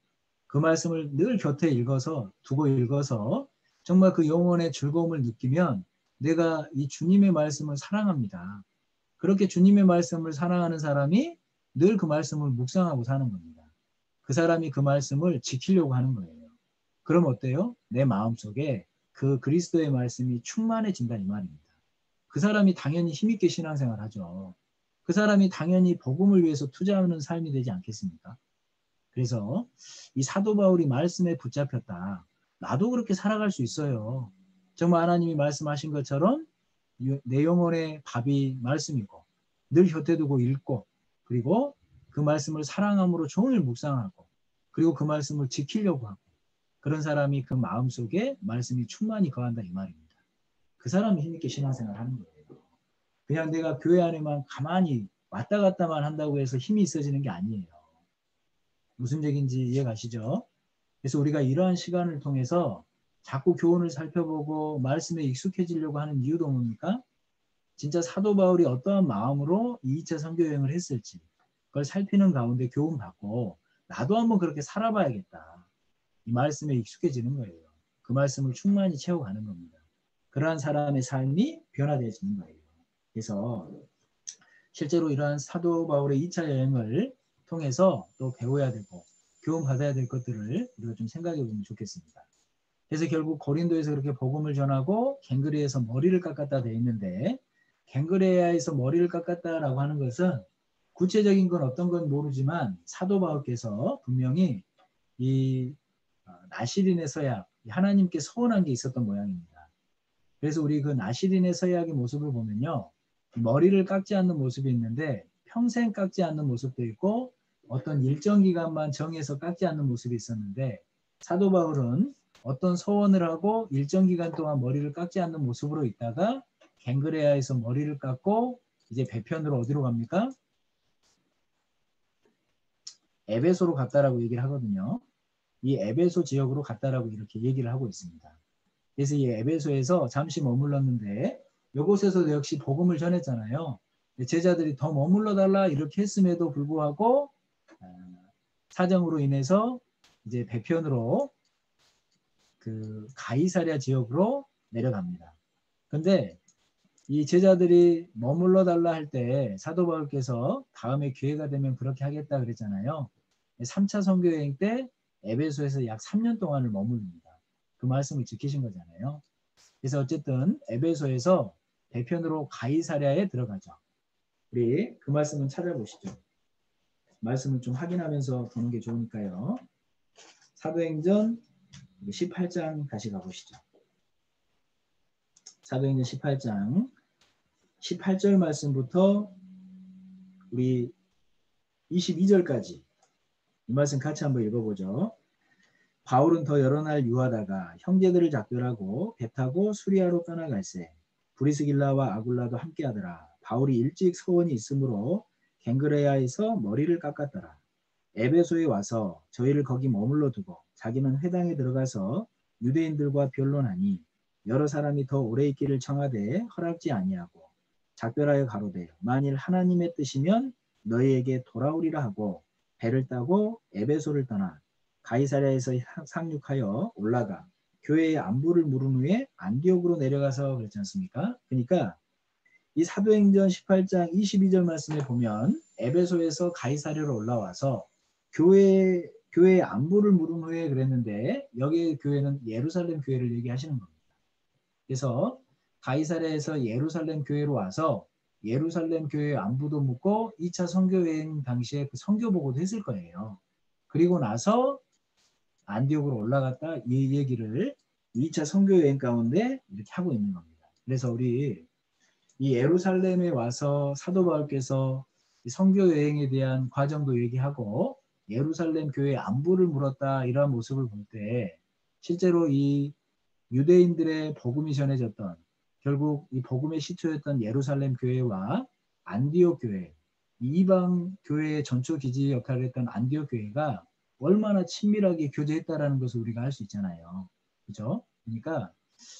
그 말씀을 늘 곁에 두고 읽어서 정말 그 영혼의 즐거움을 느끼면 내가 이 주님의 말씀을 사랑합니다. 그렇게 주님의 말씀을 사랑하는 사람이 늘 그 말씀을 묵상하고 사는 겁니다. 그 사람이 그 말씀을 지키려고 하는 거예요. 그럼 어때요? 내 마음속에 그 그리스도의 말씀이 충만해진다 이 말입니다. 그 사람이 당연히 힘있게 신앙생활 하죠. 그 사람이 당연히 복음을 위해서 투자하는 삶이 되지 않겠습니까? 그래서 이 사도 바울이 말씀에 붙잡혔다. 나도 그렇게 살아갈 수 있어요. 정말 하나님이 말씀하신 것처럼 내 영혼의 밥이 말씀이고 늘 곁에 두고 읽고 그리고 그 말씀을 사랑함으로 종일 묵상하고 그리고 그 말씀을 지키려고 하고 그런 사람이 그 마음속에 말씀이 충만히 거한다 이 말입니다. 그 사람이 힘있게 신앙생활 하는 거예요. 그냥 내가 교회 안에만 가만히 왔다 갔다만 한다고 해서 힘이 있어지는 게 아니에요. 무슨 얘기인지 이해 가시죠? 그래서 우리가 이러한 시간을 통해서 자꾸 교훈을 살펴보고 말씀에 익숙해지려고 하는 이유도 뭡니까? 진짜 사도 바울이 어떠한 마음으로 2차 선교 여행을 했을지 그걸 살피는 가운데 교훈 받고 나도 한번 그렇게 살아봐야겠다. 이 말씀에 익숙해지는 거예요. 그 말씀을 충만히 채워가는 겁니다. 그러한 사람의 삶이 변화되어지는 거예요. 그래서 실제로 이러한 사도 바울의 2차 여행을 통해서 또 배워야 되고 교훈 받아야 될 것들을 우리가 좀 생각해 보면 좋겠습니다. 그래서 결국 고린도에서 그렇게 복음을 전하고 갱그레에서 머리를 깎았다 돼 있는데 갱그레아에서 머리를 깎았다라고 하는 것은 구체적인 건 어떤 건 모르지만 사도 바울께서 분명히 이 나시린의 서약 하나님께 서원한 게 있었던 모양입니다. 그래서 우리 그 나시린의 서약의 모습을 보면요. 머리를 깎지 않는 모습이 있는데 평생 깎지 않는 모습도 있고 어떤 일정 기간만 정해서 깎지 않는 모습이 있었는데 사도 바울은 어떤 서원을 하고 일정 기간 동안 머리를 깎지 않는 모습으로 있다가 갱그레아에서 머리를 깎고 이제 배편으로 어디로 갑니까? 에베소로 갔다라고 얘기를 하거든요. 이 에베소 지역으로 갔다라고 이렇게 얘기를 하고 있습니다. 그래서 이 에베소에서 잠시 머물렀는데 이곳에서도 역시 복음을 전했잖아요. 제자들이 더 머물러 달라 이렇게 했음에도 불구하고 사정으로 인해서 이제 배편으로 그 가이사랴 지역으로 내려갑니다. 근데 이 제자들이 머물러 달라 할 때 사도 바울께서 다음에 기회가 되면 그렇게 하겠다 그랬잖아요. 3차 선교 여행 때 에베소에서 약 3년 동안을 머무릅니다. 그 말씀을 지키신 거잖아요. 그래서 어쨌든 에베소에서 배편으로 가이사랴에 들어가죠. 우리 그 말씀은 찾아보시죠. 말씀을 좀 확인하면서 보는 게 좋으니까요. 사도행전 18장 다시 가보시죠. 사도행전 18장 18절 말씀부터 우리 22절까지 이 말씀 같이 한번 읽어보죠. 바울은 더 여러 날 유하다가 형제들을 작별하고 배 타고 수리아로 떠나갈새 브리스길라와 아굴라도 함께하더라. 바울이 일찍 서원이 있으므로 갱그레아에서 머리를 깎았더라. 에베소에 와서 저희를 거기 머물러 두고 자기는 회당에 들어가서 유대인들과 변론하니 여러 사람이 더 오래 있기를 청하되 허락지 아니하고 작별하여 가로되 만일 하나님의 뜻이면 너희에게 돌아오리라 하고 배를 타고 에베소를 떠나 가이사랴에서 상륙하여 올라가 교회의 안부를 물은 후에 안디옥으로 내려가서 그랬지 않습니까? 그러니까 이 사도행전 18장 22절 말씀에 보면 에베소에서 가이사랴로 올라와서 교회의 안부를 물은 후에 그랬는데 여기 교회는 예루살렘 교회를 얘기하시는 겁니다. 그래서 가이사랴에서 예루살렘 교회로 와서 예루살렘 교회의 안부도 묻고 2차 선교 여행 당시에 그 선교 보고도 했을 거예요. 그리고 나서 안디옥으로 올라갔다 이 얘기를 2차 선교 여행 가운데 이렇게 하고 있는 겁니다. 그래서 우리 이 예루살렘에 와서 사도 바울께서 선교 여행에 대한 과정도 얘기하고 예루살렘 교회의 안부를 물었다 이러한 모습을 볼 때 실제로 이 유대인들의 복음이 전해졌던 결국 이 복음의 시초였던 예루살렘 교회와 안디옥 교회 이방 교회의 전초 기지 역할을 했던 안디옥 교회가 얼마나 친밀하게 교제했다라는 것을 우리가 알 수 있잖아요. 그죠? 그러니까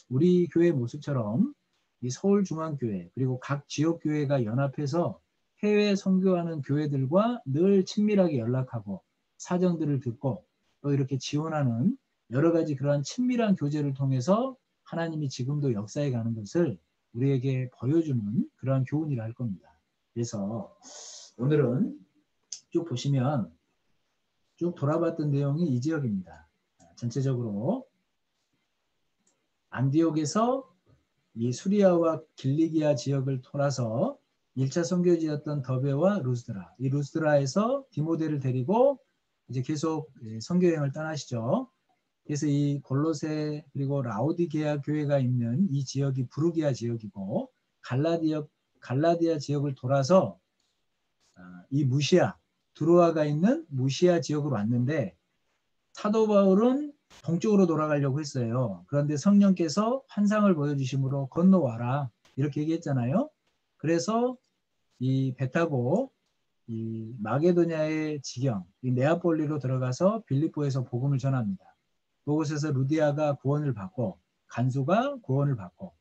우리 교회 모습처럼 이 서울중앙교회 그리고 각 지역교회가 연합해서 해외 선교하는 교회들과 늘 친밀하게 연락하고 사정들을 듣고 또 이렇게 지원하는 여러 가지 그러한 친밀한 교제를 통해서 하나님이 지금도 역사해 가는 것을 우리에게 보여주는 그러한 교훈이라 할 겁니다. 그래서 오늘은 쭉 보시면 쭉 돌아봤던 내용이 이 지역입니다. 전체적으로 안디옥에서 이 수리아와 길리기아 지역을 돌아서 1차 선교지였던 더베와 루스드라 이 루스드라에서 디모데를 데리고 이제 계속 선교여행을 떠나시죠. 그래서 이 골로새 그리고 라오디게아 교회가 있는 이 지역이 부르기아 지역이고 갈라디아 지역을 돌아서 이 무시아 드로아가 있는 무시아 지역으로 왔는데 사도 바울은 동쪽으로 돌아가려고 했어요. 그런데 성령께서 환상을 보여주심으로 건너와라 이렇게 얘기했잖아요. 그래서 이 배 타고 이 마게도냐의 지경 이 네아폴리로 들어가서 빌립보에서 복음을 전합니다. 그곳에서 루디아가 구원을 받고 간수가 구원을 받고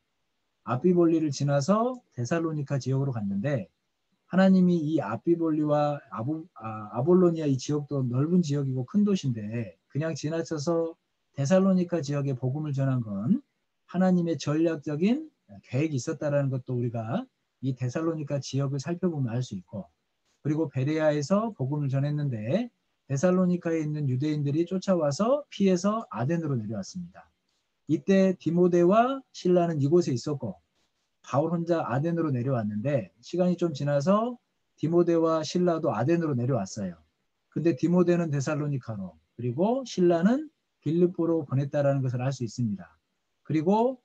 아비볼리를 지나서 데살로니카 지역으로 갔는데 하나님이 이 아비볼리와 아볼로니아 이 지역도 넓은 지역이고 큰 도시인데 그냥 지나쳐서 데살로니카 지역에 복음을 전한 건 하나님의 전략적인 계획이 있었다라는 것도 우리가 이 데살로니카 지역을 살펴보면 알 수 있고 그리고 베레아에서 복음을 전했는데 데살로니카에 있는 유대인들이 쫓아와서 피해서 아덴으로 내려왔습니다. 이때 디모데와 실라는 이곳에 있었고 바울 혼자 아덴으로 내려왔는데 시간이 좀 지나서 디모데와 실라도 아덴으로 내려왔어요. 근데 디모데는 데살로니카로 그리고 실라는 빌립보로 보냈다라는 것을 알 수 있습니다. 그리고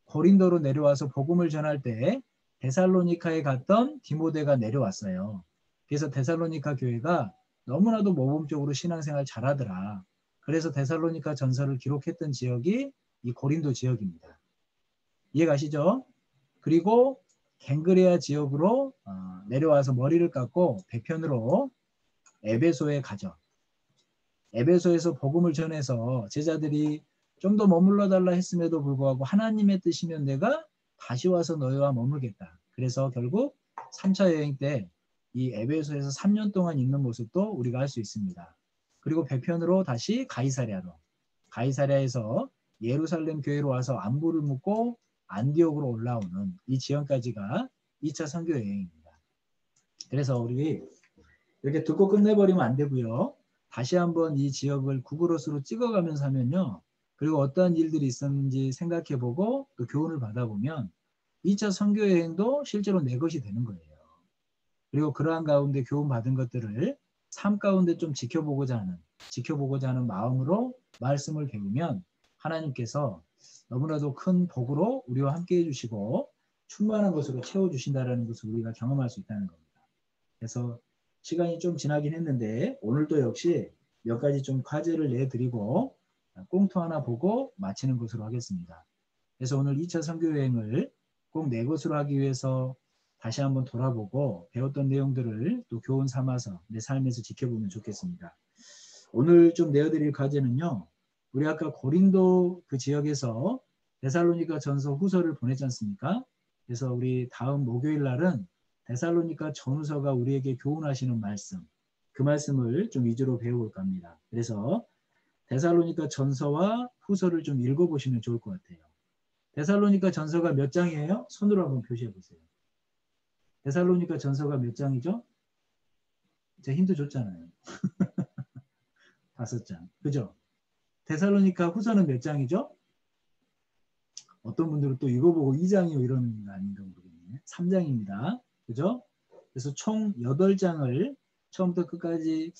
고린도로 내려와서 복음을 전할 때 데살로니카에 갔던 디모데가 내려왔어요. 그래서 데살로니카 교회가 너무나도 모범적으로 신앙생활 잘하더라. 그래서 데살로니카 전서를 기록했던 지역이 이 고린도 지역입니다. 이해가시죠? 그리고 갱그레아 지역으로 내려와서 머리를 깎고 배편으로 에베소에 가죠. 에베소에서 복음을 전해서 제자들이 좀 더 머물러 달라 했음에도 불구하고 하나님의 뜻이면 내가 다시 와서 너희와 머물겠다. 그래서 결국 3차 여행 때 이 에베소에서 3년 동안 있는 모습도 우리가 알 수 있습니다. 그리고 배편으로 다시 가이사랴로, 가이사랴에서 예루살렘 교회로 와서 안부를 묻고 안디옥으로 올라오는 이 지역까지가 2차 선교 여행입니다. 그래서 우리 이렇게 듣고 끝내버리면 안 되고요. 다시 한번 이 지역을 구글어스로 찍어가면서 하면요. 그리고 어떠한 일들이 있었는지 생각해보고 또 교훈을 받아보면 2차 선교 여행도 실제로 내 것이 되는 거예요. 그리고 그러한 가운데 교훈 받은 것들을 삶 가운데 좀 지켜보고자 하는 마음으로 말씀을 배우면 하나님께서 너무나도 큰 복으로 우리와 함께 해주시고 충만한 것으로 채워주신다는 것을 우리가 경험할 수 있다는 겁니다. 그래서 시간이 좀 지나긴 했는데 오늘도 역시 몇 가지 좀 과제를 내드리고 꽁트 하나 보고 마치는 것으로 하겠습니다. 그래서 오늘 2차 선교여행을 꼭 내 것으로 하기 위해서 다시 한번 돌아보고 배웠던 내용들을 또 교훈 삼아서 내 삶에서 지켜보면 좋겠습니다. 오늘 좀 내어드릴 과제는요. 우리 아까 고린도 그 지역에서 데살로니가 전서 후서를 보냈지 않습니까? 그래서 우리 다음 목요일 날은 데살로니가 전후서가 우리에게 교훈하시는 말씀, 그 말씀을 좀 위주로 배워볼까 합니다. 그래서 데살로니가 전서와 후서를 좀 읽어보시면 좋을 것 같아요. 데살로니가 전서가 몇 장이에요? 손으로 한번 표시해 보세요. 데살로니가 전서가 몇 장이죠? 제가 힌트 줬잖아요. 5장. 그죠? 데살로니가 후서는 몇 장이죠? 어떤 분들은 또 이거 보고 2장이요 이러는 거 아닌가 모르겠네. 3장입니다. 그죠? 그래서 총 8장을 처음부터 끝까지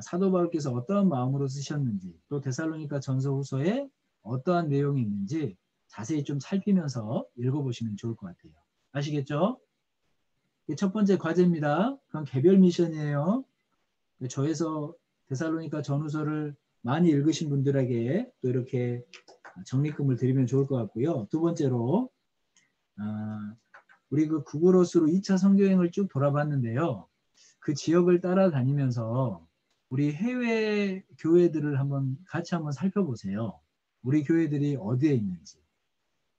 사도 바울께서 어떠한 마음으로 쓰셨는지 또 데살로니가 전서 후서에 어떠한 내용이 있는지 자세히 좀 살피면서 읽어보시면 좋을 것 같아요. 아시겠죠? 첫 번째 과제입니다. 그건 개별 미션이에요. 저에서 데살로니가 전후서를 많이 읽으신 분들에게 또 이렇게 적립금을 드리면 좋을 것 같고요. 두 번째로 우리 그 구글어스로 2차 선교여행을 쭉 돌아봤는데요. 그 지역을 따라다니면서 우리 해외 교회들을 같이 한번 살펴보세요. 우리 교회들이 어디에 있는지.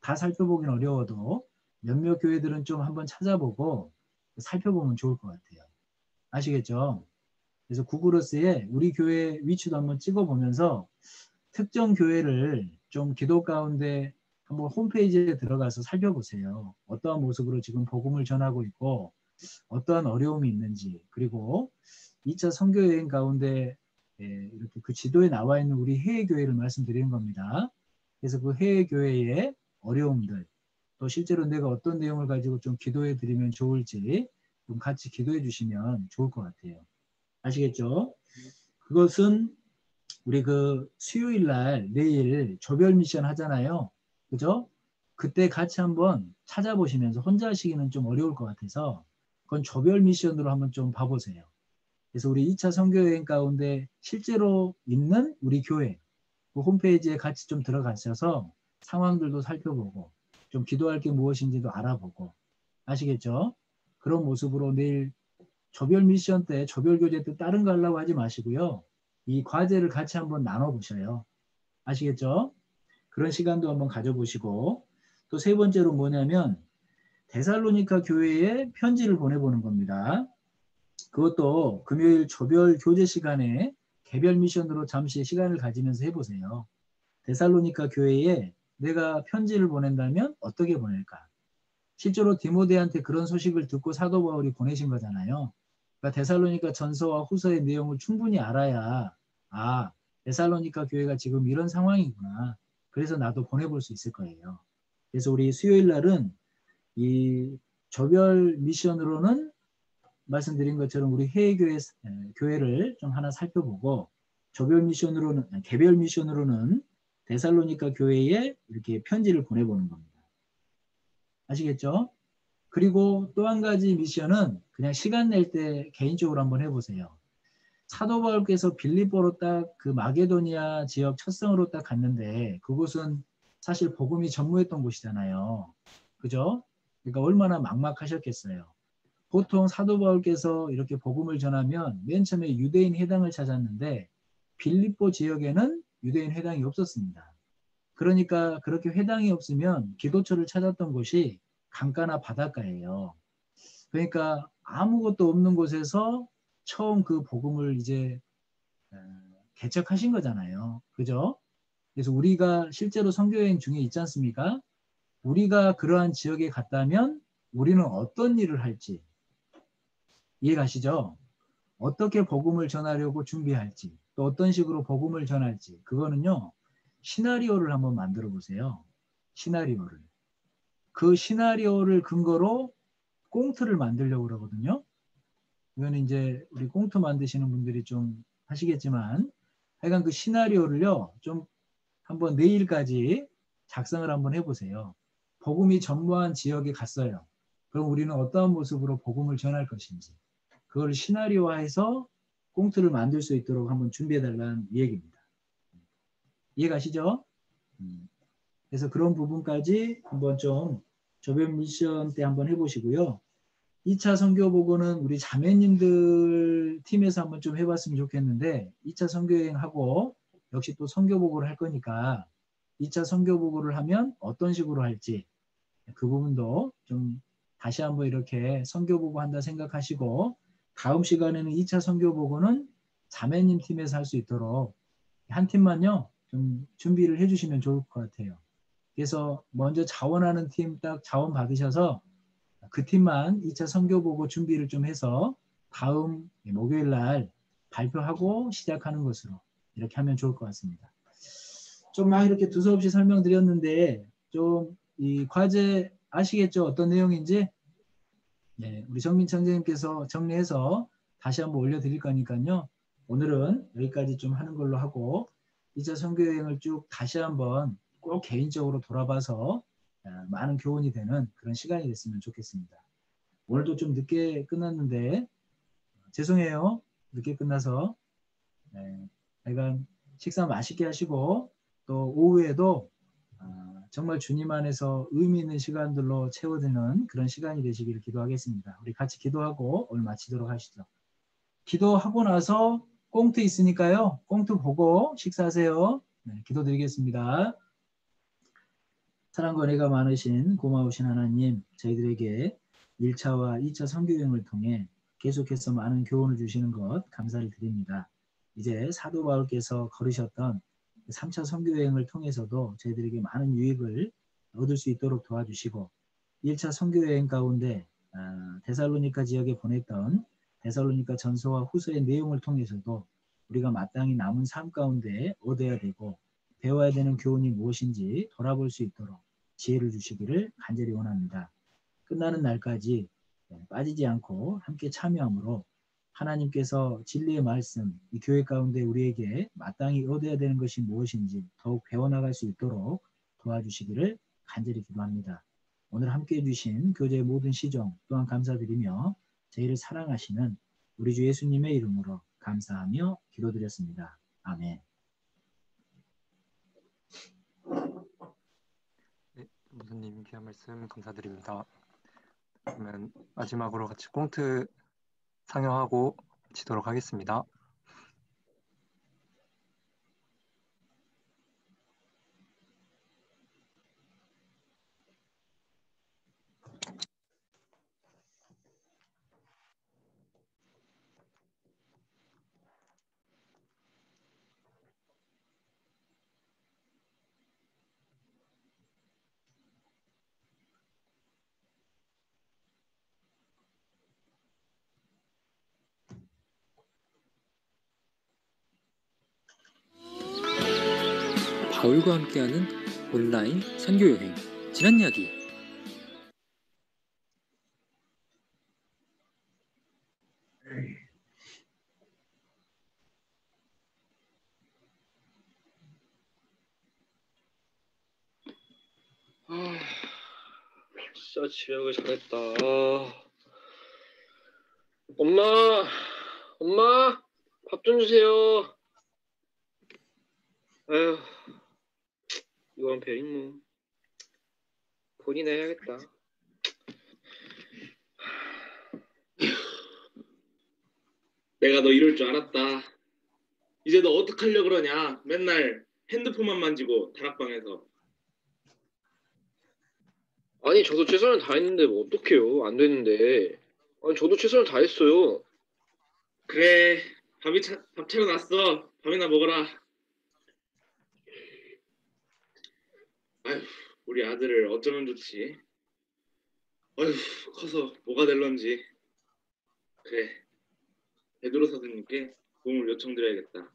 다 살펴보긴 어려워도 몇몇 교회들은 좀 한번 찾아보고 살펴보면 좋을 것 같아요. 아시겠죠? 그래서 구글어스에 우리 교회 위치도 한번 찍어보면서 특정 교회를 좀 기도 가운데 한번 홈페이지에 들어가서 살펴보세요. 어떠한 모습으로 지금 복음을 전하고 있고 어떠한 어려움이 있는지 그리고 2차 선교여행 가운데 이렇게 그 지도에 나와 있는 우리 해외교회를 말씀드리는 겁니다. 그래서 그 해외교회의 어려움들 또 실제로 내가 어떤 내용을 가지고 좀 기도해 드리면 좋을지 좀 같이 기도해 주시면 좋을 것 같아요. 아시겠죠? 그것은 우리 그 수요일 날 내일 조별 미션 하잖아요. 그죠? 그때 같이 한번 찾아보시면서 혼자 하시기는 좀 어려울 것 같아서 그건 조별 미션으로 한번 좀 봐보세요. 그래서 우리 2차 선교여행 가운데 실제로 있는 우리 교회 그 홈페이지에 같이 좀 들어가셔서 상황들도 살펴보고 좀 기도할 게 무엇인지도 알아보고 아시겠죠? 그런 모습으로 내일 조별 미션 때 조별 교제 때 다른 거 하려고 하지 마시고요. 이 과제를 같이 한번 나눠보셔요. 아시겠죠? 그런 시간도 한번 가져보시고 또 세 번째로 뭐냐면 데살로니가 교회에 편지를 보내보는 겁니다. 그것도 금요일 조별 교제 시간에 개별 미션으로 잠시 시간을 가지면서 해보세요. 데살로니가 교회에 내가 편지를 보낸다면 어떻게 보낼까? 실제로 디모데한테 그런 소식을 듣고 사도 바울이 보내신 거잖아요. 그러니까 데살로니가 전서와 후서의 내용을 충분히 알아야 데살로니가 교회가 지금 이런 상황이구나. 그래서 나도 보내볼 수 있을 거예요. 그래서 우리 수요일 날은 이 조별 미션으로는 말씀드린 것처럼 우리 교회를 좀 하나 살펴보고 개별 미션으로는 데살로니가 교회에 이렇게 편지를 보내보는 겁니다. 아시겠죠? 그리고 또 한 가지 미션은 그냥 시간 낼 때 개인적으로 한번 해보세요. 사도 바울께서 빌립보로 딱 그 마게도니아 지역 첫성으로 딱 갔는데 그곳은 사실 복음이 전무했던 곳이잖아요. 그죠? 그러니까 얼마나 막막하셨겠어요. 보통 사도 바울께서 이렇게 복음을 전하면 맨 처음에 유대인 회당을 찾았는데 빌립보 지역에는 유대인 회당이 없었습니다. 그러니까 그렇게 회당이 없으면 기도처를 찾았던 곳이 강가나 바닷가예요. 그러니까 아무것도 없는 곳에서 처음 그 복음을 이제 개척하신 거잖아요. 그죠? 그래서 우리가 실제로 선교여행 중에 있지 않습니까? 우리가 그러한 지역에 갔다면 우리는 어떤 일을 할지 이해가시죠? 어떻게 복음을 전하려고 준비할지 또 어떤 식으로 복음을 전할지 그거는요. 시나리오를 한번 만들어 보세요. 시나리오를. 그 시나리오를 근거로 꽁트를 만들려고 그러거든요. 이거는 이제 우리 꽁트 만드시는 분들이 좀 하시겠지만 하여간 그 시나리오를요. 좀 한번 내일까지 작성을 한번 해보세요. 복음이 전무한 지역에 갔어요. 그럼 우리는 어떠한 모습으로 복음을 전할 것인지 그걸 시나리오화해서 꽁트를 만들 수 있도록 한번 준비해달라는 얘기입니다. 이해가시죠? 그래서 그런 부분까지 한번 좀 저변 미션 때 한번 해보시고요. 2차 선교보고는 우리 자매님들 팀에서 한번 좀 해봤으면 좋겠는데 2차 선교여행하고 역시 또 선교보고를 할 거니까 2차 선교보고를 하면 어떤 식으로 할지 그 부분도 좀 다시 한번 이렇게 선교보고 한다 생각하시고 다음 시간에는 2차 선교보고는 자매님 팀에서 할 수 있도록 한 팀만요 좀 준비를 해주시면 좋을 것 같아요. 그래서 먼저 자원하는 팀 딱 자원 받으셔서 그 팀만 2차 선교보고 준비를 좀 해서 다음 목요일 날 발표하고 시작하는 것으로 이렇게 하면 좋을 것 같습니다. 좀 막 이렇게 두서없이 설명드렸는데 좀 이 과제 아시겠죠? 어떤 내용인지? 네, 우리 정민 청장님께서 정리해서 다시 한번 올려드릴 거니까요. 오늘은 여기까지 좀 하는 걸로 하고 2차 선교여행을 쭉 다시 한번 꼭 개인적으로 돌아봐서 많은 교훈이 되는 그런 시간이 됐으면 좋겠습니다. 오늘도 좀 늦게 끝났는데 죄송해요. 늦게 끝나서. 네, 하여간 식사 맛있게 하시고 또 오후에도 정말 주님 안에서 의미 있는 시간들로 채워드는 그런 시간이 되시기를 기도하겠습니다. 우리 같이 기도하고 오늘 마치도록 하시죠. 기도하고 나서 꽁트 있으니까요. 꽁트 보고 식사하세요. 네, 기도드리겠습니다. 사랑과 은혜가 많으신 고마우신 하나님, 저희들에게 1차와 2차 선교여행을 통해 계속해서 많은 교훈을 주시는 것 감사를 드립니다. 이제 사도 바울께서 걸으셨던 3차 선교여행을 통해서도 저희들에게 많은 유익을 얻을 수 있도록 도와주시고 1차 선교여행 가운데 데살로니가 지역에 보냈던 데살로니가 전서와 후서의 내용을 통해서도 우리가 마땅히 남은 삶 가운데 얻어야 되고 배워야 되는 교훈이 무엇인지 돌아볼 수 있도록 지혜를 주시기를 간절히 원합니다. 끝나는 날까지 빠지지 않고 함께 참여함으로 하나님께서 진리의 말씀, 이 교회 가운데 우리에게 마땅히 얻어야 되는 것이 무엇인지 더욱 배워나갈 수 있도록 도와주시기를 간절히 기도합니다. 오늘 함께 해주신 교제의 모든 시종 또한 감사드리며 저희를 사랑하시는 우리 주 예수님의 이름으로 감사하며 기도드렸습니다. 아멘. 네, 목사님 귀한 말씀 감사드립니다. 그러면 마지막으로 같이 꽁트 상영하고 마치도록 하겠습니다. 바울과 함께하는 온라인 선교여행 지난 이야기. 진짜 지력을 잘했다. 엄마, 밥 좀 주세요. 아휴, 이건 베링 뭐 본인이 해야겠다. 내가 너 이럴 줄 알았다. 이제 너 어떡하려고 그러냐? 맨날 핸드폰만 만지고 다락방에서. 아니, 저도 최선을 다했는데 뭐 어떡해요? 안 되는데. 아니, 저도 최선을 다했어요. 그래, 밥 차려놨어. 밥이나 먹어라. 아휴, 우리 아들을 어쩌면 좋지. 아휴, 커서 뭐가 될런지. 그래, 베드로 선생님께 도움을 요청드려야겠다.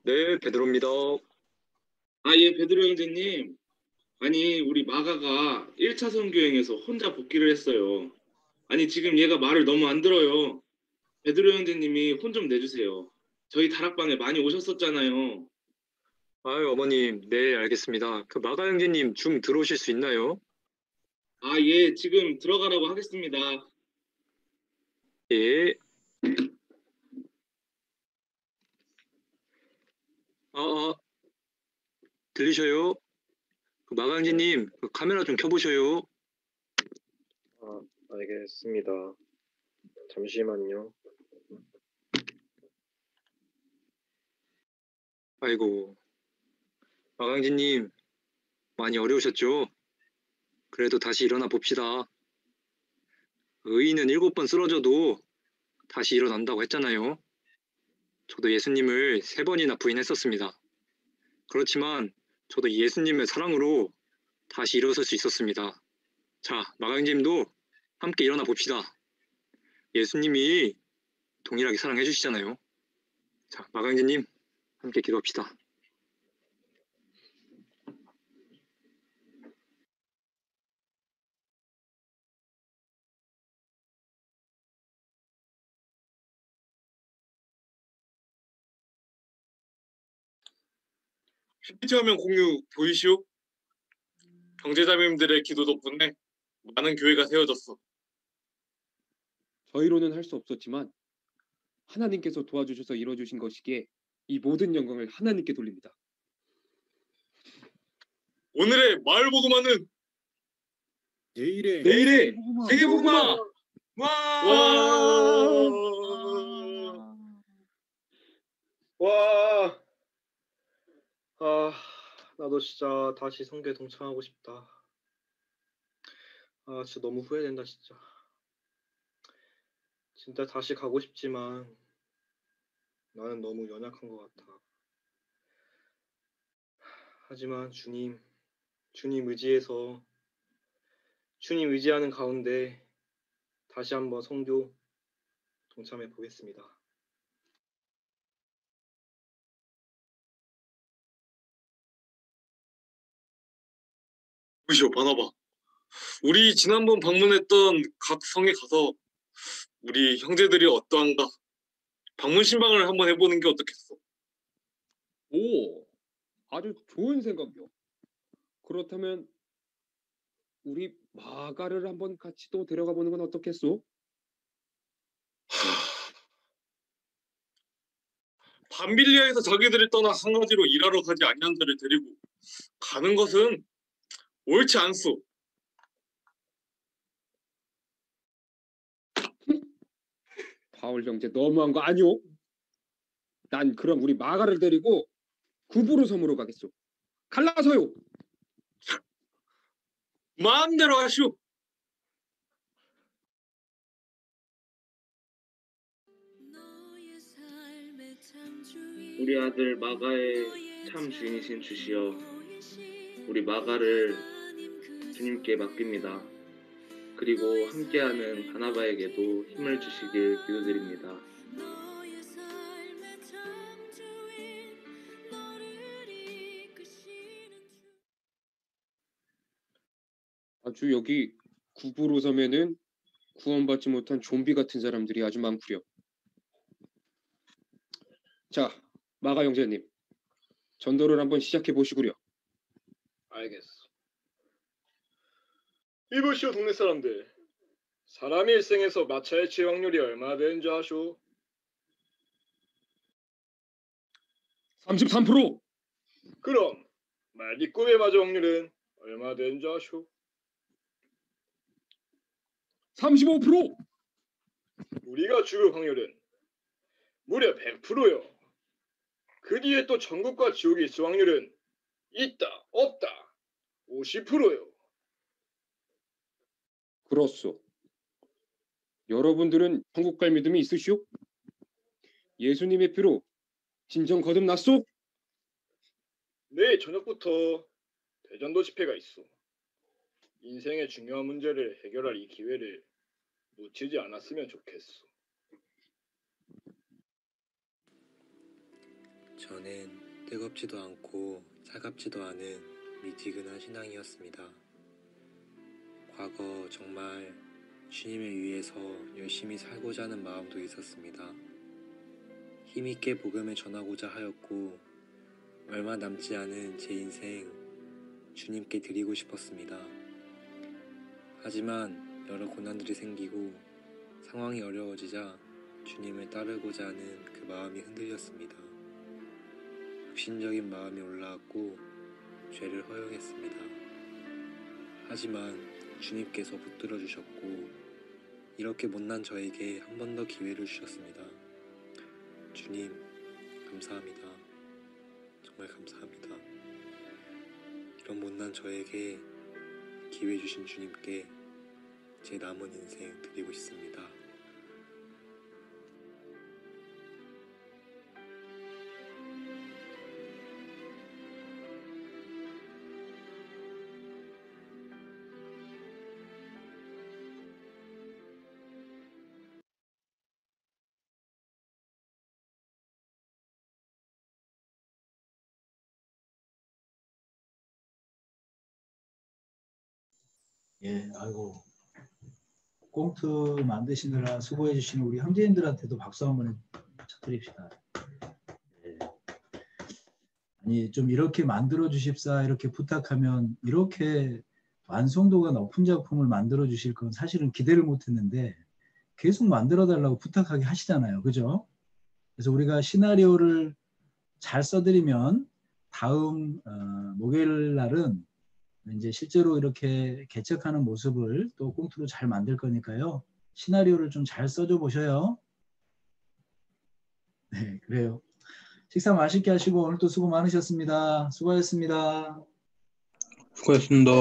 네, 베드로입니다. 아, 예, 베드로 형제님. 아니, 우리 마가가 1차 선교행에서 혼자 복귀를 했어요. 아니, 지금 얘가 말을 너무 안 들어요. 베드로 형제님이 혼 좀 내주세요. 저희 다락방에 많이 오셨었잖아요. 아유, 어머님, 네, 알겠습니다. 그 마가 형제님 좀 들어오실 수 있나요? 아, 예, 지금 들어가라고 하겠습니다. 예. 들리셔요? 그 마가 형제님, 그 카메라 좀 켜보셔요. 아, 알겠습니다. 잠시만요. 아이고, 마가 형제님, 많이 어려우셨죠? 그래도 다시 일어나 봅시다. 의인은 7번 쓰러져도 다시 일어난다고 했잖아요. 저도 예수님을 3번이나 부인했었습니다. 그렇지만 저도 예수님의 사랑으로 다시 일어설 수 있었습니다. 자, 마가 형제님도 함께 일어나 봅시다. 예수님이 동일하게 사랑해 주시잖아요. 자, 마가 형제님 함께 기도합시다. 십자면 공유 보이시오? 형제자매님들의 기도 덕분에 많은 교회가 세워졌어. 저희로는 할 수 없었지만 하나님께서 도와주셔서 이루어주신 것이기에 이 모든 영광을 하나님께 돌립니다. 오늘의 마을 복음화는 내일의 세계 복음화! 와, 나도 진짜 다시 선교에 동참하고 싶다. 진짜 너무 후회된다, 진짜. 진짜 다시 가고 싶지만 나는 너무 연약한 것 같아. 하지만 주님 의지해서 주님 의지하는 가운데 다시 한번 선교 동참해 보겠습니다. 보시오, 바나바. 우리 지난번 방문했던 각 성에 가서 우리 형제들이 어떠한가 방문 신방을 한번 해보는 게 어떻겠어? 오, 아주 좋은 생각이요. 그렇다면 우리 마가를 한번 같이 또 데려가 보는 건 어떻겠소? 밤빌리아에서 자기들을 떠나 상가지로 일하러 가지 아니한 자를 데리고 가는 것은 옳지 않소. 바울 형제 너무한 거 아니오? 난 그럼 우리 마가를 데리고 구부로 섬으로 가겠소. 갈라서요. 마음대로 하시오. 우리 아들 마가의 참 주인이신 주시여, 우리 마가를 주님께 맡깁니다. 그리고 함께하는 바나바에게도 힘을 주시길 기도드립니다. 아주 여기 구부로 섬에는 구원받지 못한 좀비 같은 사람들이 아주 많구려. 자, 마가 형제님, 전도를 한번 시작해 보시구려. 알겠어. 이보시오, 동네 사람들. 사람이 일생에서 마차에 칠 확률이 얼마나 되는 줄 아쇼? 33%. 그럼 말기꿈에 맞을 확률은 얼마 된 자쇼? 35%! 우리가 죽을 확률은 무려 100%요. 그 뒤에 또 천국과 지옥이 있을 확률은 있다, 없다, 50%요. 그렇소. 여러분들은 천국 갈 믿음이 있으시오? 예수님의 피로 진정 거듭났소? 내일 저녁부터 대전도 집회가 있어. 인생의 중요한 문제를 해결할 이 기회를 놓치지 않았으면 좋겠어. 저는 뜨겁지도 않고 차갑지도 않은 미지근한 신앙이었습니다. 과거 정말 주님을 위해서 열심히 살고자 하는 마음도 있었습니다. 힘있게 복음을 전하고자 하였고 얼마 남지 않은 제 인생 주님께 드리고 싶었습니다. 하지만 여러 고난들이 생기고 상황이 어려워지자 주님을 따르고자 하는 그 마음이 흔들렸습니다. 육신적인 마음이 올라왔고 죄를 허용했습니다. 하지만 주님께서 붙들어 주셨고 이렇게 못난 저에게 한 번 더 기회를 주셨습니다. 주님 감사합니다. 정말 감사합니다. 이런 못난 저에게 기회 주신 주님께 제 남은 인생 드리고 싶습니다. 예, 아이고. 꽁트 만드시느라 수고해 주신 우리 형제님들한테도 박수 한번 쳐드립시다. 예. 아니 좀 이렇게 만들어 주십사 이렇게 부탁하면 이렇게 완성도가 높은 작품을 만들어 주실 건 사실은 기대를 못했는데 계속 만들어 달라고 부탁하게 하시잖아요. 그죠? 그래서 우리가 시나리오를 잘 써드리면 다음 목요일 날은 이제 실제로 이렇게 개척하는 모습을 또 꽁트로 잘 만들 거니까요. 시나리오를 좀 잘 써줘 보셔요. 네, 그래요. 식사 맛있게 하시고 오늘 또 수고 많으셨습니다. 수고하셨습니다. 수고하셨습니다.